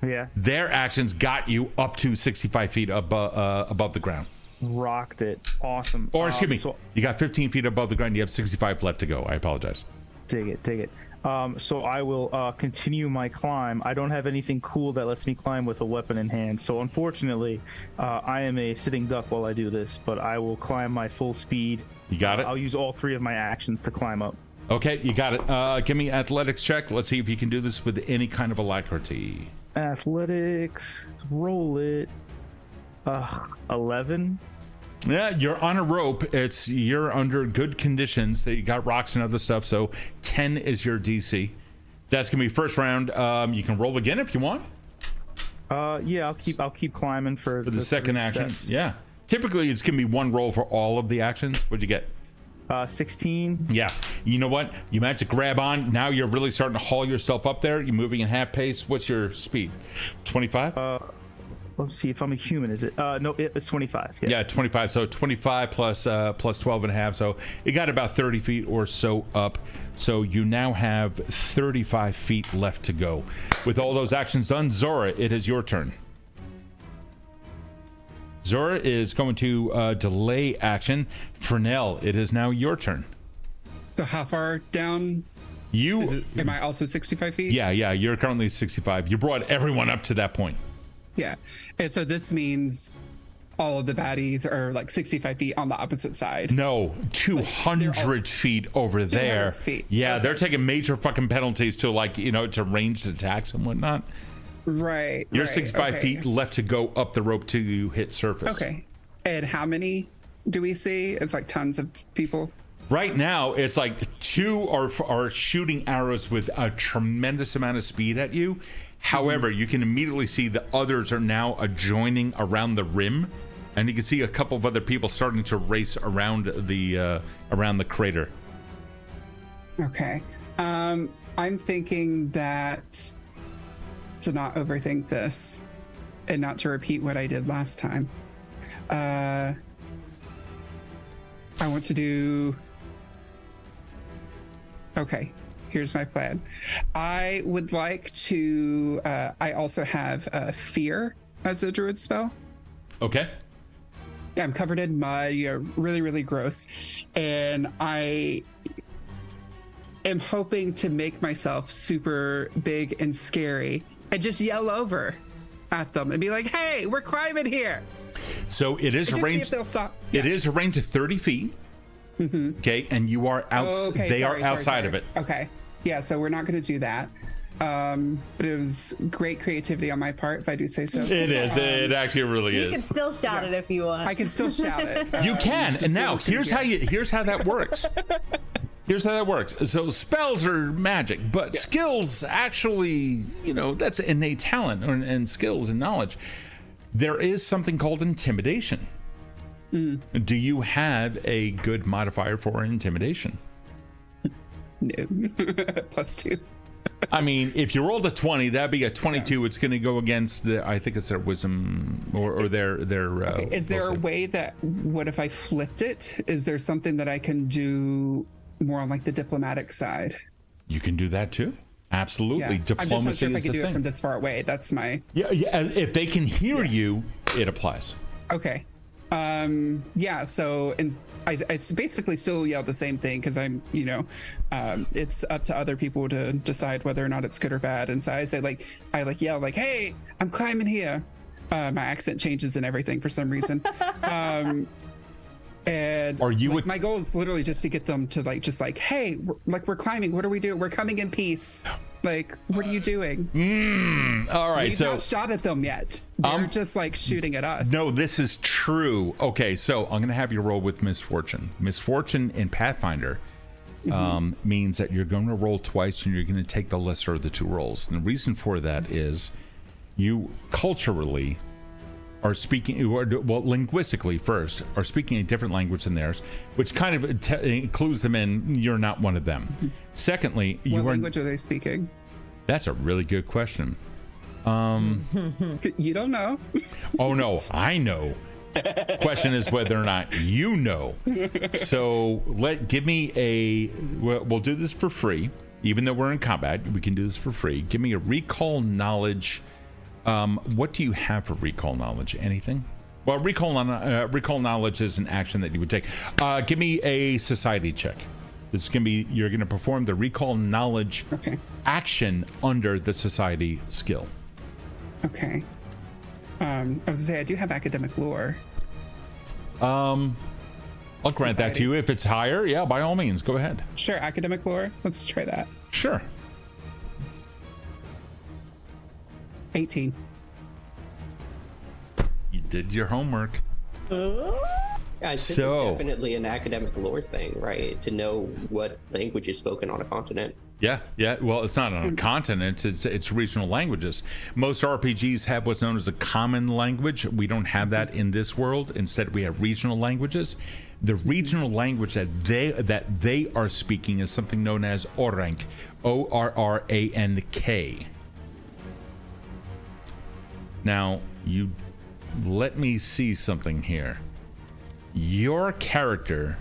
Yeah. Their actions got you up to 65 feet above the ground. Rocked it. Awesome. Or excuse me, you got 15 feet above the ground. You have 65 left to go. I apologize. Dig it. So I will continue my climb. I don't have anything cool that lets me climb with a weapon in hand. So unfortunately, I am a sitting duck while I do this, but I will climb my full speed. You got it? I'll use all 3 of my actions to climb up. Okay, you got it. Give me athletics check. Let's see if you can do this with any kind of alacrity. Athletics. Roll it. 11. Yeah, you're on a rope. You're under good conditions. You got rocks and other stuff, so 10 is your DC. That's gonna be first round. You can roll again if you want. Yeah, I'll keep climbing for the second action. Steps. Yeah, typically it's gonna be 1 roll for all of the actions. What'd you get? 16. Yeah, you know what? You managed to grab on. Now you're really starting to haul yourself up there. You're moving in half pace. What's your speed? 25. Let's see if I'm a human. Is it? No, it's 25. Yeah, 25. So 25 plus 12 and a half. So you got about 30 feet or so up. So you now have 35 feet left to go. With all those actions done, Zora, it is your turn. Zora is going to delay action. Frenell, it is now your turn. So how far down? Am I also 65 feet? Yeah. You're currently 65. You brought everyone up to that point. Yeah. And so this means all of the baddies are like 65 feet on the opposite side. No, 200 feet over there. 200 feet. Yeah, Okay. they're taking major fucking penalties to to ranged attacks and whatnot. Right. You're right, 65 okay. feet left to go up the rope till you hit surface. Okay. And how many do we see? It's like tons of people. Right now, it's like 2 are shooting arrows with a tremendous amount of speed at you. However, you can immediately see the others are now adjoining around the rim, and you can see a couple of other people starting to race around the crater. Okay. I'm thinking that to not overthink this and not to repeat what I did last time. I want to do... Okay. Here's my plan. I would like to... I also have Fear as a druid spell. Okay. Yeah, I'm covered in mud. Really, really gross. And I am hoping to make myself super big and scary and just yell over at them and be like, hey, we're climbing here. So it is a range. See if they'll stop. It is a range of 30 feet. Mm-hmm. Okay, and you are are outside of it. Okay. Yeah, so we're not going to do that. But it was great creativity on my part, if I do say so. It is. It actually really You is. can still shout it if you want. I can still shout it. You can. And now here's how that works. Here's how that works. So spells are magic, but skills actually, that's innate talent and skills and knowledge. There is something called intimidation. Do you have a good modifier for intimidation? No. +2. I mean, if you rolled a 20, that'd be a 22. Yeah. It's going to go against I think it's their wisdom or their. Okay. Is there a way that, what if I flipped it? Is there something that I can do more on like the diplomatic side? You can do that too. Absolutely. Yeah. Diplomacy I'm just not sure if I can do thing. it from this far away. That's my. Yeah. If they can hear you, it applies. Okay. So I basically still yell the same thing because I'm, it's up to other people to decide whether or not it's good or bad. And so I say I yell hey, I'm climbing here. My accent changes and everything for some reason. And Are you my goal is literally just to get them to like, hey, we're climbing. What are we doing? We're coming in peace. Like, what are you doing? All right, We've so not shot at them yet. They're just like shooting at us. no, this is true. Okay, so I'm gonna have you roll with misfortune. Misfortune in Pathfinder means that you're going to roll twice and you're going to take the lesser of the two rolls. And the reason for that is you culturally are speaking, well, linguistically first, are speaking a different language than theirs, which kind of includes them in you're not one of them. Secondly, what language are they speaking? That's a really good question. You don't know. Oh no, I know. Question is whether or not you know. So give me we'll do this for free, even though we're in combat. We can do this for free. Give me a recall knowledge. What do you have for recall knowledge? Anything? Well, recall knowledge is an action that you would take. Give me a society check. This is gonna be, you're gonna perform the recall knowledge action under the society skill. Okay. I was gonna say I do have academic lore. I'll grant that to you if it's higher. Yeah, by all means, go ahead. Sure, academic lore. Let's try that. Sure. 18. You did your homework. This is definitely an academic lore thing, right? To know what language is spoken on a continent. Yeah. Well, it's not on a continent. It's regional languages. Most RPGs have what's known as a common language. We don't have that in this world. Instead, we have regional languages. The regional language that they are speaking is something known as Orrank, Orrank. Now, you let me see something here. Your character,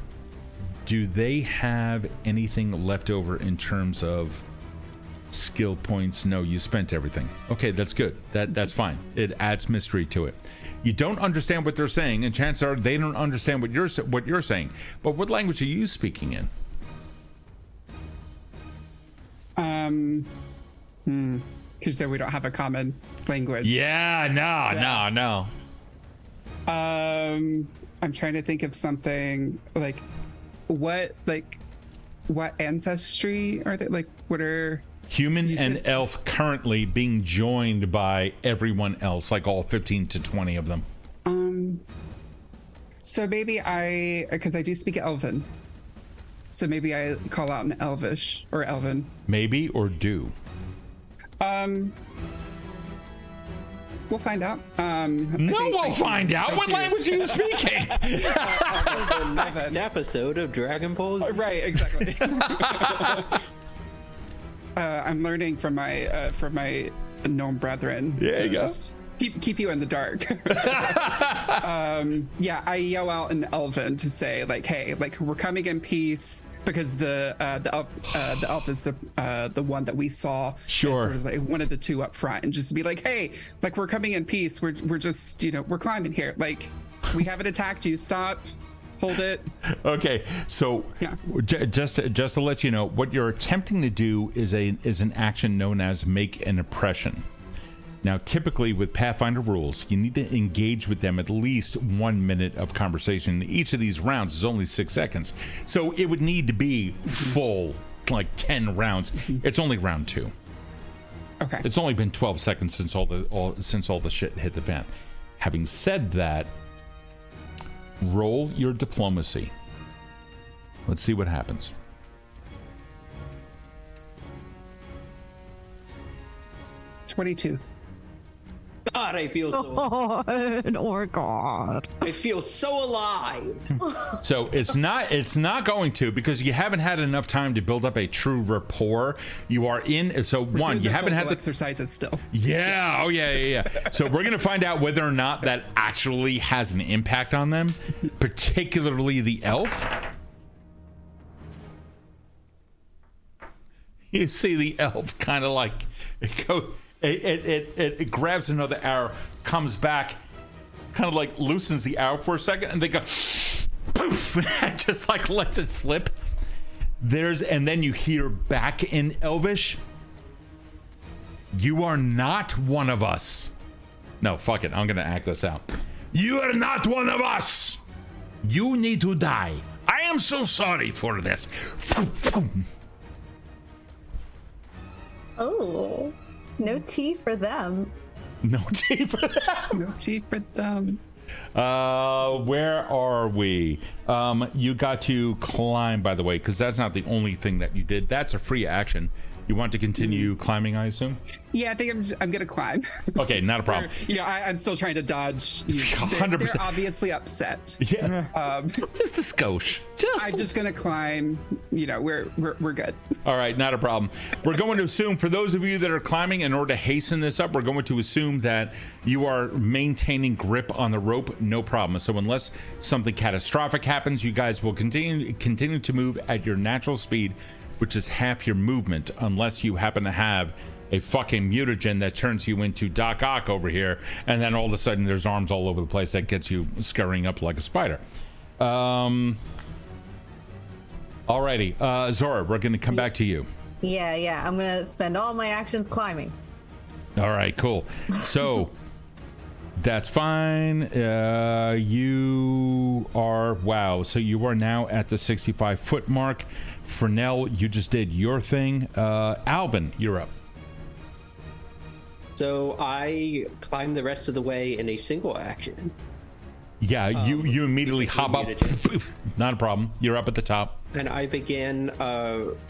do they have anything left over in terms of skill points? No, you spent everything. Okay, that's good. That's fine. It adds mystery to it. You don't understand what they're saying, and chances are they don't understand what you're saying. But what language are you speaking in? Because we don't have a common language. Yeah, no. I'm trying to think of something like what ancestry are they? Like, what are human and elf currently being joined by everyone else, like all 15 to 20 of them? So maybe because I do speak Elven, so maybe I call out an Elvish or Elven. Maybe or do. We'll find out. We'll find out. What language are you speaking? The next episode of Dragon Ball Z. Right, exactly. I'm learning from my gnome brethren to just keep you in the dark. I yell out in Elven to say like, hey, like we're coming in peace. Because the elf is the one that we saw, sort of like one of the two up front, and just to be like, hey, like we're coming in peace. We're just we're climbing here. Like we haven't attacked you. Stop, hold it. Okay, so just to let you know, what you're attempting to do is an action known as make an impression. Now, typically with Pathfinder rules, you need to engage with them at least 1 minute of conversation. Each of these rounds is only 6 seconds. So it would need to be full, like 10 rounds. It's only round 2. Okay. It's only been 12 seconds since all the shit hit the fan. Having said that, roll your diplomacy. Let's see what happens. 22. God, I feel so. Oh God! I feel so alive. So it's not going to, because you haven't had enough time to build up a true rapport. You are in. So one, you haven't had the exercises still. Yeah. Oh yeah. So we're gonna find out whether or not that actually has an impact on them, particularly the elf. You see the elf kind of like it grabs another arrow, comes back, kind of like loosens the arrow for a second, and they go poof, and just like lets it slip. And then you hear back in Elvish, "You are not one of us." No, fuck it. I'm gonna act this out. You are not one of us. You need to die. I am so sorry for this. Oh, no tea for them. No tea for them. No tea for them. Where are we? You got to climb, by the way, because that's not the only thing that you did. That's a free action. You want to continue climbing, I assume? Yeah, I think I'm gonna climb. Okay, not a problem. I'm still trying to dodge. 100%. They're obviously upset. Yeah. Just a skosh. I'm just gonna climb. We're good. All right, not a problem. We're going to assume, for those of you that are climbing, in order to hasten this up, we're going to assume that you are maintaining grip on the rope, no problem. So unless something catastrophic happens, you guys will continue to move at your natural speed, which is half your movement, unless you happen to have a fucking mutagen that turns you into Doc Ock over here, and then all of a sudden there's arms all over the place that gets you scurrying up like a spider. Alrighty, Zora, we're gonna come back to you. Yeah. I'm gonna spend all my actions climbing. All right, cool. So that's fine. You are, wow. So you are now at the 65-foot mark. Frenell, you just did your thing. Alvin, you're up. So I climbed the rest of the way in a single action. Yeah, you immediately hop up. Not a problem. You're up at the top. And I began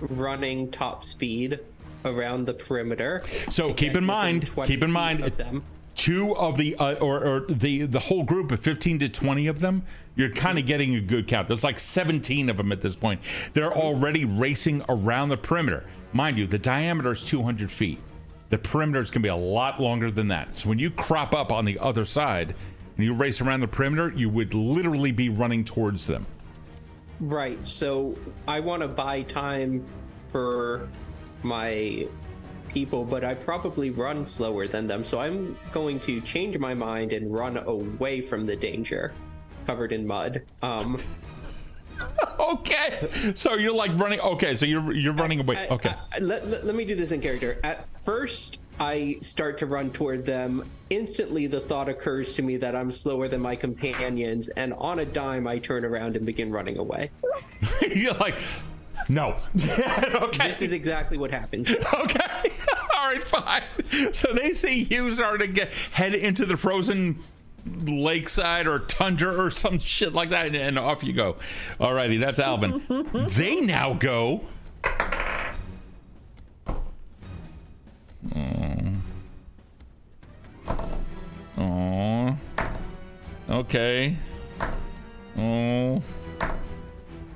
running top speed around the perimeter. So keep in mind, of them. two of the or the whole group of 15 to 20 of them, you're kind of getting a good count. There's like 17 of them at this point. They're already racing around the perimeter. Mind you, the diameter is 200 feet. The perimeter is going to be a lot longer than that. So when you crop up on the other side and you race around the perimeter, you would literally be running towards them. Right. So I want to buy time for my people, but I probably run slower than them. So I'm going to change my mind and run away from the danger, covered in mud. Okay. So you're like running. Okay. So you're running away. Okay. Let me do this in character. At first, I start to run toward them. Instantly, the thought occurs to me that I'm slower than my companions, and on a dime, I turn around and begin running away. You're like, no. Okay. This is exactly what happened. Okay. All right, fine. So they see you starting to head into the frozen lakeside or tundra or some shit like that, and off you go. Alrighty, that's Alvin. They now go. Oh. Okay. Oh.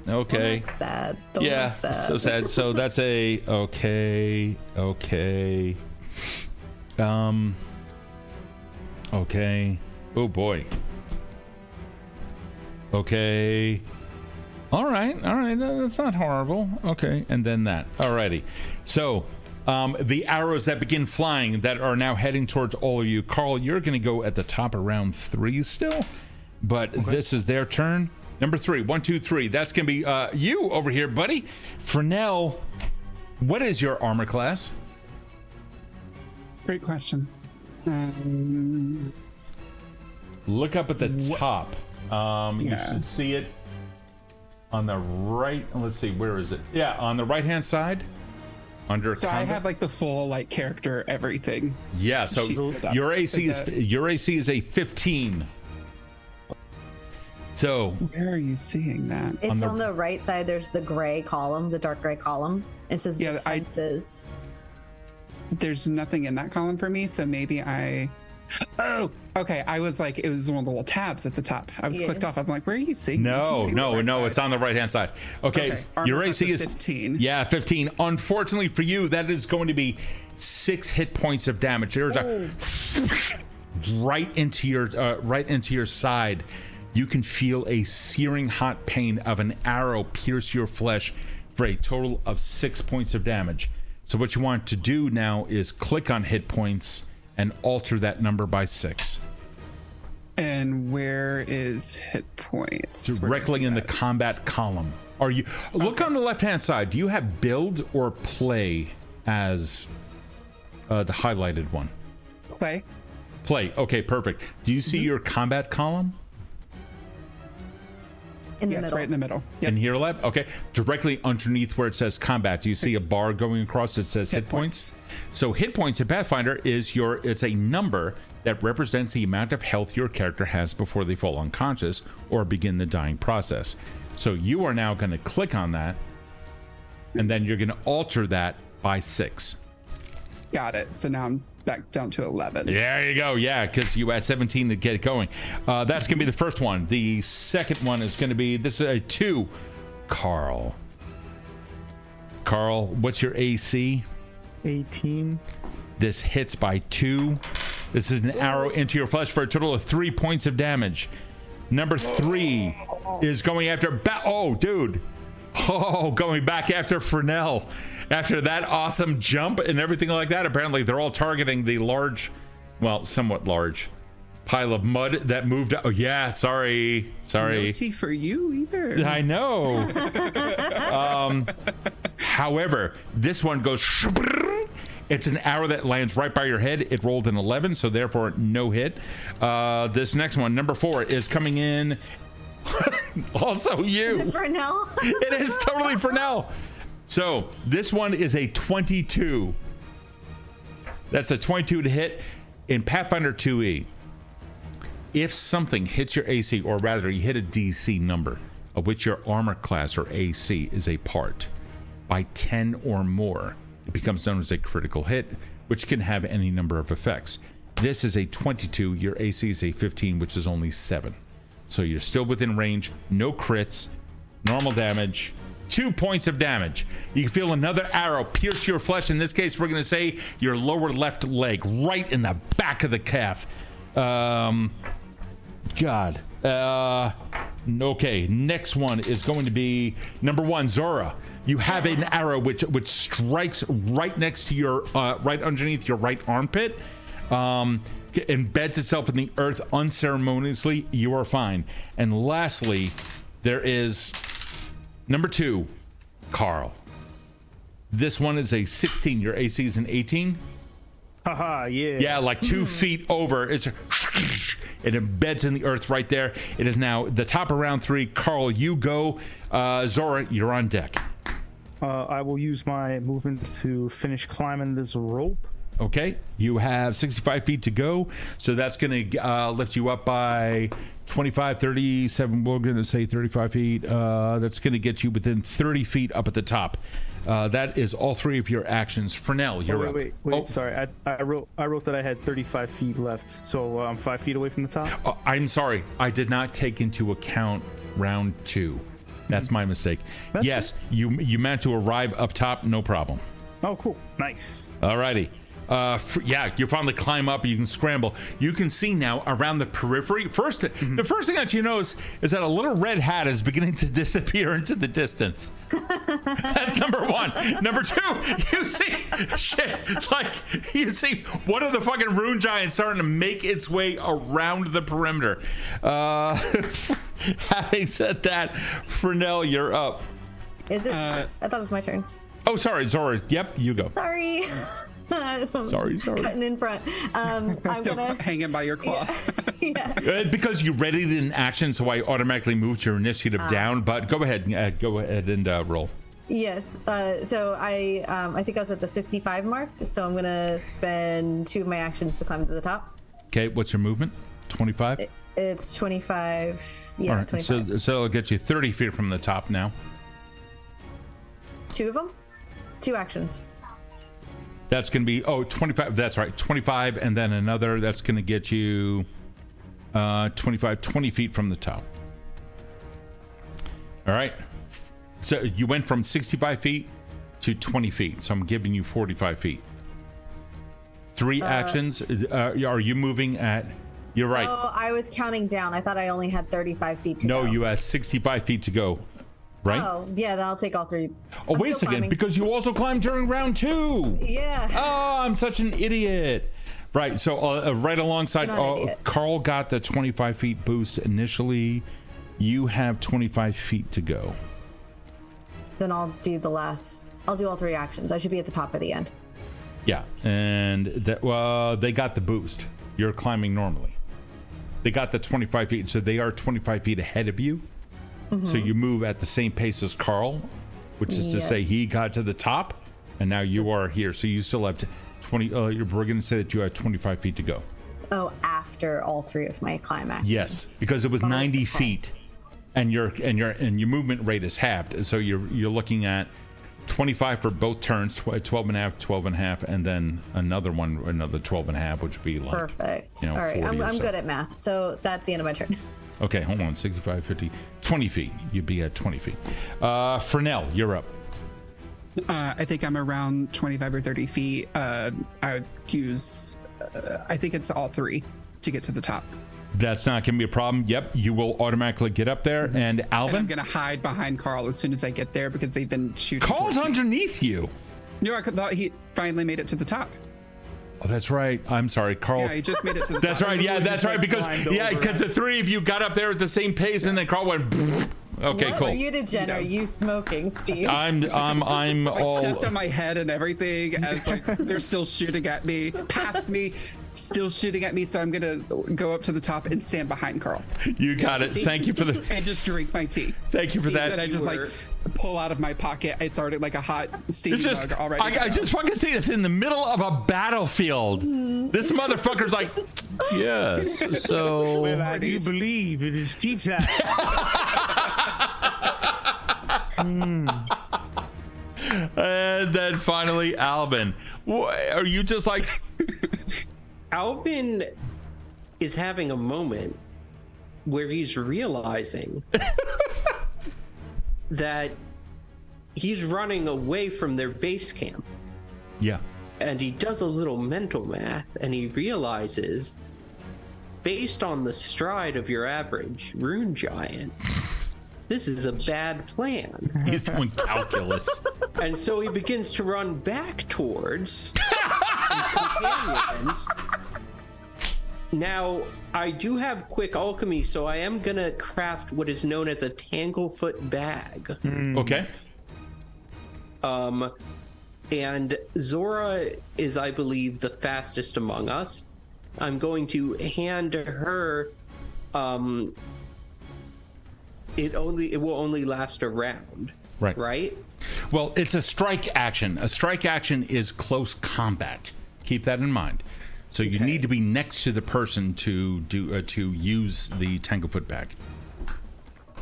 Okay. Don't look sad. Don't Yeah, look sad. so sad. So that's a okay. Okay. Oh boy. Okay. All right. That's not horrible. Okay, and then that. Alrighty. So, the arrows that begin flying that are now heading towards all of you. Karl, you're going to go at the top of round 3 still, but this is their turn. Number 3. 1, 2, 3. That's going to be you over here, buddy. Frenell, what is your armor class? Great question. Look up at the top. You should see it on the right. Let's see, where is it? Yeah, on the right-hand side. Under so combat. I have like the full like character everything. Yeah, so your AC is a 15. So where are you seeing that? It's on the right side. There's the gray column, the dark gray column. It says defenses. There's nothing in that column for me, so maybe Oh, okay. I was like, it was one of the little tabs at the top. I was clicked off. I'm like, where are you seeing? No, it's on the right hand side. Okay. Your AC is 15. Yeah, 15. Unfortunately for you, that is going to be 6 hit points of damage. There's a right into your side. You can feel a searing hot pain of an arrow pierce your flesh for a total of 6 points of damage. So what you want to do now is click on hit points and alter that number by 6. And where is hit points? Directly in the combat column. Are you look on the left-hand side? Do you have build or play as the highlighted one? Play. Play. Okay, perfect. Do you see your combat column? In the Yes, middle. right in the middle. Yep. In Hero Lab? Okay. Directly underneath where it says combat, do you see a bar going across that says hit points? So hit points in Pathfinder it's a number that represents the amount of health your character has before they fall unconscious or begin the dying process. So you are now going to click on that, and then you're going to alter that by 6. Got it. So now I'm back down to 11. There you go. Yeah, because you had 17 to get it going. That's going to be the first one. The second one is going to be, this is a 2. Karl, what's your AC? 18. This hits by 2. This is an arrow into your flesh for a total of 3 points of damage. Number 3 is going after going back after Frenell. After that awesome jump and everything like that, apparently they're all targeting the large, well, somewhat large pile of mud that moved. Oh yeah, sorry. No tea for you either. I know. However, this one goes. It's an arrow that lands right by your head. It rolled an 11, so therefore no hit. This next one, number 4, is coming in. Also you. Is it Frenell? It is totally Frenell. So this one is a 22. That's a 22 to hit. In Pathfinder 2e, if something hits your AC, or rather you hit a DC number of which your armor class or AC is a part by 10 or more, it becomes known as a critical hit, which can have any number of effects. This is a 22. Your AC is a 15, which is only 7. So you're still within range. No crits. Normal damage. 2 points of damage. You can feel another arrow pierce your flesh. In this case, we're going to say your lower left leg, right in the back of the calf. God. Okay, next one is going to be number 1, Zora. You have an arrow which strikes right next to your, right underneath your right armpit. Embeds itself in the earth unceremoniously. You are fine. And lastly, there is number 2, Karl. This one is a 16. Your AC is an 18. Haha, yeah. Yeah, like 2 feet over. It embeds in the earth right there. It is now the top of round 3. Karl, you go. Zora, you're on deck. I will use my movements to finish climbing this rope. Okay, you have 65 feet to go, so that's going to lift you up by 25, 37, we're going to say 35 feet. That's going to get you within 30 feet up at the top. That is all 3 of your actions. Frenell, you're up. Wait, sorry. I wrote that I had 35 feet left, so I'm 5 feet away from the top? I'm sorry. I did not take into account round 2. That's my mistake. Yes, you managed to arrive up top, no problem. Oh, cool. Nice. Alrighty. Yeah, you finally climb up. You can scramble. You can see now around the periphery. The first thing that you notice is that a little red hat is beginning to disappear into the distance. That's number 1. Number 2, you see you see one of the fucking rune giants starting to make its way around the perimeter. Having said that, Frenell, you're up. Is it? I thought it was my turn. Oh, sorry, Zora. Yep, you go. Sorry. Sorry. Cutting in front. I'm Still hanging by your claw. Yeah. Because you readied an action, so I automatically moved your initiative down. But go ahead and roll. Yes. So I think I was at the 65 mark. So I'm gonna spend 2 of my actions to climb to the top. Okay. What's your movement? 25. It's 25. Yeah. All right. 25. So it'll get you 30 feet from the top now. 2 of them. 2 actions. That's going to be 25. That's right. 25, and then another. That's going to get you 25, 20 feet from the top. All right. So you went from 65 feet to 20 feet. So I'm giving you 45 feet. 3 actions. Are you moving at? You're right. Oh, I was counting down. I thought I only had 35 feet to go. No, you have 65 feet to go. Right? Oh, yeah, then I'll take all 3. Oh, wait a second, climbing. because you also climbed during round 2. Yeah. Oh, I'm such an idiot. Right, so right alongside, Karl got the 25 feet boost initially. You have 25 feet to go. Then I'll do I'll do all 3 actions. I should be at the top at the end. Yeah, and they got the boost. you're climbing normally. They got the 25 feet, so they are 25 feet ahead of you. So you move at the same pace as Karl, which is to say he got to the top, and now you are here. So you still have 20. We're going to say that you have 25 feet to go. Oh, after all 3 of my climb actions. Yes, because it was 90 feet, and your movement rate is halved. So you're looking at 25 for both turns, 12 and a half, 12 and a half, and then another 12 and a half, which would be like perfect. You know, all right, 40 I'm so. good at math, so that's the end of my turn. Okay, hold on. 65, 50, 20 feet. You'd be at 20 feet. Frenell, you're up. I think I'm around 25 or 30 feet. I would use, I think it's all 3 to get to the top. That's not going to be a problem. Yep, you will automatically get up there. And Alvin? And I'm going to hide behind Karl as soon as I get there because they've been shooting. Karl's underneath you. No, I thought he finally made it to the top. Oh, that's right. I'm sorry, Karl. Yeah, he just made it to the That's top. right. Yeah, that's right. Because the 3 of you got up there at the same pace, and then Karl went. Okay, What cool. are you degenerate? You smoking, Steve? I'm I all. stepped on my head and everything as like they're still shooting at me, past me, still shooting at me. So I'm gonna go up to the top and stand behind Karl You got it. Thank you for the. and just drink my tea. Thank you for that. And I just like pull out of my pocket. It's already like a hot steamy mug already. I just fucking see this in the middle of a battlefield. This motherfucker's like, yes. So Well, I do believe it is tea time. And then finally, Alvin. Are you just like? Alvin is having a moment where he's realizing that he's running away from their base camp. Yeah. And he does a little mental math and he realizes, based on the stride of your average rune giant, this is a bad plan. He's doing calculus. And so he begins to run back towards his companions. Now, I do have quick alchemy, so I am gonna craft what is known as a tanglefoot bag. Okay. And Zora is, I believe, the fastest among us. I'm going to hand her. It will only last a round. Right. Right. Well, it's a strike action. A strike action is close combat. Keep that in mind. So you need to be next to the person to use the tanglefoot bag.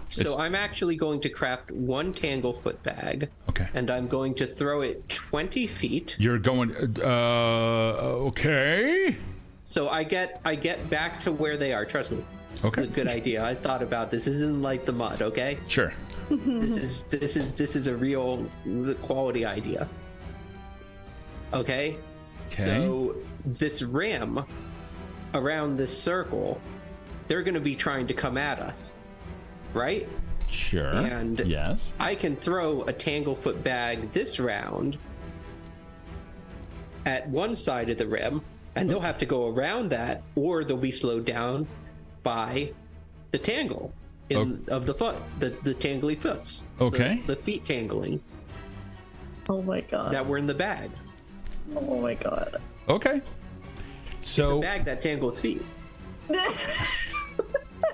So I'm actually going to craft one tanglefoot bag. Okay. And I'm going to throw it 20 feet. You're going. Okay. So I get back to where they are. Trust me. Okay. This is a good idea. I thought about this. This isn't like the mud. Okay. Sure. This is a real quality idea. Okay. So this rim around this circle, they're going to be trying to come at us, right? Sure. And yes, I can throw a tanglefoot bag this round at one side of the rim, and they'll have to go around that, or they'll be slowed down by the tangle of the foot, the tangly foots. Okay. The feet tangling Oh my god. that were in the bag. Oh my god. okay. So The bag that tangles feet.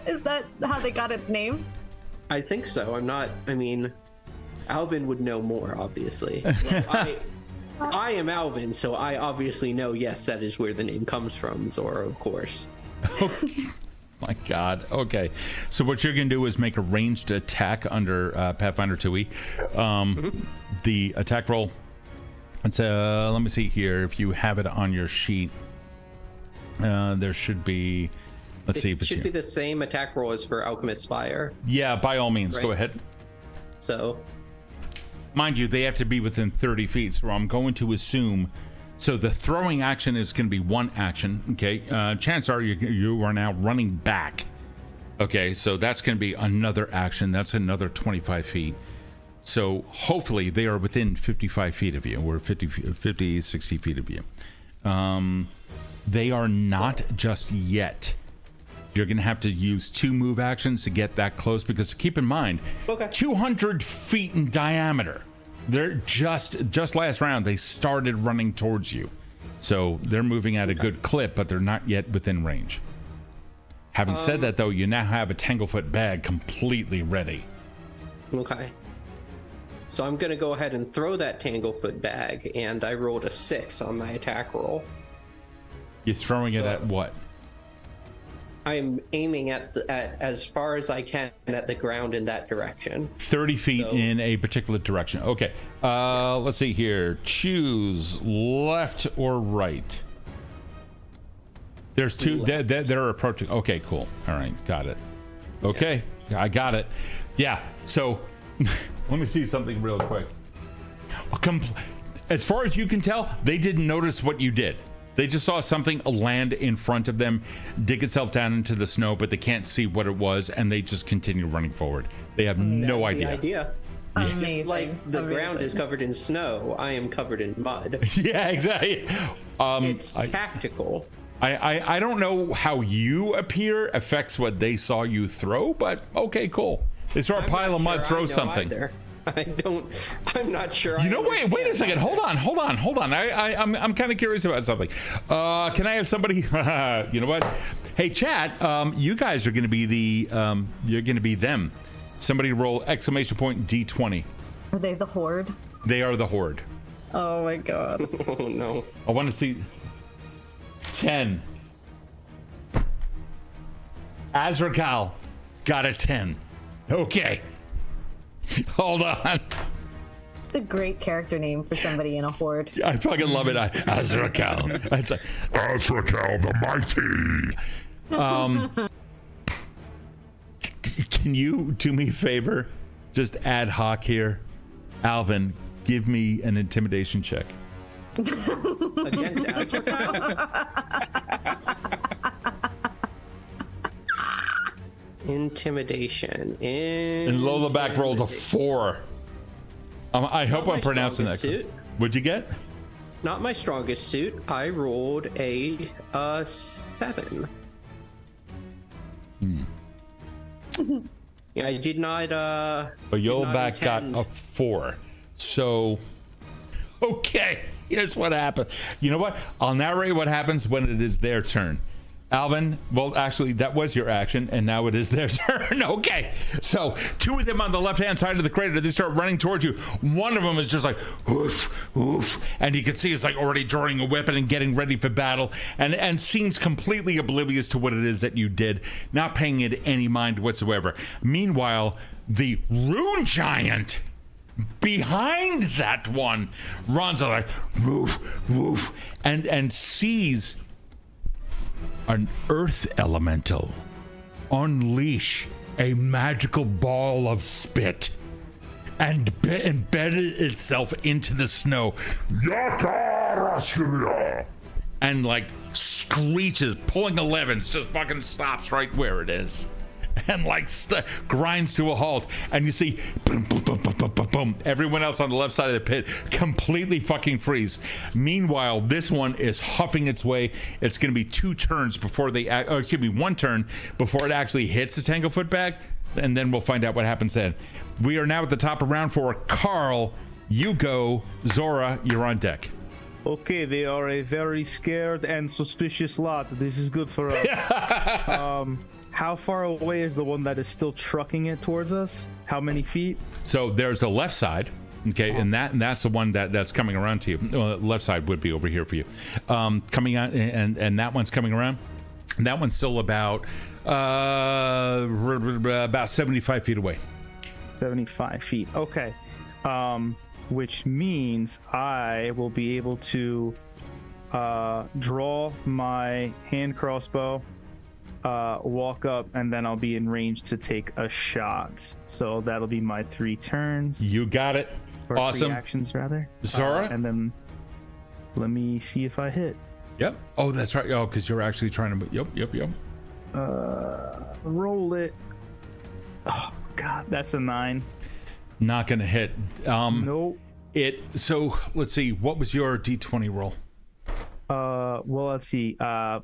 Is that how they got its name? I think so. I mean, Alvin would know more, obviously. I am Alvin, so I obviously know, yes, that is where the name comes from, Zora, of course. my God. Okay. So what you're gonna do is make a ranged attack under Pathfinder 2e. The attack roll. It's let me see here if you have it on your sheet. There should be. Let's see if It it's should here. be the same attack roll as for Alchemist Fire. Yeah, by all means, go Right. ahead. So, Mind you, they have to be within 30 feet, so I'm going to assume. So the throwing action is going to be one action. Okay, chances are you are now running back. Okay, so that's going to be another action. That's another 25 feet. So hopefully they are within 55 feet of you, or 50, 60 feet of you. They are not just yet. You're going to have to use 2 move actions to get that close, because keep in mind, 200 feet in diameter. They're just last round, they started running towards you. So they're moving at a good clip, but they're not yet within range. Having said that, though, you now have a Tanglefoot bag completely ready. Okay. So I'm going to go ahead and throw that Tanglefoot bag, and I rolled a 6 on my attack roll. You're throwing it at what? I'm aiming at as far as I can at the ground in that direction. 30 feet in a particular direction. Okay. Let's see here. Choose left or right. There's two. They're approaching. Okay, cool. All right, got it. Okay, I got it. Yeah. So let me see something real quick. As far as you can tell, they didn't notice what you did. They just saw something land in front of them, dig itself down into the snow, but they can't see what it was, and they just continue running forward. They have no idea. The idea. Amazing. Just like the ground is covered in snow, I am covered in mud. Yeah, exactly. It's tactical. I don't know how you appear affects what they saw you throw, but okay, cool. They saw a pile of mud, throw something. Either. I'm not sure. You know, wait a second. Hold on. I'm kind of curious about something. Can I have somebody? You know what? Hey, chat. You guys are going to be you're going to be them. Somebody roll exclamation point D20. Are they the Horde? They are the Horde. Oh my god. Oh no. I want to see 10. Azrakal got a 10. Okay. Hold on. It's a great character name for somebody in a horde. I fucking love it. Azrakal. That's Azrakal the Mighty. Can you do me a favor? Just ad hoc here. Alvin, give me an intimidation check. Against Azrakal? Intimidation. And Lola back rolled a 4. I hope I'm pronouncing that. What'd you get? Not my strongest suit. I rolled a 7. Yeah, I did not. But Yola back got a 4. So, okay. Here's what happened. You know what? I'll narrate what happens when it is their turn. Alvin, well, actually, that was your action, and now it is their turn. Okay, so 2 of them on the left-hand side of the crater, they start running towards you. One of them is just like, oof, oof, and you can see it's like already drawing a weapon and getting ready for battle, and seems completely oblivious to what it is that you did, not paying it any mind whatsoever. Meanwhile, the rune giant behind that one runs like, woof, woof, and sees an earth elemental unleash a magical ball of spit and embedded itself into the snow and like screeches, pulling 11s, just fucking stops right where it is and like grinds to a halt, and you see boom, boom, boom, boom, boom, boom, boom. Everyone else on the left side of the pit completely fucking freeze. Meanwhile, this one is huffing its way. It's going to be 2 turns before they, excuse me, 1 turn before it actually hits the Tanglefoot bag, and then we'll find out what happens then. We are now at the top of round 4. Karl, you go. Zora, you're on deck. Okay, they are a very scared and suspicious lot. This is good for us. How far away is the one that is still trucking it towards us? How many feet? So there's the left side, okay, and that's the one that's coming around to you. Left side would be over here for you, coming out, and that one's coming around. And that one's still about 75 feet away. 75 feet. Okay, which means I will be able to draw my hand crossbow. Walk up, and then I'll be in range to take a shot. So that'll be my 3 turns. You got it. Or awesome. 3 actions rather. Zora, and then let me see if I hit. Yep. Oh, that's right. Oh, because you're actually trying to. Yep. Roll it. Oh God, that's a 9. Not gonna hit. Nope. So let's see. What was your D20 roll? Well, let's see. 5.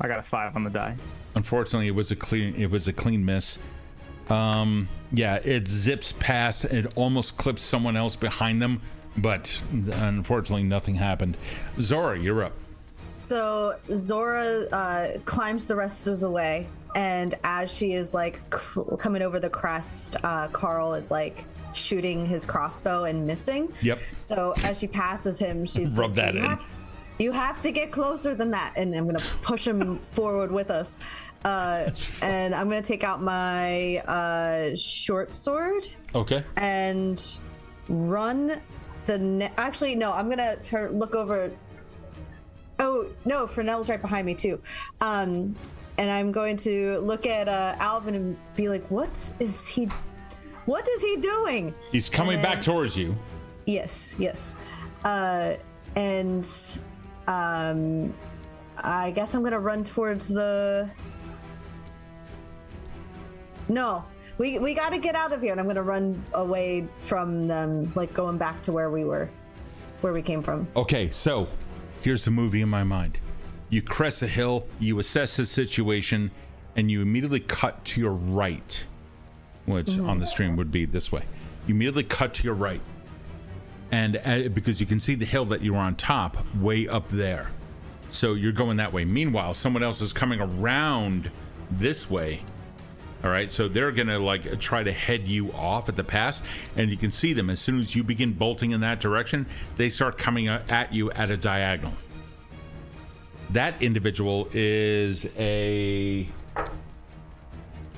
I got a 5 on the die. Unfortunately, it was a clean miss. Yeah, it zips past. It almost clips someone else behind them, but unfortunately nothing happened. Zora, you're up. So Zora climbs the rest of the way, and as she is like coming over the crest, Karl is like shooting his crossbow and missing. Yep. So as she passes him, she's Rub that in. You have to get closer than that, and I'm gonna push him forward with us. And I'm gonna take out my short sword. Okay. And run actually no, I'm gonna look over. Oh no, Frenell's right behind me too. And I'm going to look at Alvin and be like, what is he doing? He's coming back towards you. Yes. And I guess I'm gonna run towards the. No, we got to get out of here, and I'm gonna run away from them, like going back to where we came from. Okay, so here's the movie in my mind. You crest a hill, you assess the situation, and you immediately cut to your right, which on the stream would be this way. You immediately cut to your right, and because you can see the hill that you were on top way up there. So you're going that way. Meanwhile, someone else is coming around this way. All right, so they're gonna like try to head you off at the pass, and you can see them as soon as you begin bolting in that direction. They start coming at you at a diagonal. That individual is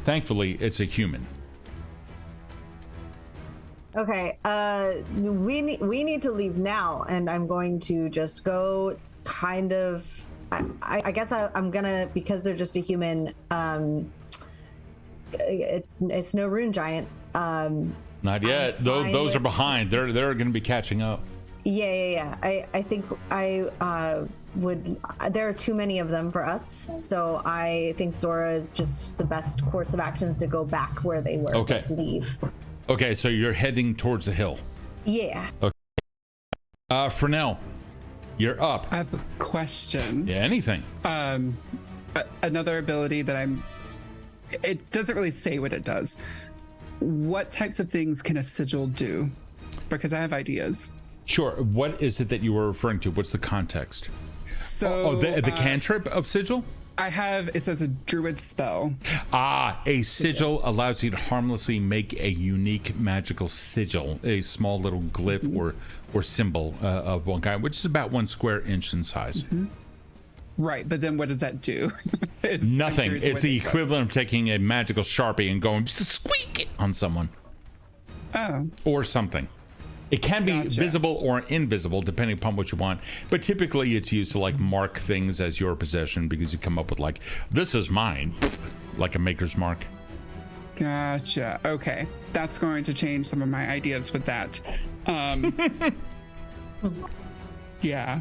thankfully it's a human. Okay, we need to leave now, and I'm going to just go kind of. I guess I'm gonna, because they're just a human. It's no rune giant. Not yet. Those are behind. They're going to be catching up. Yeah. I think I would. There are too many of them for us, so I think Zora is just the best course of action to go back where they were. Okay. Leave. Okay, so you're heading towards the hill. Yeah. Okay. Frenell, you're up. I have a question. Yeah, anything. Another ability that it doesn't really say what it does. What types of things can a sigil do? Because I have ideas. Sure. What is it that you were referring to? What's the context? So the cantrip of sigil? It says a druid spell. A sigil allows you to harmlessly make a unique magical sigil, a small little glyph or symbol of one kind, which is about 1 square inch in size. Right, but then what does that do? Nothing. It's the equivalent of taking a magical Sharpie and going squeak it on someone. Oh. Or something. It can be visible or invisible, depending upon what you want. But typically it's used to like mark things as your possession, because you come up with like, this is mine, like a maker's mark. Gotcha. Okay. That's going to change some of my ideas with that. Yeah.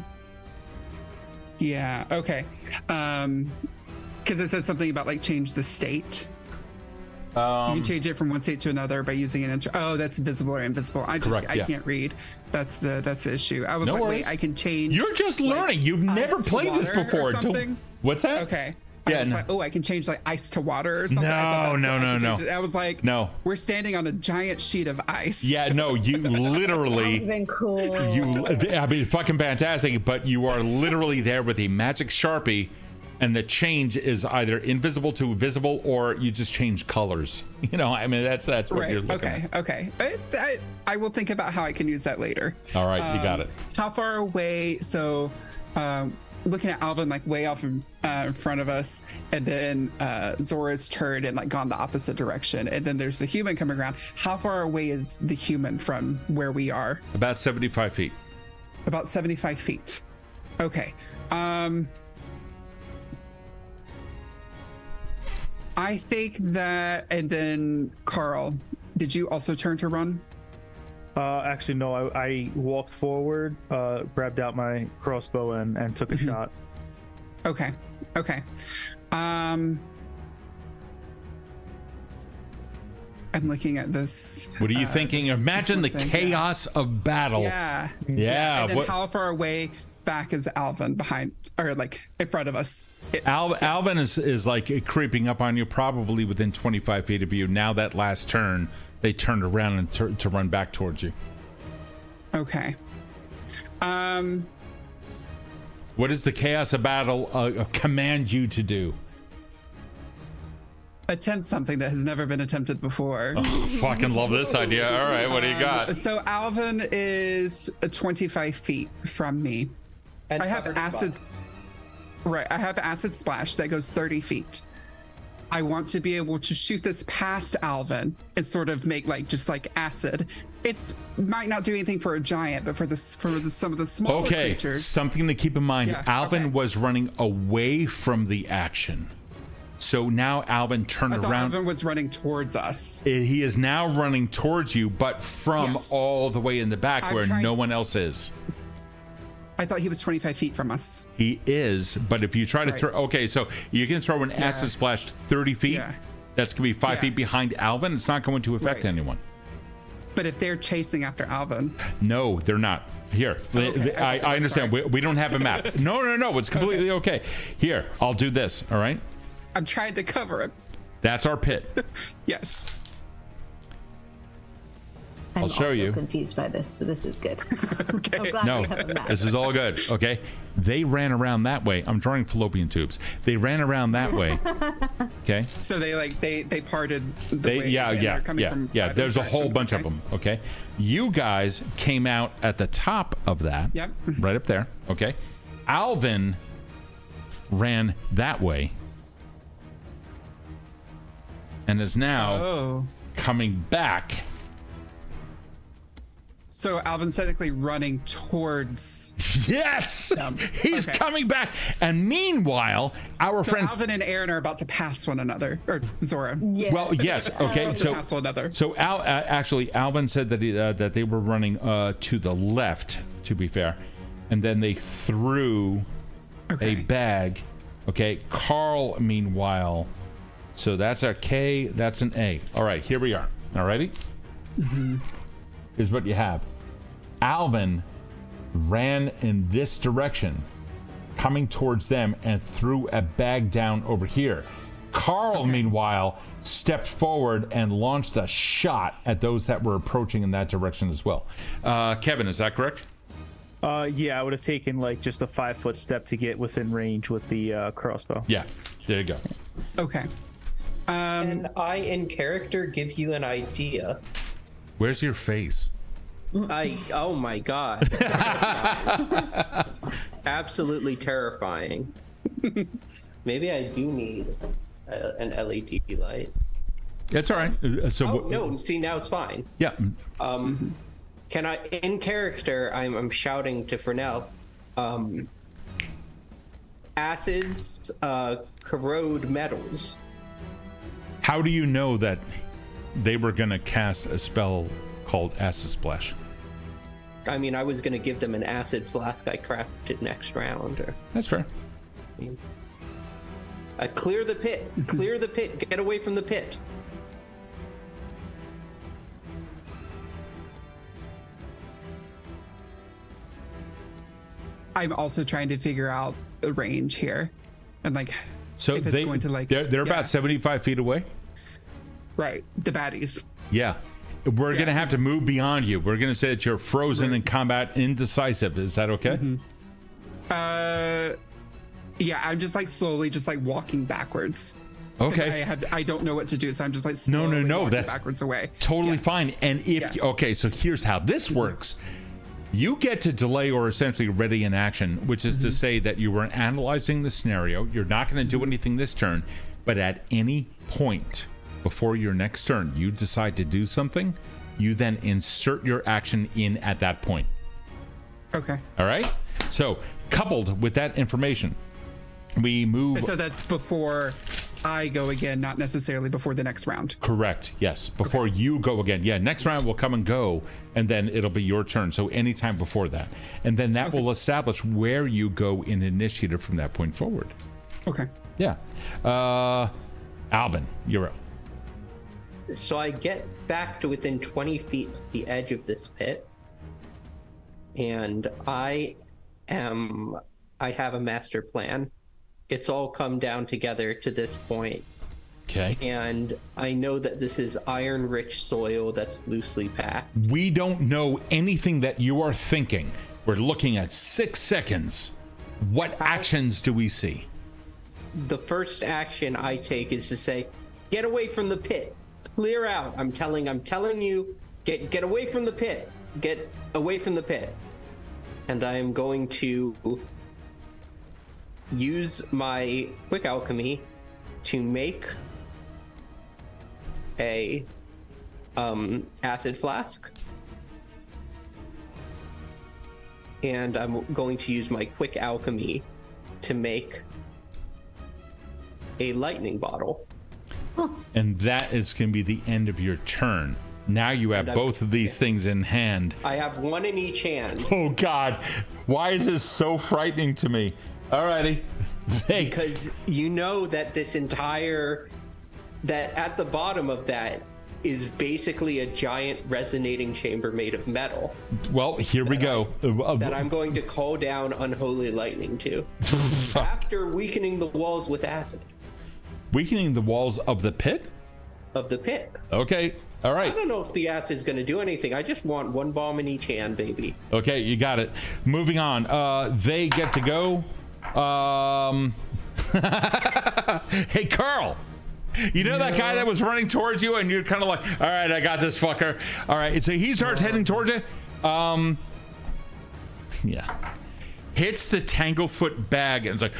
Yeah. Okay. Because it said something about like change the state. You can change it from one state to another by using an that's visible or invisible. I can't read. That's the issue. I was wait, I can change. You're just learning. You've never played this before. What's that? Okay. Yeah. I can change like ice to water or something. No. I was like, no. We're standing on a giant sheet of ice. Yeah, no, you literally. That would've been cool. I mean, fucking fantastic. But you are literally there with a magic Sharpie, and the change is either invisible to visible, or you just change colors. You know, I mean, that's what you're looking at. Okay. I will think about how I can use that later. All right, you got it. How far away? So, looking at Alvin like way off in front of us, and then Zora's turned and like gone the opposite direction, and then there's the human coming around. How far away is the human from where we are? About 75 feet. About 75 feet. Okay. I think that, and then Karl, did you also turn to run? Actually, no. I walked forward, grabbed out my crossbow, and took a shot. Okay. I'm looking at this. What are you thinking? Imagine the chaos of battle. Yeah. And then how far away back is Alvin behind, or like in front of us? Alvin is like creeping up on you, probably within 25 feet of you. Now that last turn, they turned around and to run back towards you. Okay. What does the chaos of battle command you to do? Attempt something that has never been attempted before. Oh, fucking love this idea. All right, what do you got? So Alvin is 25 feet from me. And I have covered in acid. bugs. Right, I have acid splash that goes 30 feet. I want to be able to shoot this past Alvin and sort of make just like acid. It's might not do anything for a giant, but for some of the smaller creatures. Something to keep in mind. Yeah, Alvin okay. was running away from the action. So now Alvin turned I thought around. Alvin was running towards us. He is now running towards you, but from Yes. all the way in the back I'm where trying- no one else is. I thought he was 25 feet from us. He is, but if you try to throw, Right. okay, so you can throw an acid splash 30 feet. Yeah. That's going to be 5 Yeah. feet behind Alvin. It's not going to affect Right. anyone. But if they're chasing after Alvin, No, they're not. Here, Okay, I understand. sorry. We don't have a map. No. It's completely okay. Here, I'll do this. All right. I'm trying to cover him. That's our pit. Yes. I'm show also you. confused by this, so this is good. Okay. I'm glad No, we have a map. this is all good. Okay. They ran around that way. I'm drawing fallopian tubes. They ran around that way. Okay. So they parted the ways, and they're coming from either There's a whole direction. bunch of Okay. them. Okay. You guys came out at the top of that. Yep. Right up there. Okay. Alvin ran that way and is now Oh. coming back. So Alvin's technically running towards. Yes, he's Okay. coming back. And meanwhile, our So friend. Alvin and Erin are about to pass one another, or Zora. Yeah. Well, yes. Okay. To pass one another. So actually, Alvin said that they were running to the left. To be fair, and then they threw Okay. a bag. Okay. Karl, meanwhile, so that's a K. That's an A. All right. Here we are. All righty. Here's what you have. Alvin ran in this direction, coming towards them, and threw a bag down over here. Karl, meanwhile, stepped forward and launched a shot at those that were approaching in that direction as well. Kevin, is that correct? Yeah, I would have taken just a 5-foot step to get within range with the crossbow. Yeah, there you go. Okay. And I, in character, give you an idea. Where's your face? Oh my god. Absolutely terrifying. Maybe I do need an LED light. That's all right. So No, see, now it's fine. yeah. Can I, in character, I'm shouting to Frenell, acids corrode metals. How do you know that they were going to cast a spell called Acid Splash? I mean, I was going to give them an acid flask I crafted next round. Or, That's fair. clear the pit. Clear the pit. Get away from the pit. I'm also trying to figure out the range here, and So if it's going to they're about 75 feet away. right, the baddies. Yeah. We're going to have to Yes. move beyond you. We're going to say that you're frozen in combat, indecisive. Is that okay? Yeah, I'm just slowly walking backwards. 'Cause Okay. I don't know what to do, so I'm just slowly no, walking that's backwards away. Totally Yeah. fine. And if, Yeah. okay, so here's how this works. You get to delay or essentially ready in action, which is to say that you were analyzing the scenario. You're not going to do anything this turn, but at any point before your next turn, you decide to do something, you then insert your action in at that point. Okay. All right? So, coupled with that information, we move. So that's before I go again, not necessarily before the next round. Correct. Yes. Before you go again. Yeah. Next round will come and go, and then it'll be your turn. So anytime before that, and then that will establish where you go in initiative from that point forward. Okay. Yeah. Alvin, you're up. So I get back to within 20 feet of the edge of this pit, and I have a master plan. It's all come down together to this point, Okay. and I know that this is iron-rich soil that's loosely packed. We don't know anything that you are thinking. We're looking at 6 seconds. What actions do we see? The first action I take is to say, get away from the pit. Clear out. I'm telling you, get away from the pit. Get away from the pit. And I am going to use my quick alchemy to make a acid flask. And I'm going to use my quick alchemy to make a lightning bottle. And that is going to be the end of your turn. Now you have both of these things in hand. I have one in each hand. Oh God, why is this so frightening to me? Alrighty. Because you know that that at the bottom of that is basically a giant resonating chamber made of metal. Well, here we go. That I'm going to call down unholy lightning to. After weakening the walls with acid. Weakening the walls of the pit? Of the pit. Okay. All right. I don't know if the acid's going to do anything. I just want one bomb in each hand, baby. Okay, you got it. Moving on. They get to go. Hey, Karl. You know that guy that was running towards you and you're kind of like, all right, I got this fucker. All right, so he starts heading towards you. Yeah. Hits the Tanglefoot bag and it's like,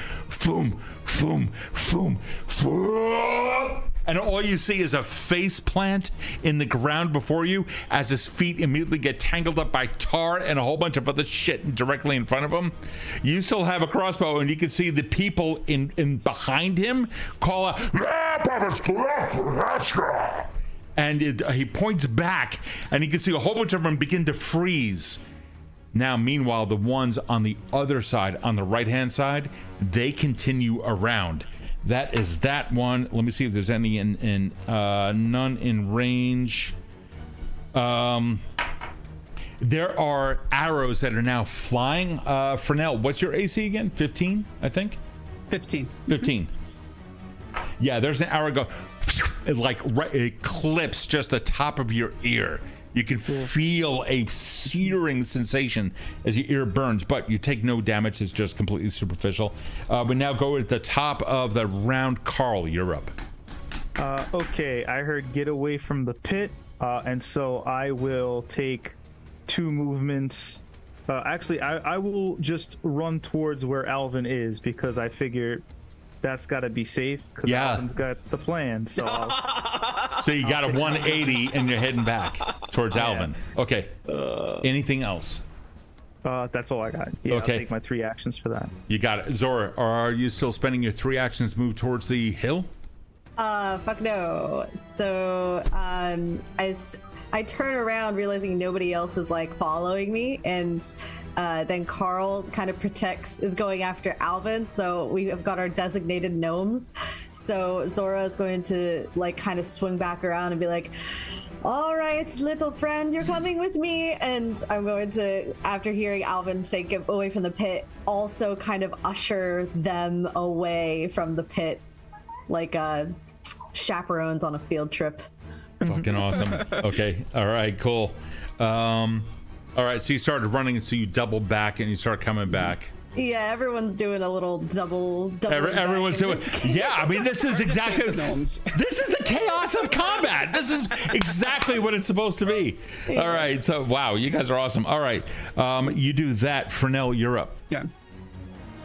boom, boom, boom, boom. And all you see is a face plant in the ground before you as his feet immediately get tangled up by tar and a whole bunch of other shit directly in front of him. You still have a crossbow and you can see the people in behind him call out, and he points back and you can see a whole bunch of them begin to freeze. Now, meanwhile, the ones on the other side, on the right-hand side, they continue around. That is that one. Let me see if there's any in none in range. There are arrows that are now flying. Frenell, what's your AC again? 15, I think? 15. 15. Yeah, there's an arrow go. It clips just the top of your ear. You can feel a searing sensation as your ear burns, but you take no damage. It's just completely superficial. We now go at the top of the round. Karl, you're up. Okay, I heard get away from the pit, and so I will take 2 movements. Actually, I will just run towards where Alvin is because I figure that's got to be safe because Alvin's got the plan. So so you got a 180 and you're heading back towards Alvin. Okay. Anything else? That's all I got. Yeah, okay. I'll take my 3 actions for that. You got it. Zora, are you still spending your 3 actions to move towards the hill? Fuck no. So, I turn around realizing nobody else is like following me, and then Karl kind of is going after Alvin, so we have got our designated gnomes. So Zora is going to like kind of swing back around and be like, all right, little friend, you're coming with me. And I'm going to, after hearing Alvin say get away from the pit, also kind of usher them away from the pit like chaperones on a field trip. Fucking awesome. Okay. All right, cool. All right, so you started running, and so you double back and you start coming back. Yeah, everyone's doing a little double. Everyone's doing. Yeah, I mean, this is exactly. This is the chaos of combat. This is exactly what it's supposed to be. Yeah. All right, so wow, you guys are awesome. All right, you do that. Frenell, you're up. Yeah.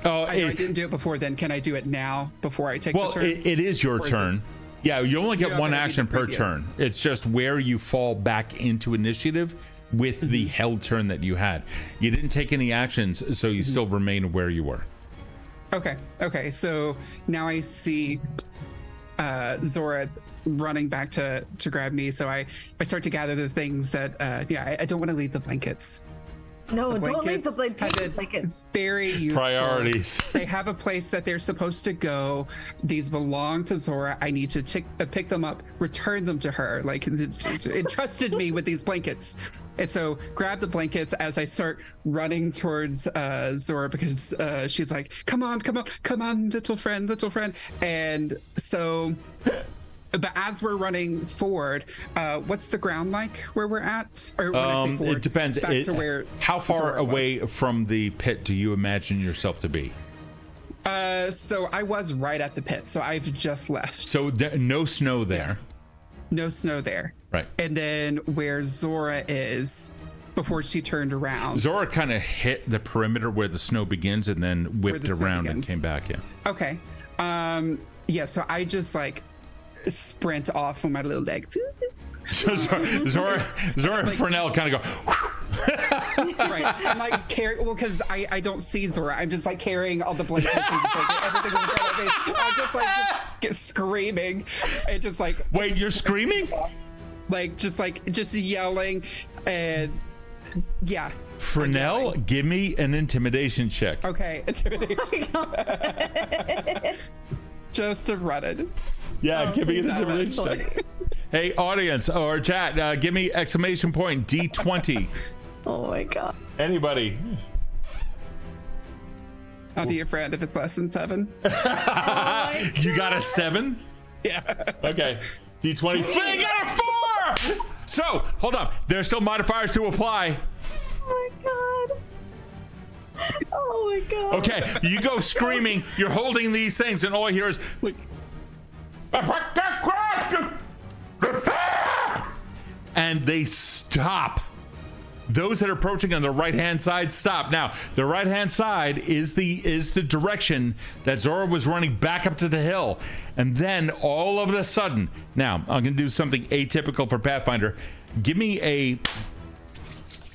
Oh, I didn't do it before. Then can I do it now before I take the turn? Well, it is your turn. Yeah, you only get 1 action per turn. It's just where you fall back into initiative with the held turn that you had. You didn't take any actions, so you still remain where you were. Okay. So now I see Zora running back to grab me. So I start to gather the things that I don't want to leave the blankets. No, don't leave the blankets. Very useful. Priorities. They have a place that they're supposed to go. These belong to Zora. I need to pick them up, return them to her. Like, entrusted me with these blankets. And so grab the blankets as I start running towards Zora because she's like, come on, little friend. And so but as we're running forward, what's the ground like where we're at? Or when I say forward, it depends. Back to where How far Zora away was. from the pit do you imagine yourself to be? So I was right at the pit, so I've just left. So no snow there. No snow there. Right. And then where Zora is before she turned around. Zora kind of hit the perimeter where the snow begins and then whipped the snow around and begins. came back. Yeah. Okay. Yeah, so I just like sprint off on my little legs. So Zora and Frenell kind of go. Right. I'm like carrying, well, because I don't see Zora. I'm just like carrying all the blankets and just like everything is in front of me. I'm just like screaming and just like. Wait, you're screaming? Just yelling and yeah. Frenell, give me an intimidation check. Okay, intimidation. Just to run it. Yeah, give me an please, intimidation Alan. check. Hey, audience or chat, give me exclamation point D20. Oh my god. Anybody? I'll be your friend if it's less than 7. You got a 7? Yeah. Okay. D20. You got a 4! So, hold on. There's still modifiers to apply. Oh my god. Oh my god. Okay, you go screaming. You're holding these things, and all you hear is like, and they stop. Those that are approaching on the right-hand side stop. Now, the right-hand side is the direction that Zora was running back up to the hill, and then all of a sudden, now I'm going to do something atypical for Pathfinder. Give me a.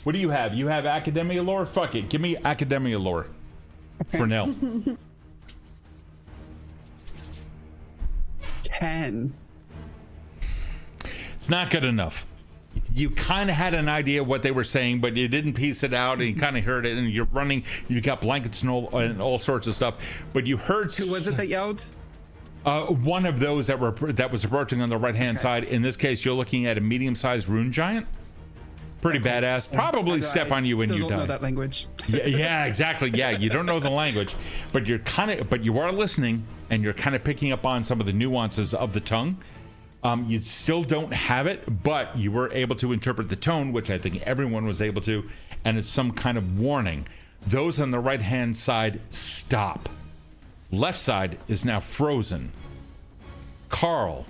What do you have? You have Academia lore? Fuck it. Give me Academia lore. Frenell. 10. It's not good enough. You kind of had an idea what they were saying, but you didn't piece it out, and you kind of heard it, and you're running. You got blankets and all sorts of stuff, but you heard. Who was it that yelled? One of those that was approaching on the right-hand side. In this case, you're looking at a medium-sized rune giant. Pretty badass. Probably step on you when you don't know die. that language. Yeah, exactly. Yeah, you don't know the language, but you are listening, and you're kind of picking up on some of the nuances of the tongue. You still don't have it, but you were able to interpret the tone, which I think everyone was able to, and it's some kind of warning. Those on the right-hand side stop. Left side is now frozen. Karl,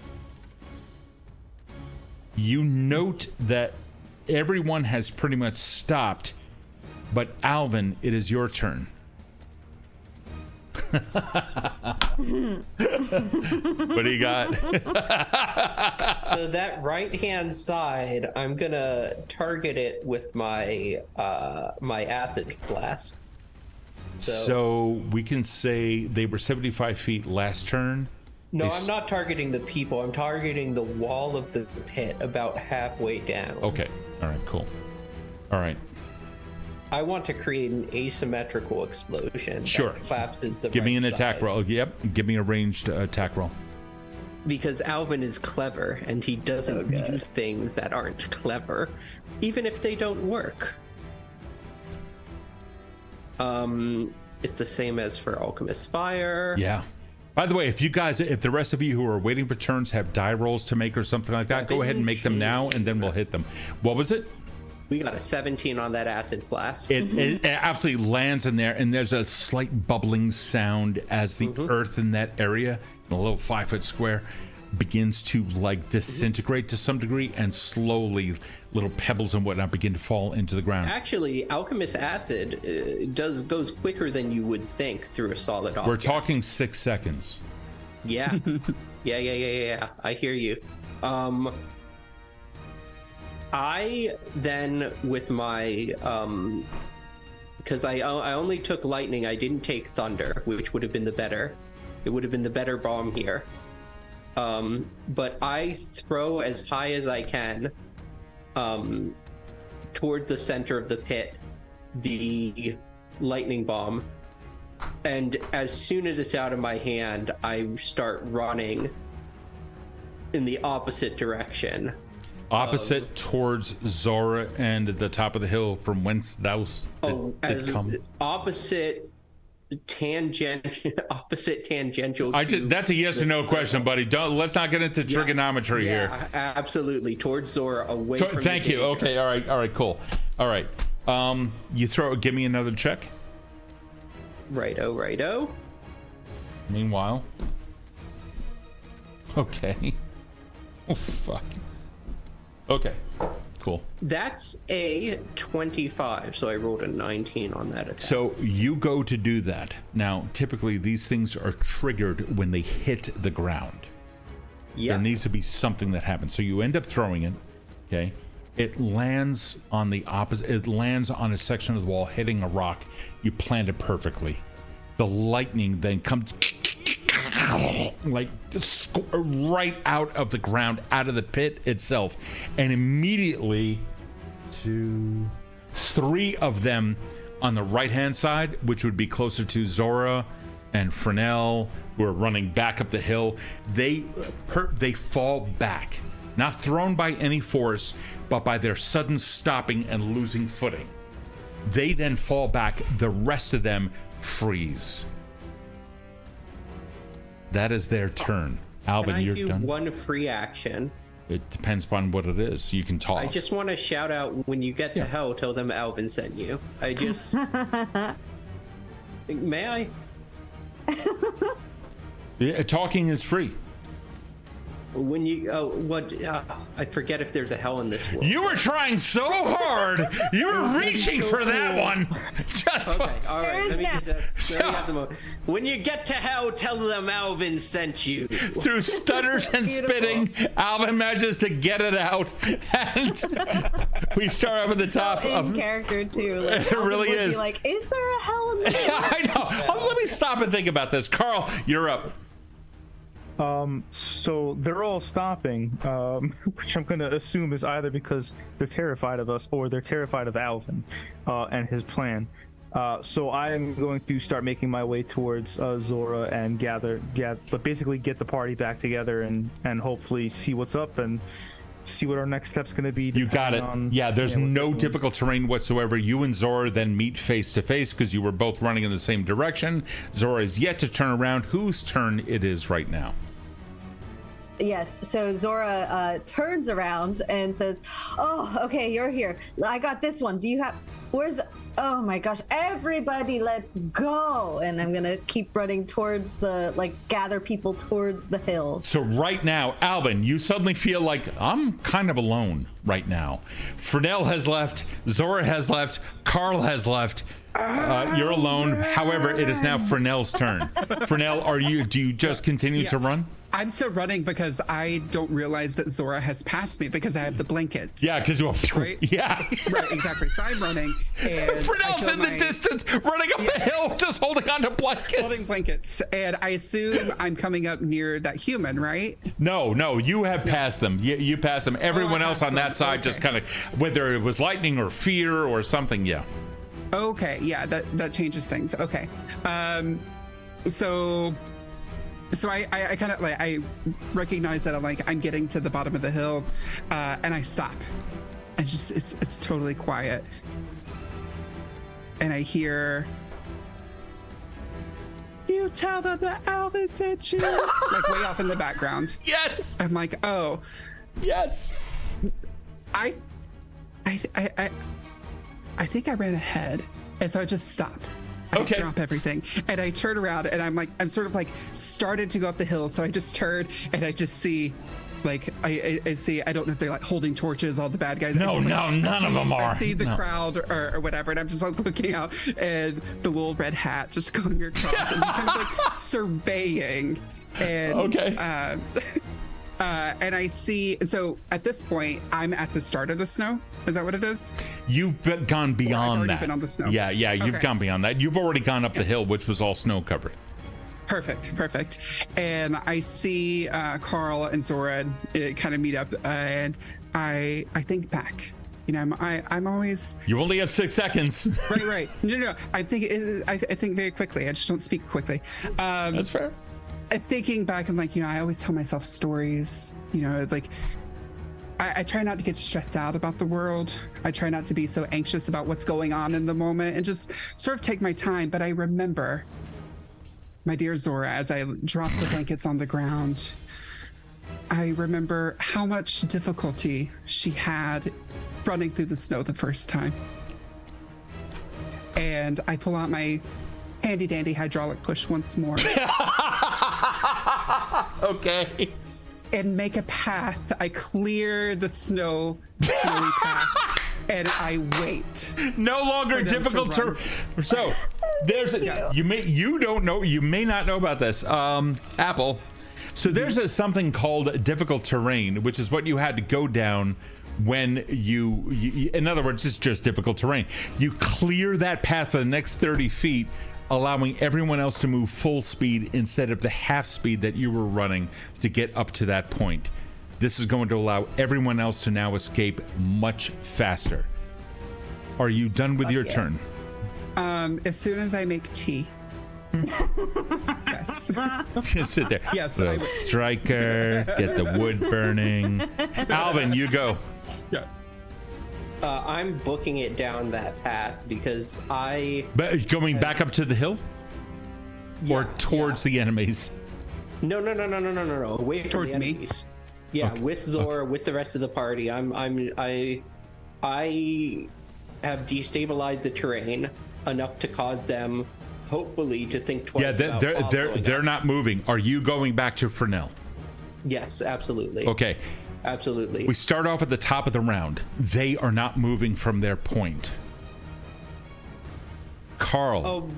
you note that everyone has pretty much stopped, but Alvin, it is your turn. What do you got? So that right-hand side, I'm gonna target it with my my acid blast. So we can say they were 75 feet last turn. No, I'm not targeting the people. I'm targeting the wall of the pit about halfway down. Okay. All right. Cool. All right. I want to create an asymmetrical explosion. Sure. That collapses the Give me right an attack side. roll. Yep. Give me a ranged attack roll. Because Alvin is clever and he doesn't do things that aren't clever, even if they don't work. It's the same as for Alchemist Fire. Yeah. By the way, if the rest of you who are waiting for turns have die rolls to make or something like that, go ahead and make them now, and then we'll hit them. What was it? We got a 17 on that acid blast. It absolutely lands in there, and there's a slight bubbling sound as the earth in that area, in a little 5-foot square, begins to like disintegrate to some degree, and slowly little pebbles and whatnot begin to fall into the ground. Actually, Alchemist Acid goes quicker than you would think through a solid object. We're talking 6 seconds. Yeah. Yeah. I hear you. I then, with my because I only took lightning, I didn't take thunder, which would have been it would have been the better bomb here. But I throw as high as I can toward the center of the pit the lightning bomb, and as soon as it's out of my hand, I start running in the opposite direction. Opposite towards Zora and the top of the hill from whence thou Opposite opposite tangential. That's a yes or no question, buddy. Let's not get into trigonometry here. Absolutely. Towards Zora, away from Thank the you. danger. Okay. All right. Cool. All right. Give me another check. Righto. Meanwhile. Okay. Oh fuck. Okay. Cool. That's a 25, so I rolled a 19 on that attack. So you go to do that. Now, typically these things are triggered when they hit the ground. Yeah. There needs to be something that happens. So you end up throwing it. Okay. It lands on the opposite. It lands on a section of the wall, hitting a rock. You plant it perfectly. The lightning then comes like right out of the ground, out of the pit itself, and immediately 2, 3 of them on the right hand side, which would be closer to Zora and Frenell, who are running back up the hill. They fall back, not thrown by any force, but by their sudden stopping and losing footing. They then fall back. The rest of them freeze. That is their turn. Alvin, you're done. One free action. It depends upon what it is. You can talk. I just want to shout out, when you get to hell, tell them Alvin sent you. I just... May I? Talking is free. When you I forget if there's a hell in this world. You were trying so hard. You were reaching for that one. Just okay, all right. Let me have the moment. When you get to hell, tell them Alvin sent you. Through stutters and spitting, Alvin manages to get it out, and we start up at the top. In character too. Like, it really is. Be like, is there a hell in this world? I know. Let me stop and think about this. Karl, you're up. So they're all stopping, which I'm going to assume is either because they're terrified of us or they're terrified of Alvin and his plan. So I am going to start making my way towards Zora and but basically get the party back together and hopefully see what's up and see what our next step's going to be. You got it. There's no difficult terrain whatsoever. You and Zora then meet face to face because you were both running in the same direction. Zora is yet to turn around. Whose turn it is right now? Yes, so Zora turns around and says, oh, okay, you're here. I got this one. Do you have... Oh my gosh, everybody, let's go. And I'm going to keep running towards gather people towards the hill. So right now, Alvin, you suddenly feel like I'm kind of alone right now. Frenell has left. Zora has left. Karl has left. You're alone. However, it is now Frenell's turn. Frenell, do you just continue to run? I'm still running because I don't realize that Zora has passed me because I have the blankets. Yeah, because you're right. Yeah, right, exactly. So I'm running, and Frenell's in the distance, running up the hill, just holding on to blankets. Holding blankets, and I assume I'm coming up near that human, right? No, you have passed them. You passed them. Everyone else on that side just kind of, whether it was lightning or fear or something. Yeah. Okay. Yeah, that changes things. Okay. So I kind of like, I recognize that I'm getting to the bottom of the hill, and I stop, and just it's totally quiet, and I hear, you tell them that Alvin sent you, like way off in the background. Yes. I'm like, oh, yes. I think I ran ahead, and so I just stop. I drop everything and I turn around and I'm sort of like started to go up the hill. So I just turn and I just see I see, I don't know if they're like holding torches, all the bad guys. No, none of them are. I see the crowd or whatever. And I'm just like looking out and the little red hat just going across and just kind of like surveying. And, and I see, so at this point, I'm at the start of the snow. Is that what it is? You've gone beyond that. I've been on the snow. Yeah, you've gone beyond that. You've already gone up the hill, which was all snow covered. Perfect. And I see Karl and Zora kind of meet up, and I think back. You know, I'm always. You only have 6 seconds. Right. No. I think very quickly. I just don't speak quickly. That's fair. Thinking back and I always tell myself stories, like I try not to get stressed out about the world. I try not to be so anxious about what's going on in the moment and just sort of take my time. But I remember my dear Zora as I drop the blankets on the ground. I remember how much difficulty she had running through the snow the first time. And I pull out my handy dandy hydraulic push once more. Okay. And make a path. I clear the snowy path, and I wait. No longer difficult to. So there's you may not know about this, Apple. So there's something called difficult terrain, which is what you had to go down when you in other words, it's just difficult terrain. You clear that path for the next 30 feet, allowing everyone else to move full speed instead of the half speed that you were running to get up to that point. This is going to allow everyone else to now escape much faster. Are you done with your turn? As soon as I make tea. Yes. Just sit there. Yes. Little striker, get the wood burning. Alvin, you go. Yeah. I'm booking it down that path because But going back up to the hill? Or towards the enemies? No. Away from Towards the me? enemies. Yeah, Okay. with Zora, with the rest of the party. I have destabilized the terrain enough to cause them, hopefully, to think twice. Yeah, they're not moving. Are you going back to Frenell? Yes, absolutely. Okay. Absolutely. We start off at the top of the round. They are not moving from their point. Carl,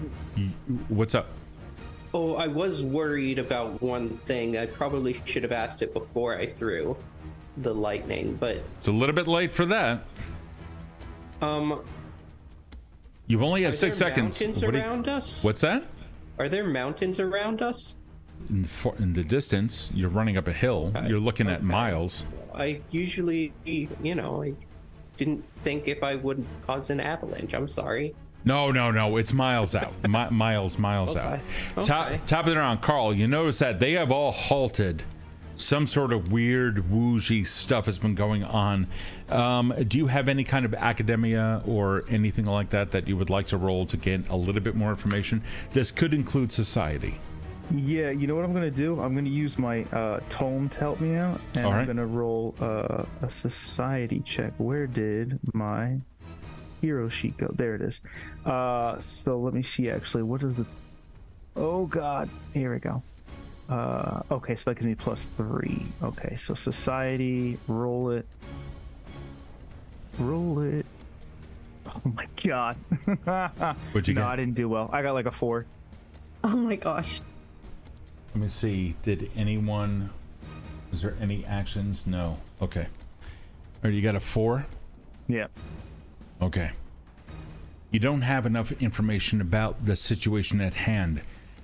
what's up? Oh, I was worried about one thing. I probably should have asked it before I threw the lightning, but It's a little bit late for that. You only have 6 seconds. Mountains around us? What's that? Are there mountains around us? In the distance, you're running up a hill. You're looking at miles. I usually, I didn't think if I would cause an avalanche. I'm sorry. No. It's miles out. Miles out. Okay. Top of the round, Carl. You notice that they have all halted. Some sort of weird woogey stuff has been going on. Do you have any kind of academia or anything like that you would like to roll to get a little bit more information? This could include society. Yeah, you know what I'm gonna do? I'm gonna use my tome to help me out, and All right. I'm gonna roll a society check. Where did my hero sheet go? There it is. So let me see. Actually, what is the? Oh God, here we go. Okay, so that gives me +3. Okay, so society, roll it. Oh my God. What'd you No, get? I didn't do well. I got like a 4. Oh my gosh. Let me see. Was there any actions? No. Okay. All right, you got a 4? Yeah. Okay. You don't have enough information about the situation at hand,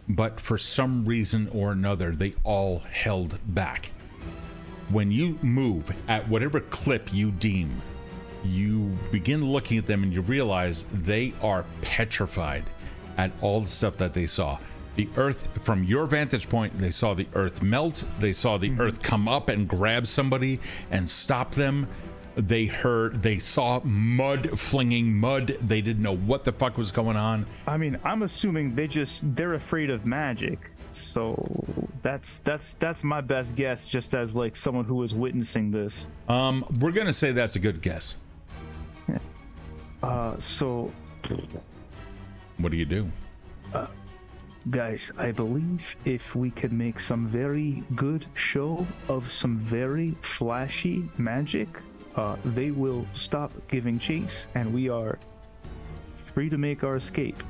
but for some reason or another, they all held back. When you move at whatever clip you deem, you begin looking at them and you realize they are petrified at all the stuff that they saw. The earth, from your vantage point, they saw the earth melt. They saw the earth come up and grab somebody and stop them. They saw mud flinging mud. They didn't know what the fuck was going on. I mean, I'm assuming they're afraid of magic. So that's my best guess, just as like someone who was witnessing this. We're gonna say that's a good guess. So What do you do? guys, I believe if we could make some very good show of some very flashy magic, they will stop giving chase and we are free to make our escape.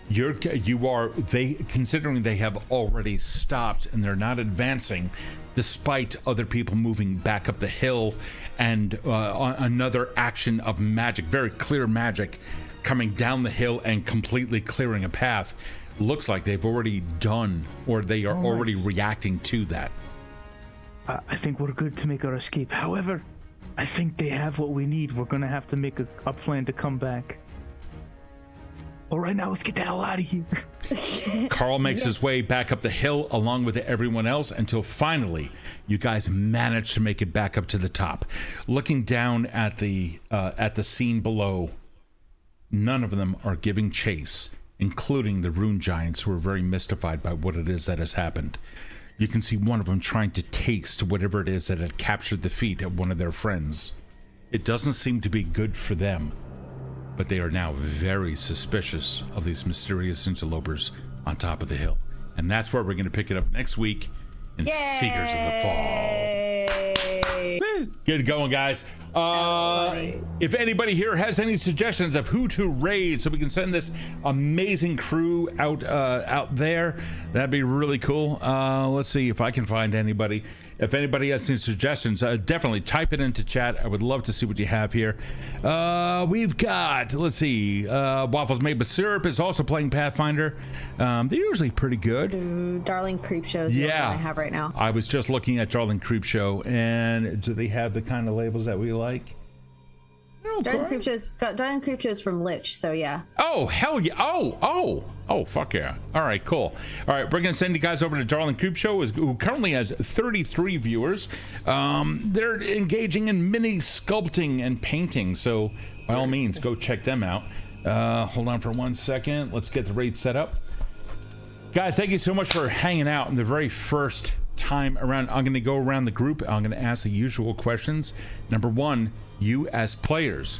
Considering they have already stopped and they're not advancing, despite other people moving back up the hill and another action of magic, very clear magic, coming down the hill and completely clearing a path. Looks like they've already done, or they are already reacting to that. I think we're good to make our escape. However, I think they have what we need. We're gonna have to make a plan to come back. All right, now let's get the hell out of here. Karl makes his way back up the hill along with everyone else until finally you guys manage to make it back up to the top. Looking down at the scene below, none of them are giving chase, including the rune giants, who are very mystified by what it is that has happened. You can see one of them trying to taste whatever it is that had captured the feet of one of their friends. It doesn't seem to be good for them, but they are now very suspicious of these mysterious interlopers on top of the hill. And that's where we're going to pick it up next week in Seekers of the Fall. Good going, guys. If anybody here has any suggestions of who to raid so we can send this amazing crew out there, that'd be really cool. Let's see if I can find anybody. If anybody has any suggestions, definitely type it into chat. I would love to see what you have here. We've got, let's see, Waffles Made with Syrup is also playing Pathfinder. They're usually pretty good. Darling Creepshow is the one I have right now. I was just looking at Darling Creepshow, and do they have the kind of labels that we like? Darling Creepshow's from Lich, so yeah. Oh, hell yeah. Oh, fuck yeah. All right, cool. All right, we're going to send you guys over to Darling Creepshow, who currently has 33 viewers. They're engaging in mini sculpting and painting, so by all means, go check them out. Hold on for 1 second. Let's get the raid set up. Guys, thank you so much for hanging out in the very first time around. I'm going to go around the group. I'm going to ask the usual questions. Number one, you as players,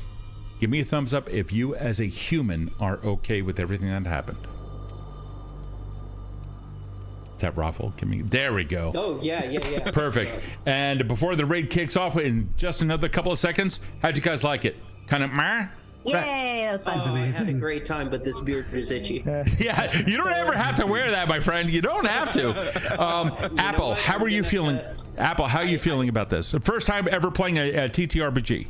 give me a thumbs up if you as a human are okay with everything that happened. Is that ROFL? Give me, there we go. Oh, yeah. Perfect. And before the raid kicks off in just another couple of seconds, how'd you guys like it? Kind of meh? Yay, that was fun. I had a great time, but this beard is itchy. Yeah, you don't ever have to wear that, my friend. You don't have to. Apple, how are you feeling? Apple, how are you feeling about this? The first time ever playing a TTRPG.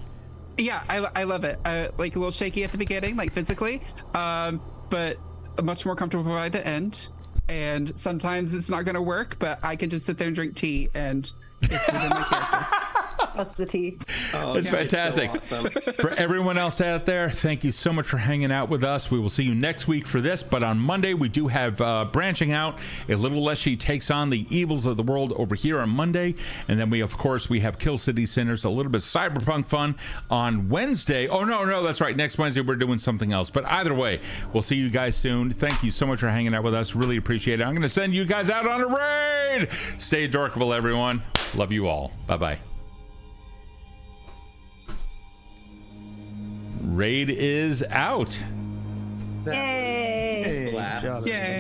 Yeah, I love it. Like a little shaky at the beginning, like physically, but much more comfortable by the end. And sometimes it's not going to work, but I can just sit there and drink tea, and it's within my character. That's the tea. Oh, It's fantastic. It's so awesome. For everyone else out there, thank you so much for hanging out with us. We will see you next week for this, but on Monday we do have branching out. A little less she takes on the evils of the world over here on Monday, and then we of course we have Kill City Sinners, a little bit of cyberpunk fun on Wednesday. Oh no, that's right. Next Wednesday we're doing something else. But either way, we'll see you guys soon. Thank you so much for hanging out with us. Really appreciate it. I'm going to send you guys out on a raid. Stay dorkable, everyone. Love you all. Bye-bye. Raid is out. Yay! Blast. Yay!